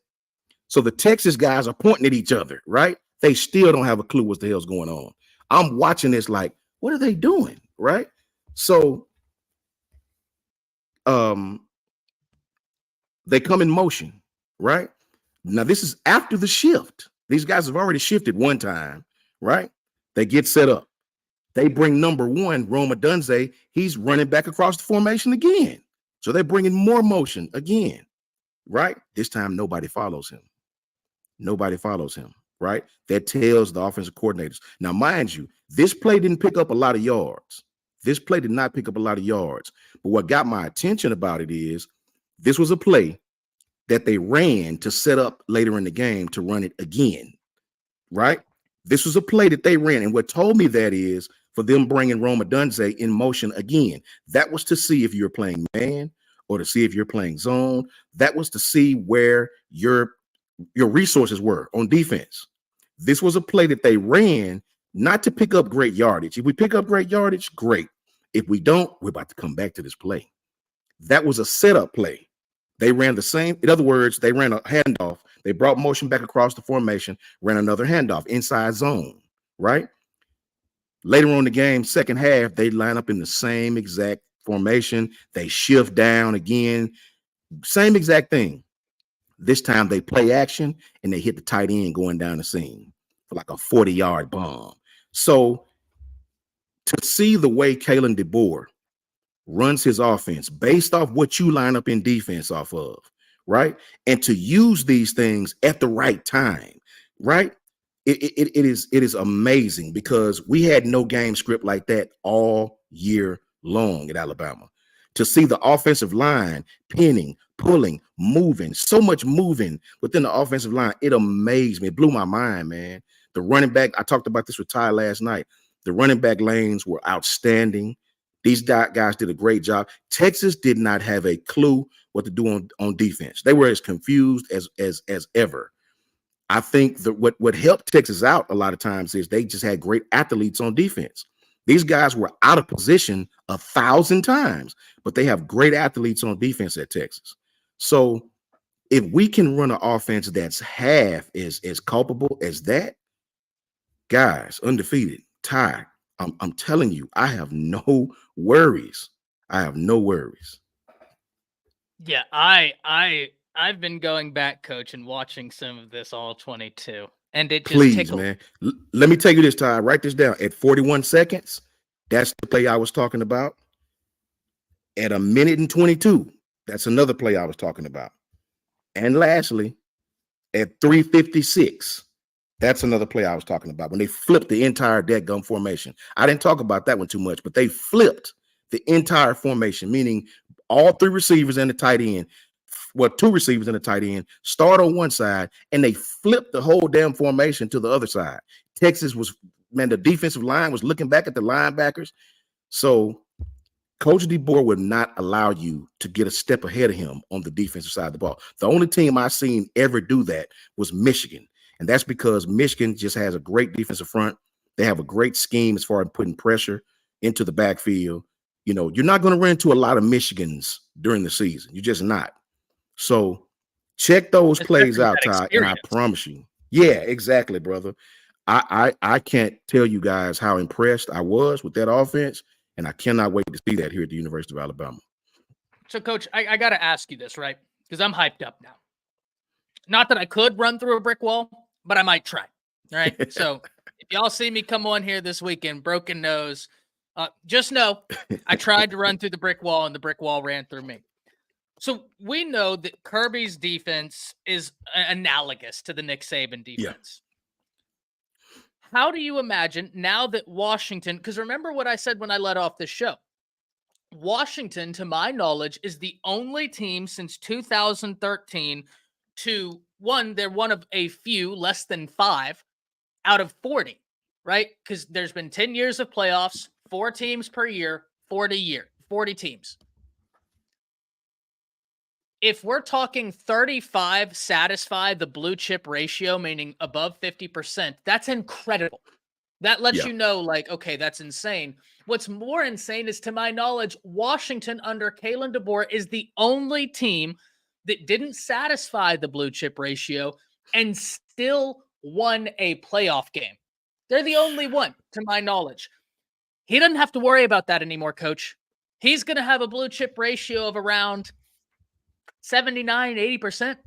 So the Texas guys are pointing at each other, right? They still don't have a clue what the hell's going on. I'm watching this like, what are they doing, right? So they come in motion, right? Now, this is after the shift. These guys have already shifted one time, right? They get set up. They bring number 1, Rome Odunze. He's running back across the formation again. So they're bringing more motion again, right? This time, nobody follows him. Right? That tells the offensive coordinators. Now, mind you, this play didn't pick up a lot of yards. But what got my attention about it is this was a play that they ran to set up later in the game to run it again, right? This was a play that they ran, and what told me that is for them bringing Rome Odunze in motion again. That was to see if you're playing man or to see if you're playing zone. That was to see where your resources were on defense. This was a play that they ran not to pick up great yardage. If we pick up great yardage, great. If we don't, we're about to come back to this play. That was a setup play. They ran the same. In other words, they ran a handoff. They brought motion back across the formation, ran another handoff inside zone, right? Later on in the game, second half, they line up in the same exact formation. They shift down again. Same exact thing. This time they play action and they hit the tight end going down the seam for like a 40-yard bomb. So to see the way Kalen DeBoer runs his offense based off what you line up in defense off of, right? And to use these things at the right time, right? It is amazing because we had no game script like that all year long at Alabama. To see the offensive line pinning, pulling, moving, so much moving within the offensive line, it amazed me. It blew my mind, man. The running back, I talked about this with Ty last night. The running back lanes were outstanding. These guys did a great job. Texas did not have a clue what to do on defense. They were as confused as ever. I think that what helped Texas out a lot of times is they just had great athletes on defense. These guys were out of position 1,000 times, but they have great athletes on defense at Texas. So if we can run an offense that's half as culpable as that, guys, undefeated, tied. I'm telling you, I have no worries. I have no worries. Yeah, I've been going back, Coach, and watching some of this all 22, and it just Please, tickled. man. Let me tell you this, Ty. Write this down. At 41 seconds, that's the play I was talking about. At 1:22, that's another play I was talking about. And lastly, at 3:56, that's another play I was talking about. When they flipped the entire dead gum formation. I didn't talk about that one too much, but they flipped the entire formation, meaning all three receivers and the tight end. Well, two receivers and a tight end start on one side, and they flipped the whole damn formation to the other side. Texas was, man, the defensive line was looking back at the linebackers. So Coach DeBoer would not allow you to get a step ahead of him on the defensive side of the ball. The only team I seen ever do that was Michigan. And that's because Michigan just has a great defensive front. They have a great scheme as far as putting pressure into the backfield. You know, you're not going to run into a lot of Michigans during the season. You're just not. So check those plays out, Ty, and I promise you. Yeah, exactly, brother. I can't tell you guys how impressed I was with that offense, and I cannot wait to see that here at the University of Alabama. So, Coach, I got to ask you this, right? Because I'm hyped up now. Not that I could run through a brick wall, but I might try. All right. So if y'all see me come on here this weekend, broken nose, just know I tried to run through the brick wall and the brick wall ran through me. So we know that Kirby's defense is analogous to the Nick Saban defense. Yeah. How do you imagine now that Washington, because remember what I said when I let off this show, Washington, to my knowledge, is the only team since 2013 to they're one of a few, less than 5 out of 40, right? Because there's been 10 years of playoffs, 4 teams per year, 40 teams. If we're talking 35 satisfy the blue chip ratio, meaning above 50%, that's incredible. That lets you know, like, okay, that's insane. What's more insane is, to my knowledge, Washington under Kalen DeBoer is the only team that didn't satisfy the blue chip ratio and still won a playoff game. They're the only one, to my knowledge. He doesn't have to worry about that anymore, Coach. He's going to have a blue chip ratio of around 79, 80%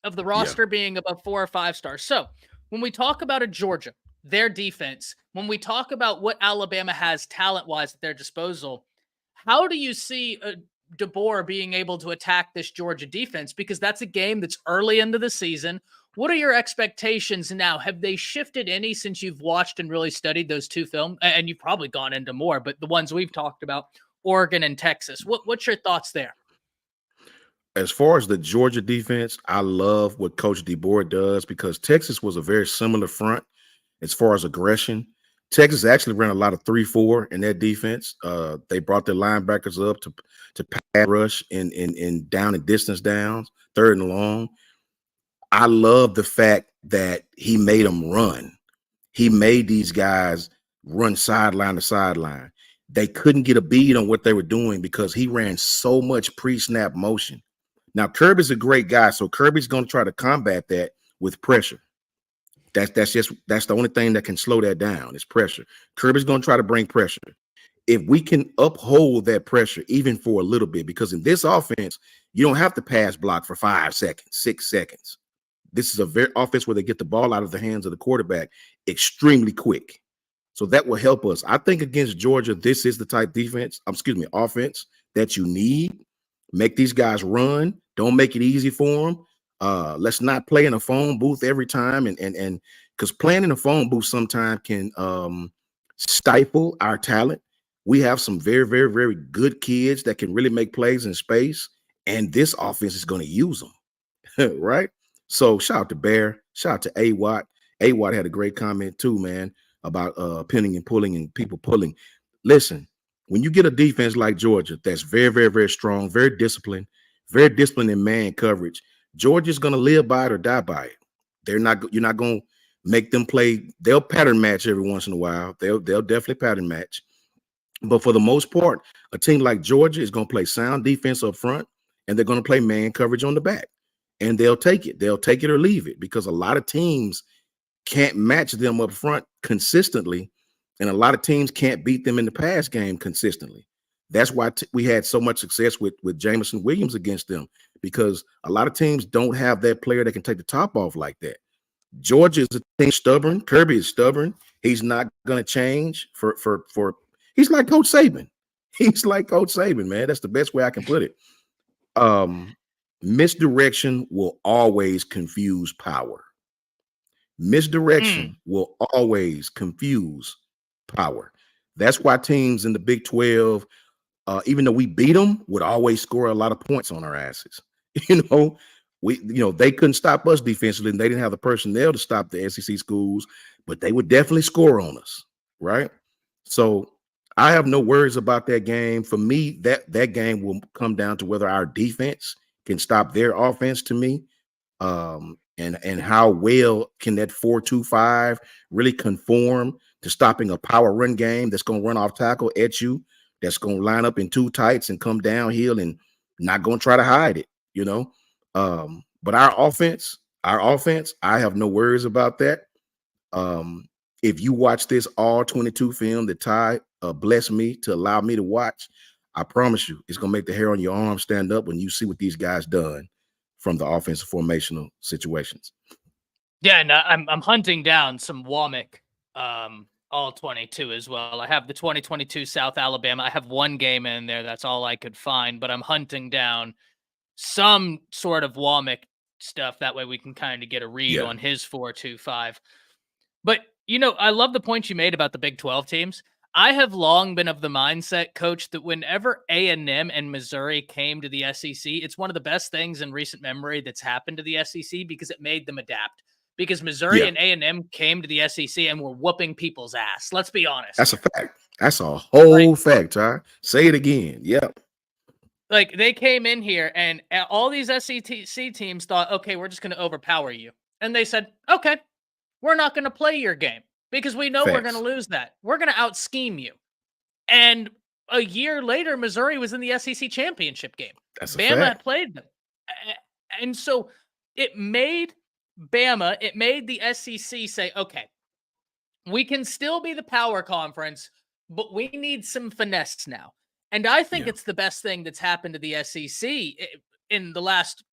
of the roster being above 4 or 5 stars. So when we talk about a Georgia, their defense, when we talk about what Alabama has talent-wise at their disposal, how do you see DeBoer being able to attack this Georgia defense? Because that's a game that's early into the season. What are your expectations now? Have they shifted any since you've watched and really studied those two films? And you've probably gone into more, but the ones we've talked about, Oregon and Texas. What's your thoughts there? As far as the Georgia defense, I love what Coach DeBoer does because Texas was a very similar front as far as aggression. Texas actually ran a lot of 3-4 in their defense. They brought their linebackers up to pass rush in down and distance downs, 3rd and long. I love the fact that he made them run. He made these guys run sideline to sideline. They couldn't get a bead on what they were doing because he ran so much pre-snap motion. Now, Kirby's a great guy, so Kirby's going to try to combat that with pressure. That's the only thing that can slow that down is pressure. Kirby's going to try to bring pressure. If we can uphold that pressure even for a little bit, because in this offense, you don't have to pass block for 5 seconds, 6 seconds. This is a very offense where they get the ball out of the hands of the quarterback extremely quick. So that will help us. I think against Georgia, this is the type offense that you need. Make these guys run. Don't make it easy for them. Let's not play in a phone booth every time, and because playing in a phone booth sometimes can stifle our talent. We have some very, very, very good kids that can really make plays in space, and this offense is going to use them, right? So shout out to Bear, shout out to A-Watt. A-Watt had a great comment too, man, about pinning and pulling and people pulling. Listen, when you get a defense like Georgia that's very, very, very strong, very disciplined in man coverage, Georgia's going to live by it or die by it. You're not going to make them play. They'll pattern match every once in a while. They'll definitely pattern match. But for the most part, a team like Georgia is going to play sound defense up front, and they're going to play man coverage on the back. And they'll take it. They'll take it or leave it, because a lot of teams can't match them up front consistently, and a lot of teams can't beat them in the pass game consistently. That's why we had so much success with Jameson Williams against them, because a lot of teams don't have that player that can take the top off like that. Georgia is a team stubborn. Kirby is stubborn. He's not going to change for he's like Coach Saban. He's like Coach Saban, man. That's the best way I can put it. Misdirection will always confuse power. Misdirection will always confuse power. That's why teams in the Big 12, even though we beat them, would always score a lot of points on our asses. They couldn't stop us defensively, and they didn't have the personnel to stop the SEC schools, but they would definitely score on us, right? So I have no worries about that game. For me, that game will come down to whether our defense can stop their offense, to me, and how well can that 4-2-5 really conform to stopping a power run game that's going to run off tackle at you, that's going to line up in two tights and come downhill and not going to try to hide it, But our offense, I have no worries about that. If you watch this all 22 film that Ty blessed me to allow me to watch, I promise you it's going to make the hair on your arm stand up when you see what these guys done from the offensive formational situations. Yeah, and I'm hunting down some Womack all 22 as well. I have the 2022 South Alabama. I have one game in there. That's all I could find, but I'm hunting down some sort of Womack stuff. That way we can kind of get a read on his 4-2-5. But, I love the point you made about the Big 12 teams. I have long been of the mindset, Coach, that whenever A&M and Missouri came to the SEC, it's one of the best things in recent memory that's happened to the SEC, because it made them adapt. Because Missouri and A&M came to the SEC and were whooping people's ass. Let's be honest. That's a fact. That's a whole fact, Ty. Say it again. Yep. Like, they came in here and all these SEC teams thought, okay, we're just going to overpower you. And they said, okay, we're not going to play your game because we know we're going to lose that. We're going to out-scheme you. And a year later, Missouri was in the SEC championship game. That's Bama had played them. And so it made Bama, it made the SEC say, okay, we can still be the power conference, but we need some finesse now. And I think it's the best thing that's happened to the SEC in the last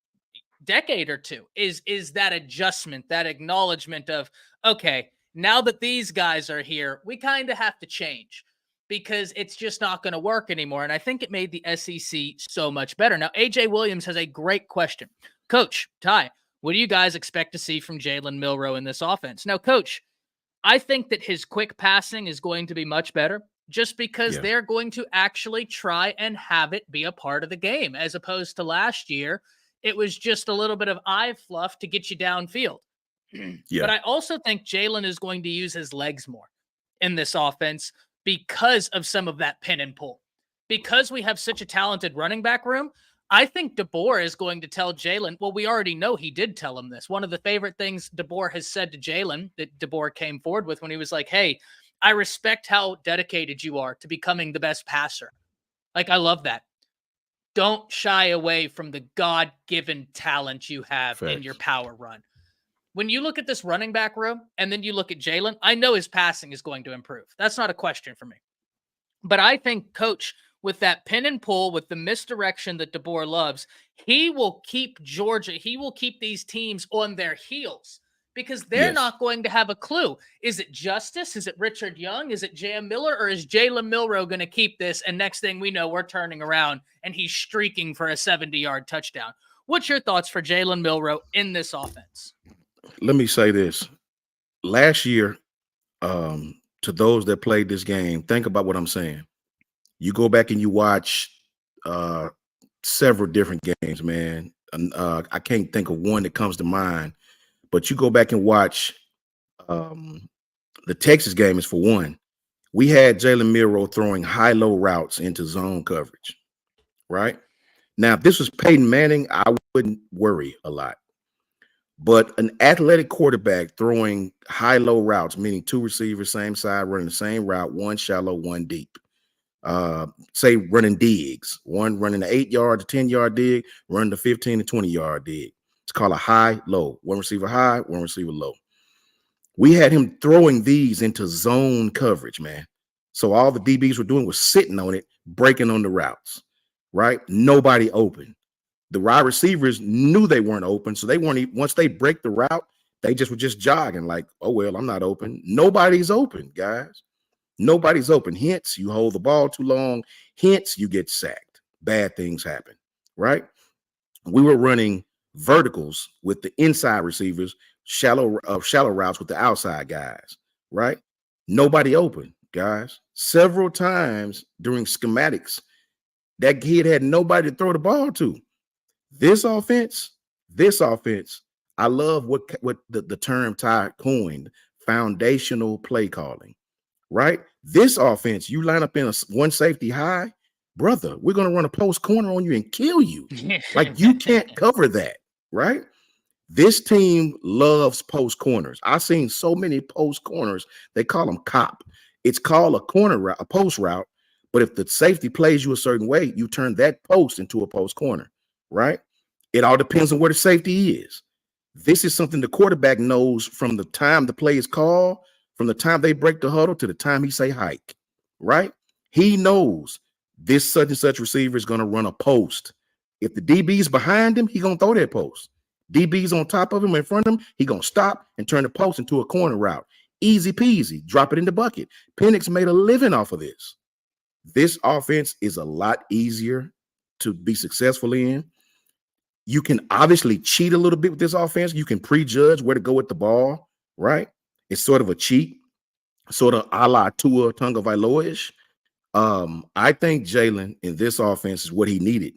decade or two is that adjustment, that acknowledgement of, okay, now that these guys are here, we kind of have to change because it's just not going to work anymore. And I think it made the SEC so much better. Now, AJ Williams has a great question. Coach, Ty, what do you guys expect to see from Jalen Milroe in this offense? Now, Coach, I think that his quick passing is going to be much better just because they're going to actually try and have it be a part of the game, as opposed to last year. It was just a little bit of eye fluff to get you downfield. But I also think Jalen is going to use his legs more in this offense because of some of that pin and pull. Because we have such a talented running back room, I think DeBoer is going to tell Jalen, well, we already know he did tell him this. One of the favorite things DeBoer has said to Jalen that DeBoer came forward with when he was like, hey, I respect how dedicated you are to becoming the best passer. Like, I love that. Don't shy away from the God-given talent you have in your power run. When you look at this running back room and then you look at Jalen, I know his passing is going to improve. That's not a question for me. But I think, Coach, with that pin and pull, with the misdirection that DeBoer loves, he will keep Georgia, he will keep these teams on their heels because they're not going to have a clue. Is it Justice? Is it Richard Young? Is it Jam Miller? Or is Jalen Milroe going to keep this? And next thing we know, we're turning around and he's streaking for a 70-yard touchdown. What's your thoughts for Jalen Milroe in this offense? Let me say this. Last year, to those that played this game, think about what I'm saying. You go back and you watch several different games, man. I can't think of one that comes to mind, but you go back and watch the Texas game is for one. We had Jalen Milroe throwing high-low routes into zone coverage, right? Now, if this was Peyton Manning, I wouldn't worry a lot. But an athletic quarterback throwing high-low routes, meaning two receivers, same side, running the same route, one shallow, one deep. Say running digs, one running the 8-yard to 10-yard dig, running the 15 to 20-yard dig. It's called a high-low. One receiver high, one receiver low. We had him throwing these into zone coverage, man. So all the DBs were doing was sitting on it, breaking on the routes, right? Nobody open. The wide receivers knew they weren't open, so they weren't. Once they break the route, they were just jogging like, oh, well, I'm not open. Nobody's open, guys. Nobody's open. Hence, you hold the ball too long. Hence, you get sacked. Bad things happen, right? We were running verticals with the inside receivers, shallow routes with the outside guys, right? Nobody open, guys. Several times during schematics, that kid had nobody to throw the ball to. This offense, I love what the term Ty coined, foundational play calling, right? This offense, you line up in a one safety high, brother, we're going to run a post corner on you and kill you. Like, you can't cover that, right? This team loves post corners. I've seen so many post corners, they call them cop. It's called a corner route, a post route, but if the safety plays you a certain way, you turn that post into a post corner, right? It all depends on where the safety is. This is something the quarterback knows from the time the play is called, from the time they break the huddle to the time he say hike, right? He knows this such and such receiver is going to run a post. If the DB's behind him, he's going to throw that post. DB's on top of him, in front of him, he's going to stop and turn the post into a corner route. Easy peasy, drop it in the bucket. Penix made a living off of this. This offense is a lot easier to be successful in. You can obviously cheat a little bit with this offense. You can prejudge where to go with the ball, right? It's sort of a cheat, sort of a la Tua Tagovailoa-ish. I think Jalen in this offense is what he needed.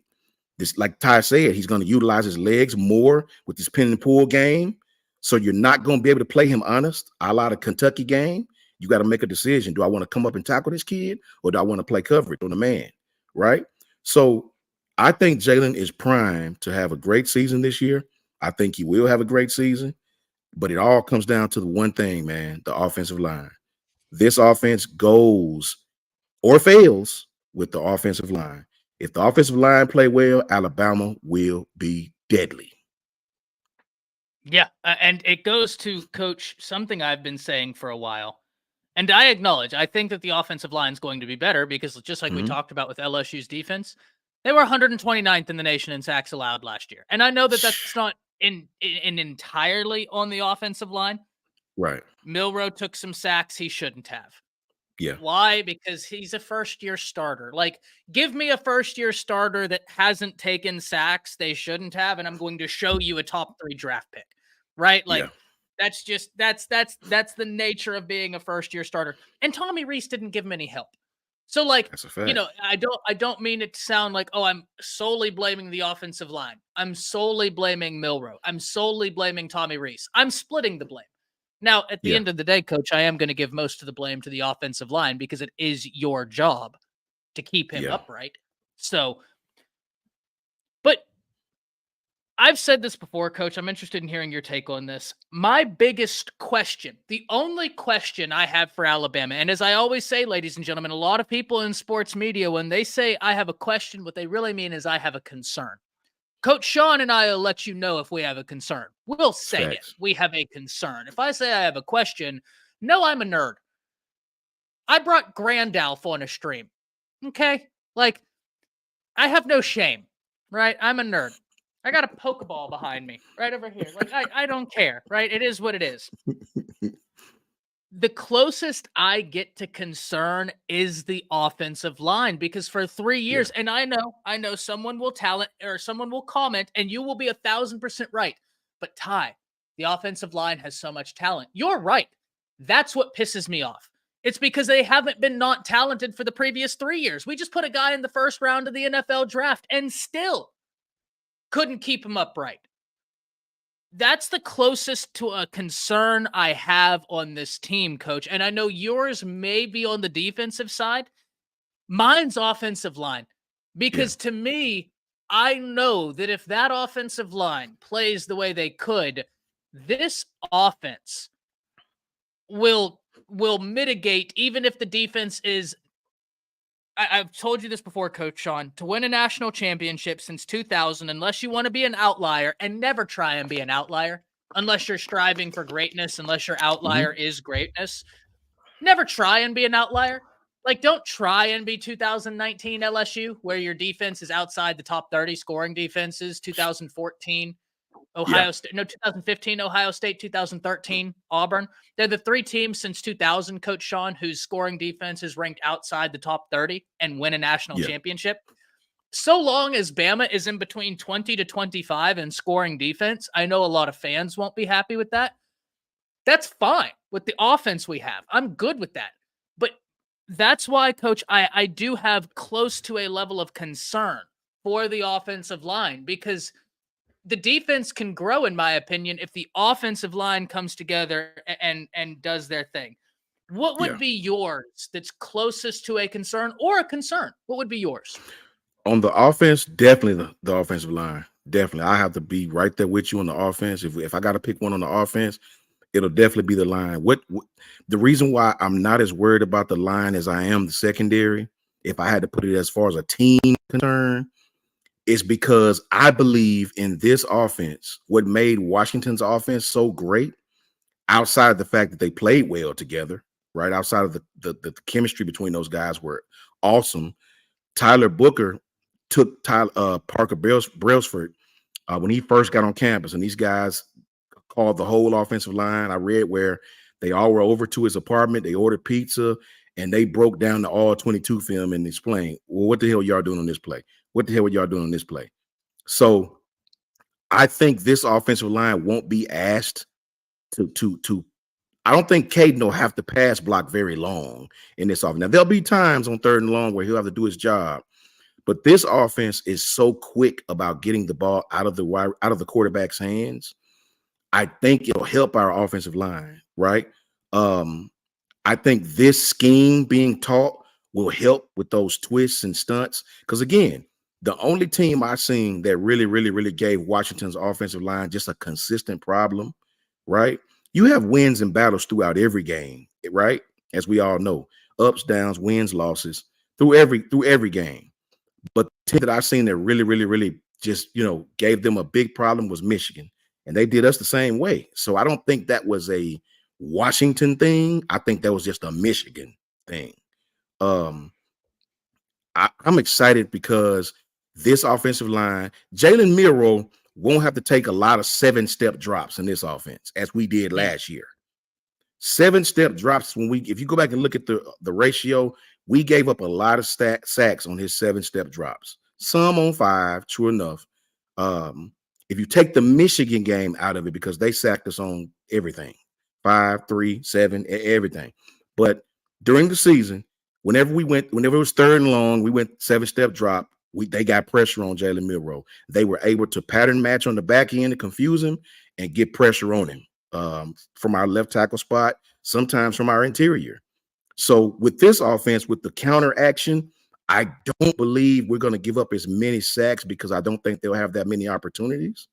This, like Ty said, he's going to utilize his legs more with this pin and pull game. So you're not going to be able to play him honest, a la the Kentucky game. You got to make a decision. Do I want to come up and tackle this kid, or do I want to play coverage on the man, right? So I think Jalen is primed to have a great season this year. I think he will have a great season, but it all comes down to the one thing, man, the offensive line. This offense goes or fails with the offensive line. If the offensive line play well, Alabama will be deadly. Yeah, and it goes to, Coach, something I've been saying for a while. And I acknowledge, I think that the offensive line is going to be better because just like we talked about with LSU's defense, they were 129th in the nation in sacks allowed last year. And I know that that's not in entirely on the offensive line. Right. Milroe took some sacks he shouldn't have. Yeah. Why? Because he's a first-year starter. Like, give me a first-year starter that hasn't taken sacks they shouldn't have, and I'm going to show you a top 3 draft pick. Right? Like, that's the nature of being a first-year starter. And Tommy Rees didn't give him any help. So, like, you know, I don't mean it to sound like, oh, I'm solely blaming the offensive line. I'm solely blaming Milroe. I'm solely blaming Tommy Rees. I'm splitting the blame. Now, at the end of the day, Coach, I am going to give most of the blame to the offensive line because it is your job to keep him upright. So, but I've said this before, Coach. I'm interested in hearing your take on this. My biggest question, the only question I have for Alabama, and as I always say, ladies and gentlemen, a lot of people in sports media, when they say I have a question, what they really mean is I have a concern. Coach Sean and I will let you know if we have a concern. We'll say it. We have a concern. If I say I have a question, no, I'm a nerd. I brought Grandalf on a stream. Okay? Like, I have no shame, right? I'm a nerd. I got a Pokeball behind me right over here. Like, I don't care, right? It is what it is. The closest I get to concern is the offensive line because for 3 years, and I know someone will someone will comment and you will be 1,000% right. But Ty, the offensive line has so much talent. You're right. That's what pisses me off. It's because they haven't been not talented for the previous 3 years. We just put a guy in the first round of the NFL draft and still couldn't keep him upright. That's the closest to a concern I have on this team, Coach. And I know yours may be on the defensive side. Mine's offensive line. Because to me, I know that if that offensive line plays the way they could, this offense will mitigate, even if the defense is. I've told you this before, Coach Sean, to win a national championship since 2000, unless you want to be an outlier, and never try and be an outlier, unless you're striving for greatness, unless your outlier is greatness, never try and be an outlier. Like, don't try and be 2019 LSU, where your defense is outside the top 30 scoring defenses, 2014 Ohio State, no, 2015 Ohio State, 2013 Auburn. They're the three teams since 2000, Coach Sean, whose scoring defense is ranked outside the top 30 and win a national championship. So long as Bama is in between 20 to 25 in scoring defense, I know a lot of fans won't be happy with that. That's fine with the offense we have. I'm good with that. But that's why, Coach, I do have close to a level of concern for the offensive line, because the defense can grow, in my opinion, if the offensive line comes together and does their thing. What would be yours that's closest to a concern or a concern? What would be yours? On the offense, definitely the offensive line. Definitely. I have to be right there with you on the offense. If I got to pick one on the offense, it'll definitely be the line. What the reason why I'm not as worried about the line as I am the secondary, if I had to put it as far as a team concern, is because I believe in this offense. What made Washington's offense so great, outside of the fact that they played well together, right? Outside of the chemistry between those guys were awesome. Tyler Booker took Parker Brailsford when he first got on campus, and these guys called the whole offensive line. I read where they all were over to his apartment. They ordered pizza, and they broke down the all 22 film and explained, well, what the hell y'all doing on this play? What the hell are y'all doing on this play? So I think this offensive line won't be asked to I don't think Caden will have to pass block very long in this offense. Now, there'll be times on 3rd and long where he'll have to do his job, but this offense is so quick about getting the ball out of the quarterback's hands. I think it'll help our offensive line, right? I think this scheme being taught will help with those twists and stunts. Because again, the only team I've seen that really gave Washington's offensive line just a consistent problem, right? You have wins and battles throughout every game, right? As we all know, ups, downs, wins, losses through every game. But the team that I've seen that really just, gave them a big problem was Michigan. And they did us the same way. So I don't think that was a Washington thing. I think that was just a Michigan thing. I'm excited because this offensive line, Jalen Milroe won't have to take a lot of 7-step drops in this offense as we did last year. 7-step drops if you go back and look at the ratio, we gave up a lot of sacks on his 7-step drops. Some on 5, true enough. If you take the Michigan game out of it, because they sacked us on everything, 5, 3, 7, everything. But during the season, whenever it was 3rd and long, we went 7-step drop. They got pressure on Jalen Milroe. They were able to pattern match on the back end to confuse him and get pressure on him from our left tackle spot, sometimes from our interior. So with this offense, with the counter action, I don't believe we're going to give up as many sacks because I don't think they'll have that many opportunities.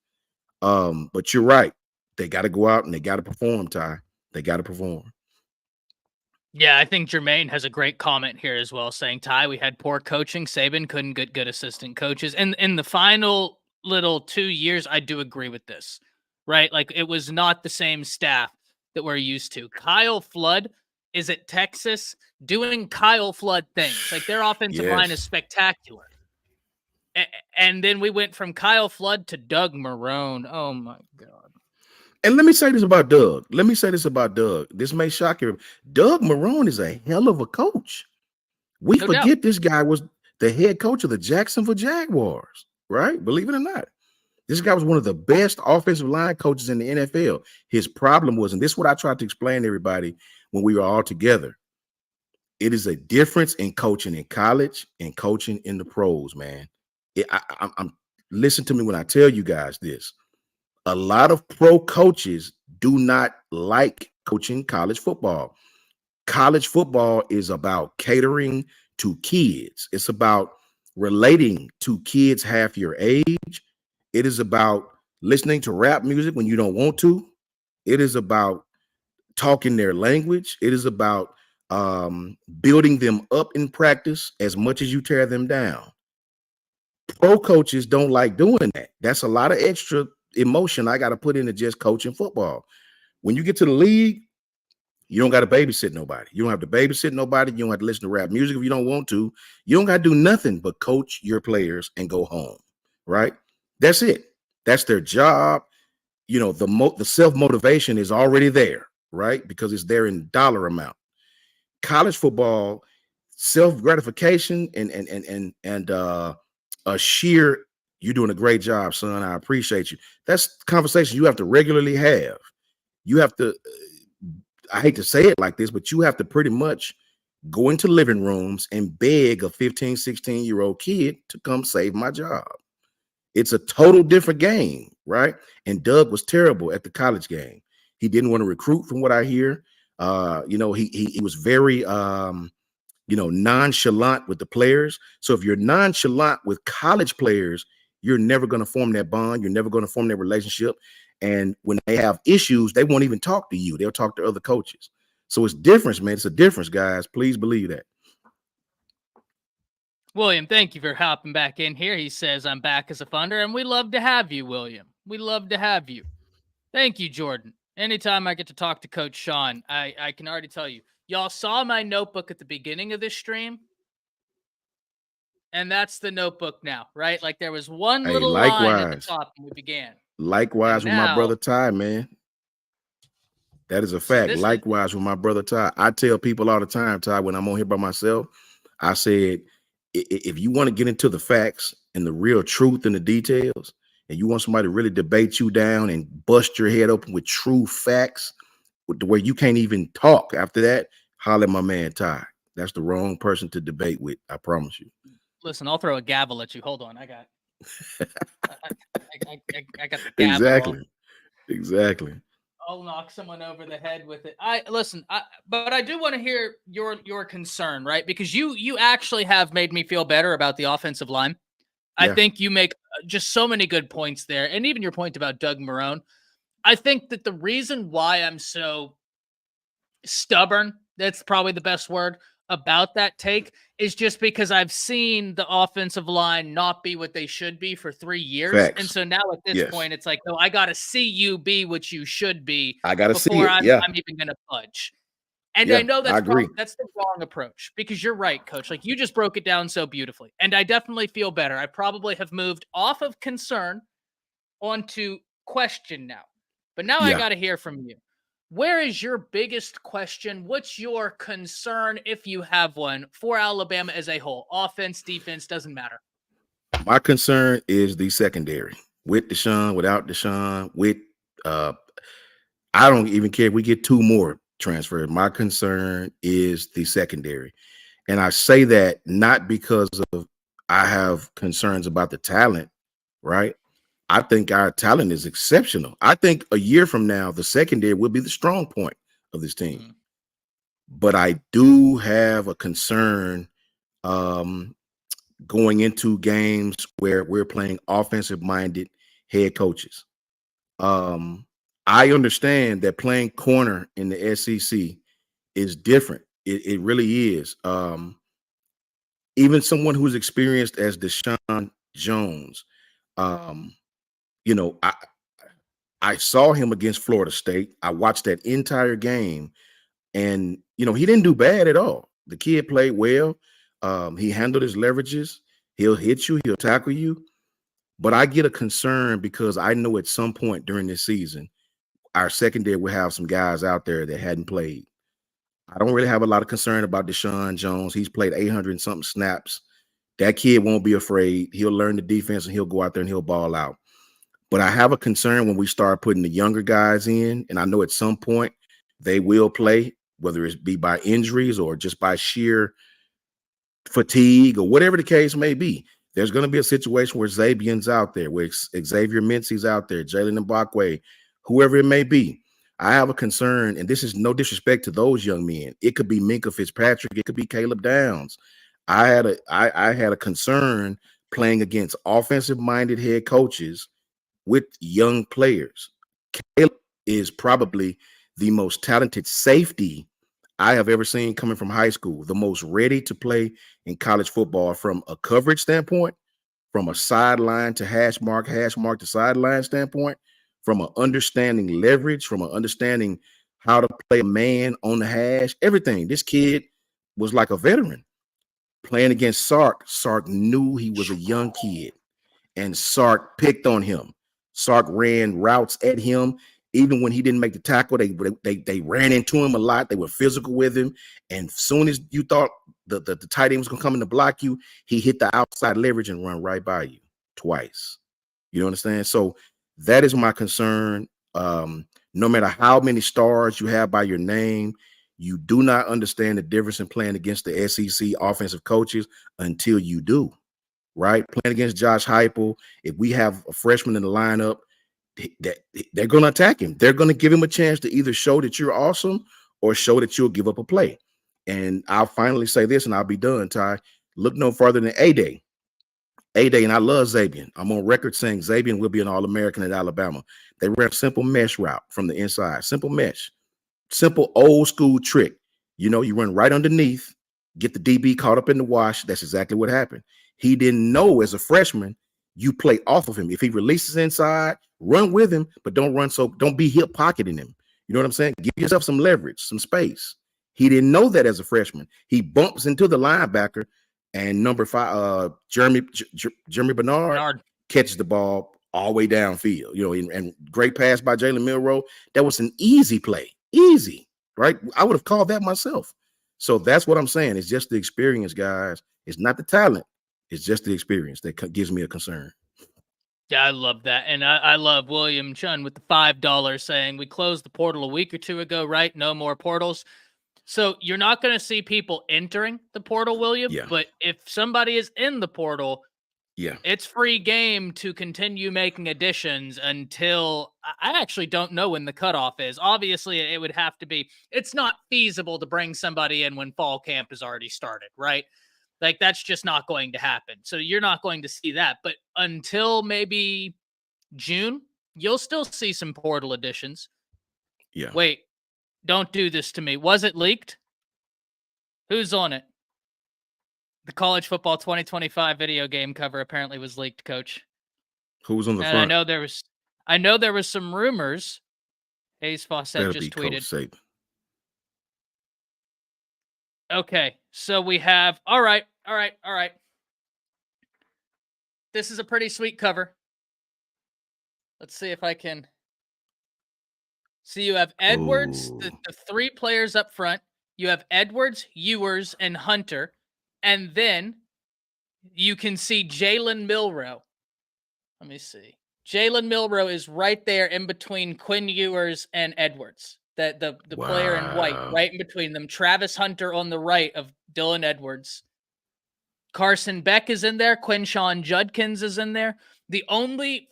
But you're right. They got to go out and they got to perform, Ty. They got to perform. Yeah, I think Jermaine has a great comment here as well, saying, Ty, we had poor coaching. Saban couldn't get good assistant coaches. And in the final little 2 years, I do agree with this, right? Like, it was not the same staff that we're used to. Kyle Flood is at Texas doing Kyle Flood things. Like, their offensive line is spectacular. And then we went from Kyle Flood to Doug Marrone. Oh, my God. And let me say this about Doug. This may shock you. Doug Marrone is a hell of a coach. We forget this guy was the head coach of the Jacksonville Jaguars, right? Believe it or not. This guy was one of the best offensive line coaches in the NFL. His problem was, and this is what I tried to explain to everybody when we were all together, it is a difference in coaching in college and coaching in the pros, man. I'm listen to me when I tell you guys this. A lot of pro coaches do not like coaching college football. College football is about catering to kids. It's about relating to kids half your age. It is about listening to rap music when you don't want to. It is about talking their language. It is about building them up in practice as much as you tear them down. Pro coaches don't like doing that. That's a lot of extra emotion I got to put into just coaching football. When you get to the league, you don't got to babysit nobody. You don't have to babysit nobody. You don't have to listen to rap music if you don't want to. You don't got to do nothing but coach your players and go home, right? That's it. That's their job. You know, the self-motivation is already there, right? Because it's there in dollar amount. College football, self-gratification and a sheer, you're doing a great job, son. I appreciate you. That's conversation you have to regularly have. You have to, I hate to say it like this, but you have to pretty much go into living rooms and beg a 15, 16-year-old kid to come save my job. It's a total different game, right? And Doug was terrible at the college game. He didn't want to recruit, from what I hear. He was very nonchalant with the players. So if you're nonchalant with college players, you're never going to form that bond. You're never going to form that relationship. And when they have issues, they won't even talk to you. They'll talk to other coaches. So it's difference, man. It's a difference, guys. Please believe that. William, thank you for hopping back in here. He says, I'm back as a funder, and we love to have you, William. We love to have you. Thank you, Jordan. Anytime I get to talk to Coach Sean, I can already tell you, y'all saw my notebook at the beginning of this stream, and that's the notebook now, right? Like there was one little line at the top when we began. Likewise with my brother Ty, man. That is a fact. Likewise with my brother Ty. I tell people all the time, Ty, when I'm on here by myself, I said, if you want to get into the facts and the real truth and the details, and you want somebody to really debate you down and bust your head open with true facts, with the way you can't even talk after that, holler at my man Ty. That's the wrong person to debate with. I promise you. Listen, I'll throw a gavel at you. Hold on, I got the gavel. Exactly. I'll knock someone over the head with it. But I do want to hear your concern, right? Because you actually have made me feel better about the offensive line. Yeah. I think you make just so many good points there. And even your point about Doug Marrone. I think that the reason why I'm so stubborn, that's probably the best word, about that take is just because I've seen the offensive line not be what they should be for 3 years. Facts. And so now at this point, it's like, no, I got to see you be what you should be. I got to see it. I'm even going to budge. And I know that's the wrong approach, because you're right, Coach. Like, you just broke it down so beautifully. And I definitely feel better. I probably have moved off of concern onto question now. But now I got to hear from you. Where is your biggest question? What's your concern, if you have one, for Alabama as a whole? Offense, defense, doesn't matter. My concern is the secondary. With Deshaun, without Deshaun, with I don't even care if we get 2 more transferred. My concern is the secondary. And I say that not because of I have concerns about the talent, right? I think our talent is exceptional. I think a year from now, the secondary will be the strong point of this team. Mm-hmm. But I do have a concern going into games where we're playing offensive-minded head coaches. I understand that playing corner in the SEC is different. It really is. Even someone who's experienced as Deshaun Jones, I saw him against Florida State. I watched that entire game, and he didn't do bad at all. The kid played well. He handled his leverages. He'll hit you. He'll tackle you. But I get a concern because I know at some point during this season, our secondary will have some guys out there that hadn't played. I don't really have a lot of concern about Deshaun Jones. He's played 800 and something snaps. That kid won't be afraid. He'll learn the defense, and he'll go out there and he'll ball out. But I have a concern when we start putting the younger guys in, and I know at some point they will play, whether it be by injuries or just by sheer fatigue or whatever the case may be. There's going to be a situation where Xavier's out there, where Xavier Mincy's out there, Jalen Mbakwe, whoever it may be. I have a concern, and this is no disrespect to those young men. It could be Minkah Fitzpatrick. It could be Caleb Downs. I had a concern playing against offensive-minded head coaches with young players. Caleb is probably the most talented safety I have ever seen coming from high school, the most ready to play in college football from a coverage standpoint, from a sideline to hash mark to sideline standpoint, from an understanding leverage, from an understanding how to play a man on the hash, everything. This kid was like a veteran playing against Sark. Sark knew he was a young kid, and Sark picked on him. Sark ran routes at him. Even when he didn't make the tackle, they ran into him a lot. They were physical with him. And as soon as you thought the tight end was going to come in to block you, he hit the outside leverage and run right by you twice. You understand? So that is my concern. No matter how many stars you have by your name, you do not understand the difference in playing against the SEC offensive coaches until you do. Right? Playing against Josh Heupel, if we have a freshman in the lineup, they're going to attack him. They're going to give him a chance to either show that you're awesome or show that you'll give up a play. And I'll finally say this, and I'll be done, Ty. Look no further than A-Day. A-Day, and I love Saban. I'm on record saying Saban will be an All-American at Alabama. They ran a simple mesh route from the inside. Simple mesh. Simple old school trick. You know, you run right underneath, get the DB caught up in the wash. That's exactly what happened. He didn't know as a freshman, you play off of him. If he releases inside, run with him, but don't be hip pocketing him. You know what I'm saying? Give yourself some leverage, some space. He didn't know that as a freshman. He bumps into the linebacker, and number 5, Jeremy Bernard catches the ball all the way downfield. You know, and great pass by Jalen Milroe. That was an easy play. Easy, right? I would have called that myself. So that's what I'm saying. It's just the experience, guys. It's not the talent. It's just the experience that gives me a concern. Yeah, I love that. And I love William Chun with the $5 saying we closed the portal a week or two ago, right? No more portals. So you're not going to see people entering the portal, William. Yeah. But if somebody is in the portal, yeah, it's free game to continue making additions until I actually don't know when the cutoff is. Obviously, it would have to be. It's not feasible to bring somebody in when fall camp has already started, right? Like, that's just not going to happen. So you're not going to see that. But until maybe June, you'll still see some portal additions. Yeah. Wait, don't do this to me. Was it leaked? Who's on it? The college football 2025 video game cover apparently was leaked, Coach. Who was on the and front? I know there was some rumors. Hayes Fawcett Better just be tweeted. Coach Saban. Okay, so we have all right. This is a pretty sweet cover. Let's see if I can see. You have Edwards, the 3 players up front. You have Edwards, Ewers, and Hunter. And then you can see Jalen Milroe. Let me see. Jalen Milroe is right there in between Quinn Ewers and Edwards. The player in white, right in between them. Travis Hunter on the right of Dylan Edwards. Carson Beck is in there. Quinshawn Judkins is in there. The only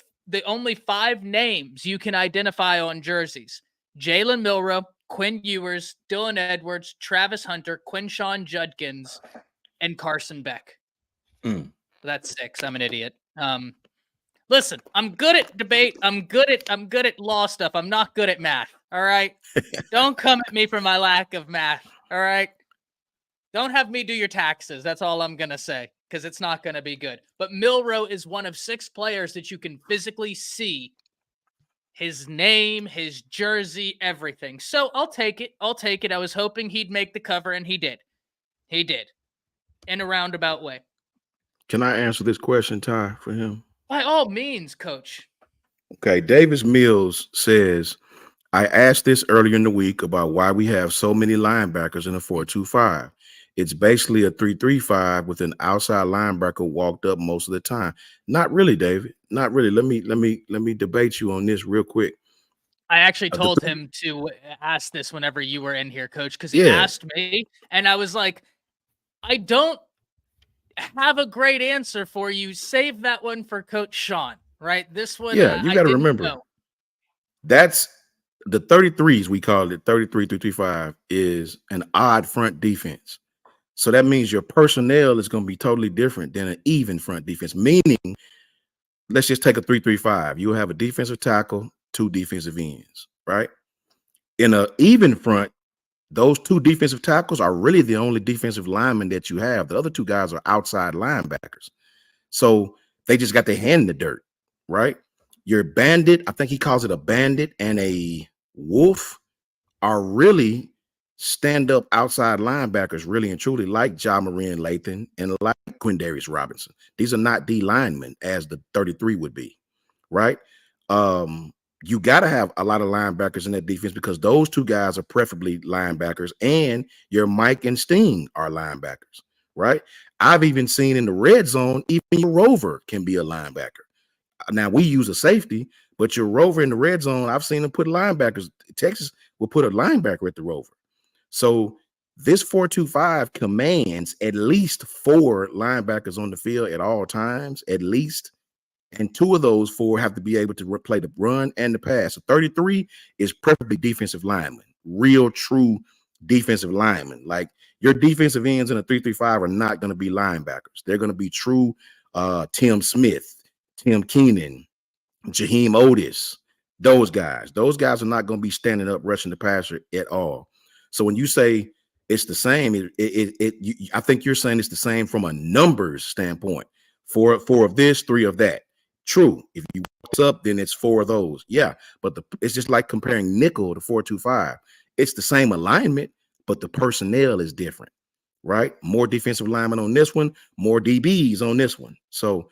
5 names you can identify on jerseys: Jalen Milroe, Quinn Ewers, Dylan Edwards, Travis Hunter, Quinshawn Judkins, and Carson Beck. That's 6. I'm an idiot. Listen, I'm good at debate. I'm good at law stuff. I'm not good at math. All right. Don't come at me for my lack of math. All right. Don't have me do your taxes. That's all I'm going to say, because it's not going to be good. But Milroe is one of 6 players that you can physically see his name, his jersey, everything. So I'll take it. I was hoping he'd make the cover, and he did. He did. In a roundabout way. Can I answer this question, Ty, for him? By all means, Coach. Okay, Davis Mills says, I asked this earlier in the week about why we have so many linebackers in a 4-2-5. It's basically a 3-3-5 with an outside linebacker walked up most of the time. Not really, David. Not really. Let me debate you on this real quick. I actually told him to ask this whenever you were in here, Coach, because he asked me, and I was like, I don't have a great answer for you. Save that one for Coach Sean, right? This one, you got to remember. That's the 33s, we call it 33-3-5, is an odd front defense. So that means your personnel is going to be totally different than an even front defense, meaning let's just take a 3-3-5. You'll have a defensive tackle, 2 defensive ends, right? In an even front, those two defensive tackles are really the only defensive linemen that you have. The other two guys are outside linebackers. So they just got their hand in the dirt, right? Your bandit, I think he calls it a bandit, and a wolf are really stand-up outside linebackers, really and truly, like Ja Marin Lathan and like Quindarius Robinson. These are not D linemen as the 33 would be, right? You got to have a lot of linebackers in that defense because those two guys are preferably linebackers, and your Mike and Steen are linebackers, right? I've even seen in the red zone, even your rover can be a linebacker. Now we use a safety, but your rover in the red zone, I've seen them put linebackers. Texas will put a linebacker at the rover. So this 4-2-5 commands at least 4 linebackers on the field at all times, at least. And 2 of those 4 have to be able to play the run and the pass. So 33 is preferably defensive lineman, real true defensive lineman. Like your defensive ends in a 3-3-5 are not going to be linebackers. They're going to be true Tim Smith, Tim Keenan, Jaheim Otis, those guys. Those guys are not going to be standing up rushing the passer at all. So when you say it's the same, I think you're saying it's the same from a numbers standpoint. 4 of this, 3 of that. True. If you what's up, then it's 4 of those. Yeah, but it's just like comparing nickel to 4-2-5. It's the same alignment, but the personnel is different, right? More defensive linemen on this one, more DBs on this one. So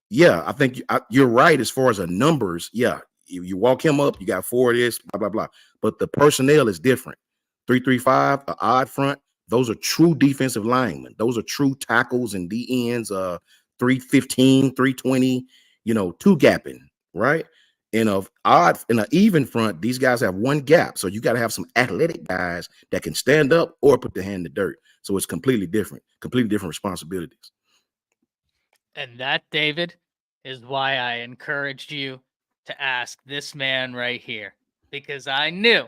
yeah, I think you're right as far as the numbers. Yeah, you walk him up, you got 4 of this, blah, blah, blah. But the personnel is different. 3-3-5, an odd front, those are true defensive linemen. Those are true tackles and D ends, 315, 320, 2 gapping, right? In an even front, these guys have 1 gap. So you got to have some athletic guys that can stand up or put their hand in the dirt. So it's completely different responsibilities. And that, David, is why I encouraged you to ask this man right here, because I knew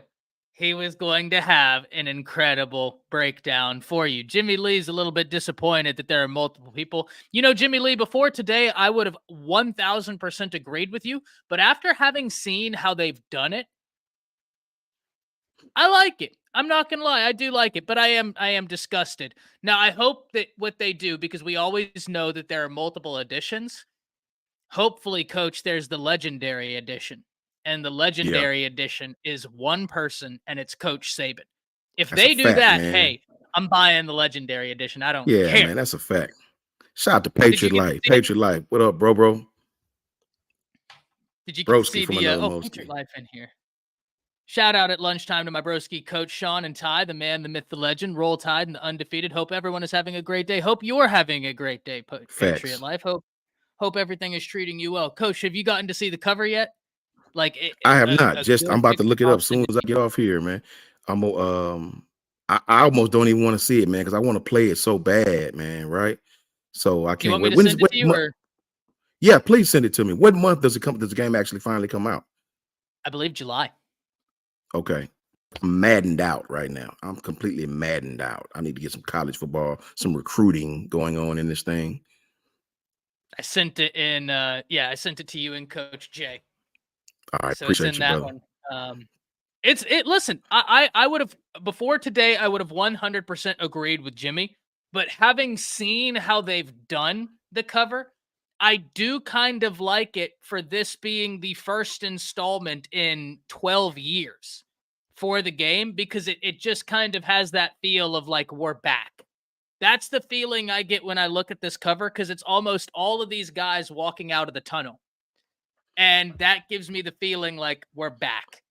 he was going to have an incredible breakdown for you. Jimmy Lee's a little bit disappointed that there are multiple people. Jimmy Lee, before today, I would have 1,000% agreed with you. But after having seen how they've done it, I like it. I'm not going to lie. I do like it, but I am disgusted. Now, I hope that what they do, because we always know that there are multiple editions. Hopefully, Coach, there's the legendary edition. And the legendary edition is one person, and it's Coach Saban. If they do that, man. Hey, I'm buying the legendary edition. I don't care. Yeah, man, that's a fact. Shout out to Patriot Life. Patriot Life. What up, bro? Did you get to see the Patriot Life in here? Shout out at lunchtime to my broski, Coach Sean and Ty, the man, the myth, the legend. Roll Tide and the undefeated. Hope everyone is having a great day. Hope you're having a great day, Patriot Life. Hope everything is treating you well. Coach, have you gotten to see the cover yet? I have not. I'm about to look it up as soon as I get off here, man. I almost don't even want to see it, man, because I want to play it so bad, man. Right? So I can't wait. Yeah, please send it to me. What month does the game actually finally come out? I believe July. Okay. I'm maddened out right now. I'm completely maddened out. I need to get some college football, some recruiting going on in this thing. I sent it in. I sent it to you and Coach Jay. All right, so appreciate it's in you, that brother. one. Listen, I would have before today. I would have 100% agreed with Jimmy, but having seen how they've done the cover, I do kind of like it for this being the first installment in 12 years for the game, because it just kind of has that feel of like we're back. That's the feeling I get when I look at this cover, because it's almost all of these guys walking out of the tunnel. And that gives me the feeling like we're back.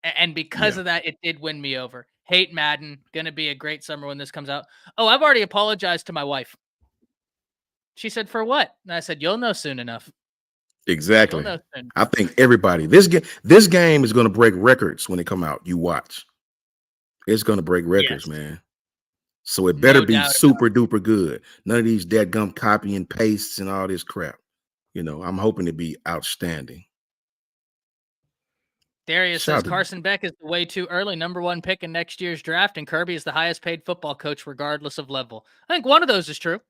And because of that, it did win me over. Hate Madden. Going to be a great summer when this comes out. Oh, I've already apologized to my wife. She said, for what? And I said, you'll know soon enough. Exactly. You'll know soon. I think everybody, this game is going to break records when it come out. You watch. It's going to break records, man. So it better be super duper good. None of these dadgum copy and pastes and all this crap. I'm hoping to be outstanding. Darius says Carson Beck is way too early, #1 pick in next year's draft, and Kirby is the highest paid football coach regardless of level. I think one of those is true.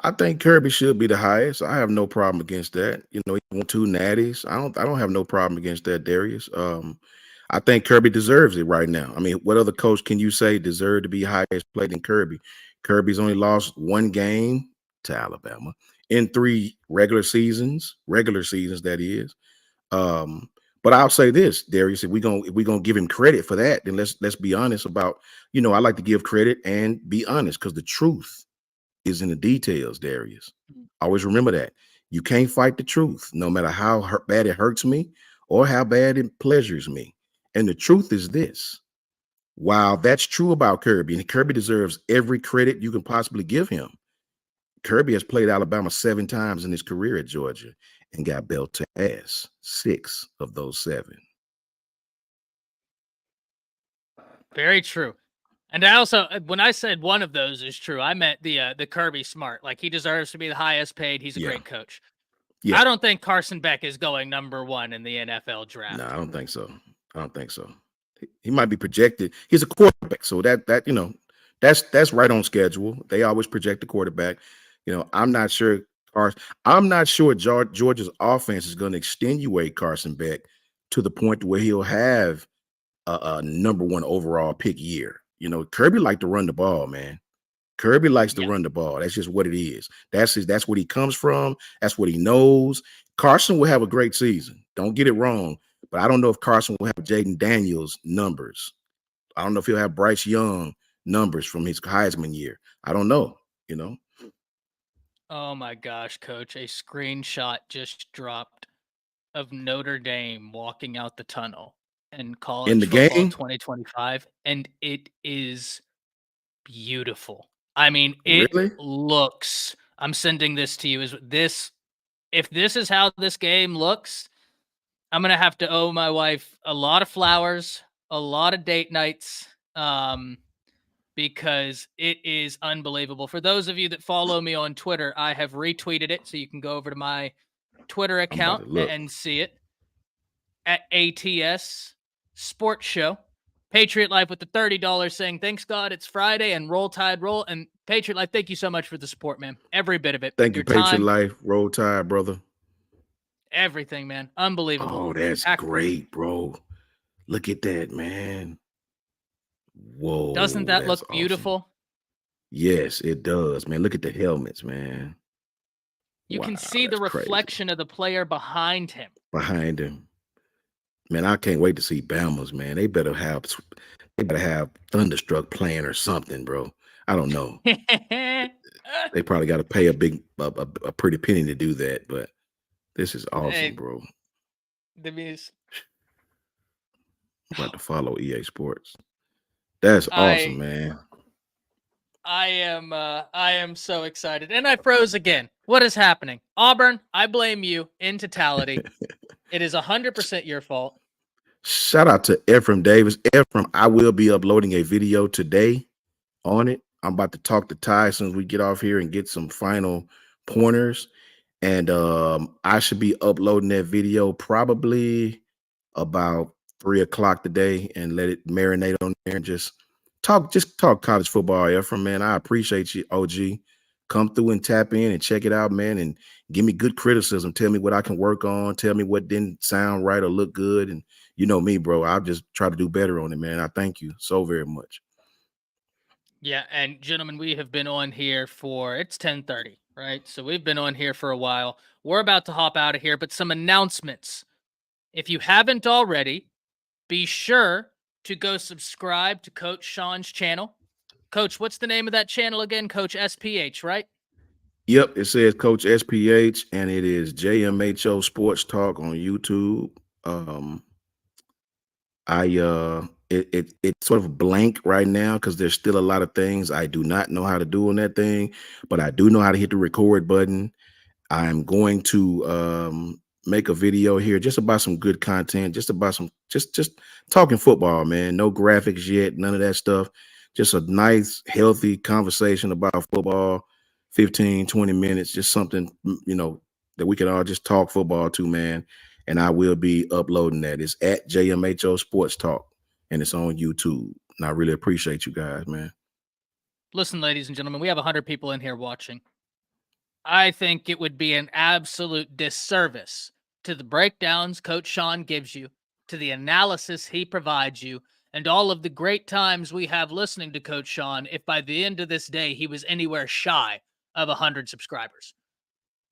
I think Kirby should be the highest. I have no problem against that. You know, he won 2 natties. I don't have no problem against that, Darius. I think Kirby deserves it right now. I mean, what other coach can you say deserved to be highest played than Kirby? Kirby's only lost 1 game to Alabama in 3 regular seasons that is. But I'll say this, Darius, if we're gonna give him credit for that, then let's be honest about, you know, I like to give credit and be honest because the truth is in the details, Darius. Always remember that. You can't fight the truth, no matter how bad it hurts me or how bad it pleasures me. And the truth is this. While that's true about Kirby, and Kirby deserves every credit you can possibly give him, Kirby has played Alabama 7 times in his career at Georgia and got belt to ass 6 of those 7. Very true. And I also, when I said one of those is true, I meant the Kirby Smart. Like, he deserves to be the highest paid. He's a great coach. Yeah. I don't think Carson Beck is going number 1 in the NFL draft. No, I don't think so. He might be projected. He's a quarterback, so that you know, that's right on schedule. They always project the quarterback. You know, I'm not sure Georgia's offense is going to extenuate Carson Beck to the point where he'll have a number 1 overall pick year. You know, Kirby likes to run the ball, man. Kirby likes to run the ball. That's just what it is. That's what he comes from. That's what he knows. Carson will have a great season. Don't get it wrong. But I don't know if Carson will have Jaden Daniels numbers. I don't know if he'll have Bryce Young numbers from his Heisman year. I don't know, you know. Oh my gosh, Coach. A screenshot just dropped of Notre Dame walking out the tunnel in college in the football game 2025. And it is beautiful. I mean, it looks, I'm sending this to you. If this is how this game looks, I'm going to have to owe my wife a lot of flowers, a lot of date nights, because it is unbelievable. For those of you that follow me on Twitter, I have retweeted it, so you can go over to my Twitter account and see it at ATS Sports Show. Patriot Life with the $30 saying, thanks God it's Friday, and Roll Tide Roll. And Patriot Life, thank you so much for the support, man. Every bit of it. Thank you, Patriot Life. Roll Tide, brother. Everything, man. Unbelievable. Oh, that's great, bro. Look at that, man. Whoa. Doesn't that look beautiful? Awesome. Yes, it does, man. Look at the helmets, man. You can see the reflection of the player behind him. Man, I can't wait to see Bama's, man. They better have Thunderstruck playing or something, bro. I don't know. They probably got to pay a pretty penny to do that, but this is awesome, bro. I'm about to follow EA Sports. That's awesome, man. I am so excited. And I froze again. What is happening? Auburn, I blame you in totality. It is 100% your fault. Shout out to Ephraim Davis. Ephraim, I will be uploading a video today on it. I'm about to talk to Ty as soon as we get off here and get some final pointers. And I should be uploading that video probably about 3:00 today and let it marinate on there and just talk college football. Ephraim, man, I appreciate you, OG. Come through and tap in and check it out, man, and give me good criticism. Tell me what I can work on. Tell me what didn't sound right or look good. And you know me, bro. I'll just try to do better on it, man. I thank you so very much. Yeah, and gentlemen, we have been on here it's 10:30, right? So we've been on here for a while. We're about to hop out of here, but some announcements. If you haven't already, be sure to go subscribe to Coach Sean's channel. Coach, what's the name of that channel again? Coach SPH, right? Yep, it says Coach SPH, and it is JMHO Sports Talk on YouTube. It's sort of blank right now because there's still a lot of things I do not know how to do on that thing, but I do know how to hit the record button. I'm going to make a video here just about some good content, just about some just talking football, man. No graphics yet, none of that stuff. Just a nice, healthy conversation about football, 15, 20 minutes, just something, you know, that we can all just talk football to, man. And I will be uploading that. It's at JMHO Sports Talk, and it's on YouTube. And I really appreciate you guys, man. Listen, ladies and gentlemen, we have 100 people in here watching. I think it would be an absolute disservice to the breakdowns Coach Sean gives you, to the analysis he provides you, and all of the great times we have listening to Coach Sean if by the end of this day he was anywhere shy of 100 subscribers.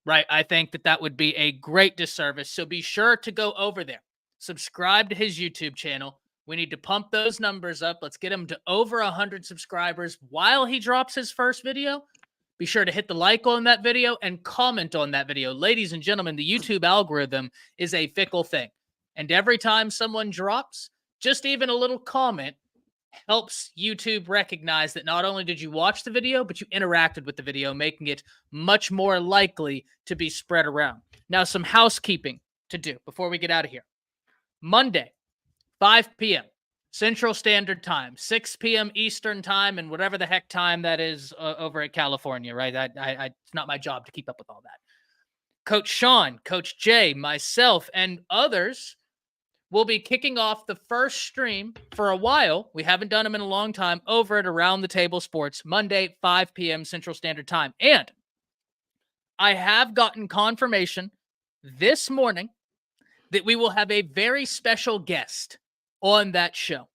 Right? I think that would be a great disservice. So be sure to go over there. Subscribe to his YouTube channel. We need to pump those numbers up. Let's get him to over 100 subscribers while he drops his first video. Be sure to hit the like on that video and comment on that video. Ladies and gentlemen, the YouTube algorithm is a fickle thing. And every time someone drops, just even a little comment helps YouTube recognize that not only did you watch the video, but you interacted with the video, making it much more likely to be spread around. Now, some housekeeping to do before we get out of here. Monday, 5 p.m. Central Standard Time, 6 p.m. Eastern Time, and whatever the heck time that is over at California, right? It's not my job to keep up with all that. Coach Sean, Coach Jay, myself, and others will be kicking off the first stream for a while. We haven't done them in a long time over at Around the Table Sports, Monday, 5 p.m. Central Standard Time. And I have gotten confirmation this morning that we will have a very special guest on that show.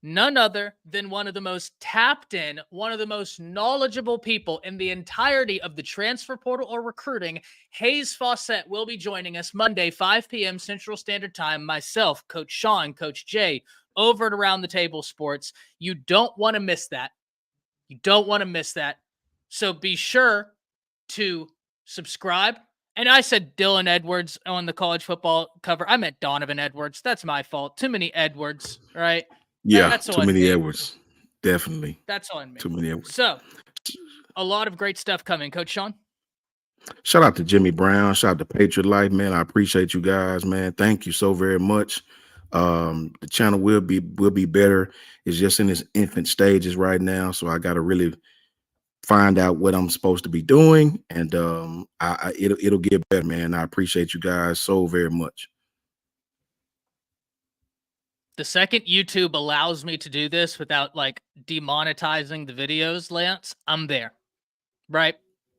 None other than one of the most tapped in, one of the most knowledgeable people in the entirety of the transfer portal or recruiting. Hayes Fawcett will be joining us Monday, 5 p.m. Central Standard Time. Myself, Coach Sean, Coach Jay, over at Around the Table Sports. You don't want to miss that. You don't want to miss that. So be sure to subscribe. And I said Dylan Edwards on the college football cover. I meant Donovan Edwards. That's my fault. Too many Edwards, right? Yeah, That's too many Edwards. Definitely. That's on me. Too many Edwards. So, a lot of great stuff coming. Coach Sean? Shout out to Jimmy Brown. Shout out to Patriot Life, man. I appreciate you guys, man. Thank you so very much. The channel will be better. It's just in its infant stages right now, so I got to really find out what I'm supposed to be doing, and it'll get better, man. I appreciate you guys so very much. The second YouTube allows me to do this without like demonetizing the videos, Lance, I'm there, right?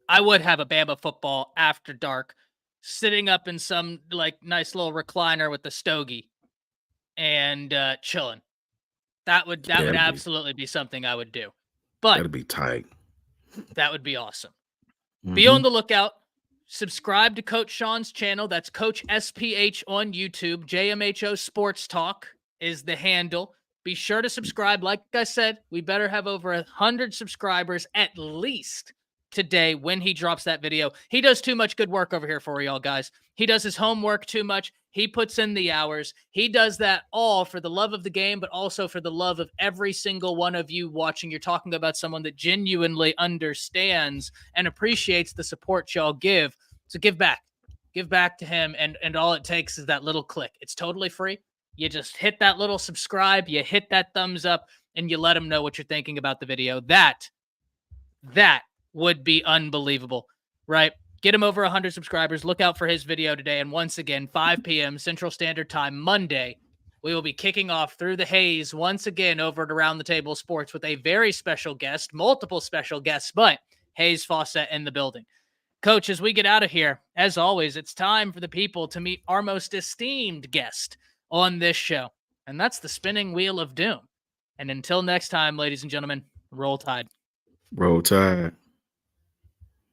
I would have a Bama football after dark sitting up in some like nice little recliner with a stogie and chilling. That would absolutely be something I would do. But that'd be tight. That would be awesome. Be on the lookout. Subscribe to Coach Sean's channel. That's Coach SPH on YouTube. JMHO Sports Talk is the handle. Be sure to subscribe. Like I said, we better have over 100 subscribers at least today when he drops that video. He does too much good work over here for y'all guys. He does his homework too much. He puts in the hours. He does that all for the love of the game, but also for the love of every single one of you watching. You're talking about someone that genuinely understands and appreciates the support y'all give. So give back. Give back to him, and all it takes is that little click. It's totally free. You just hit that little subscribe, you hit that thumbs up, and you let him know what you're thinking about the video. That would be unbelievable, right? Get him over 100 subscribers. Look out for his video today. And once again, 5 p.m. Central Standard Time, Monday, we will be kicking off Through the Haze once again over at Around the Table Sports with a very special guest, multiple special guests, but Hayes Fawcett in the building. Coach, as we get out of here, as always, it's time for the people to meet our most esteemed guest on this show, and that's the spinning wheel of doom. And until next time, ladies and gentlemen, roll tide. Roll tide.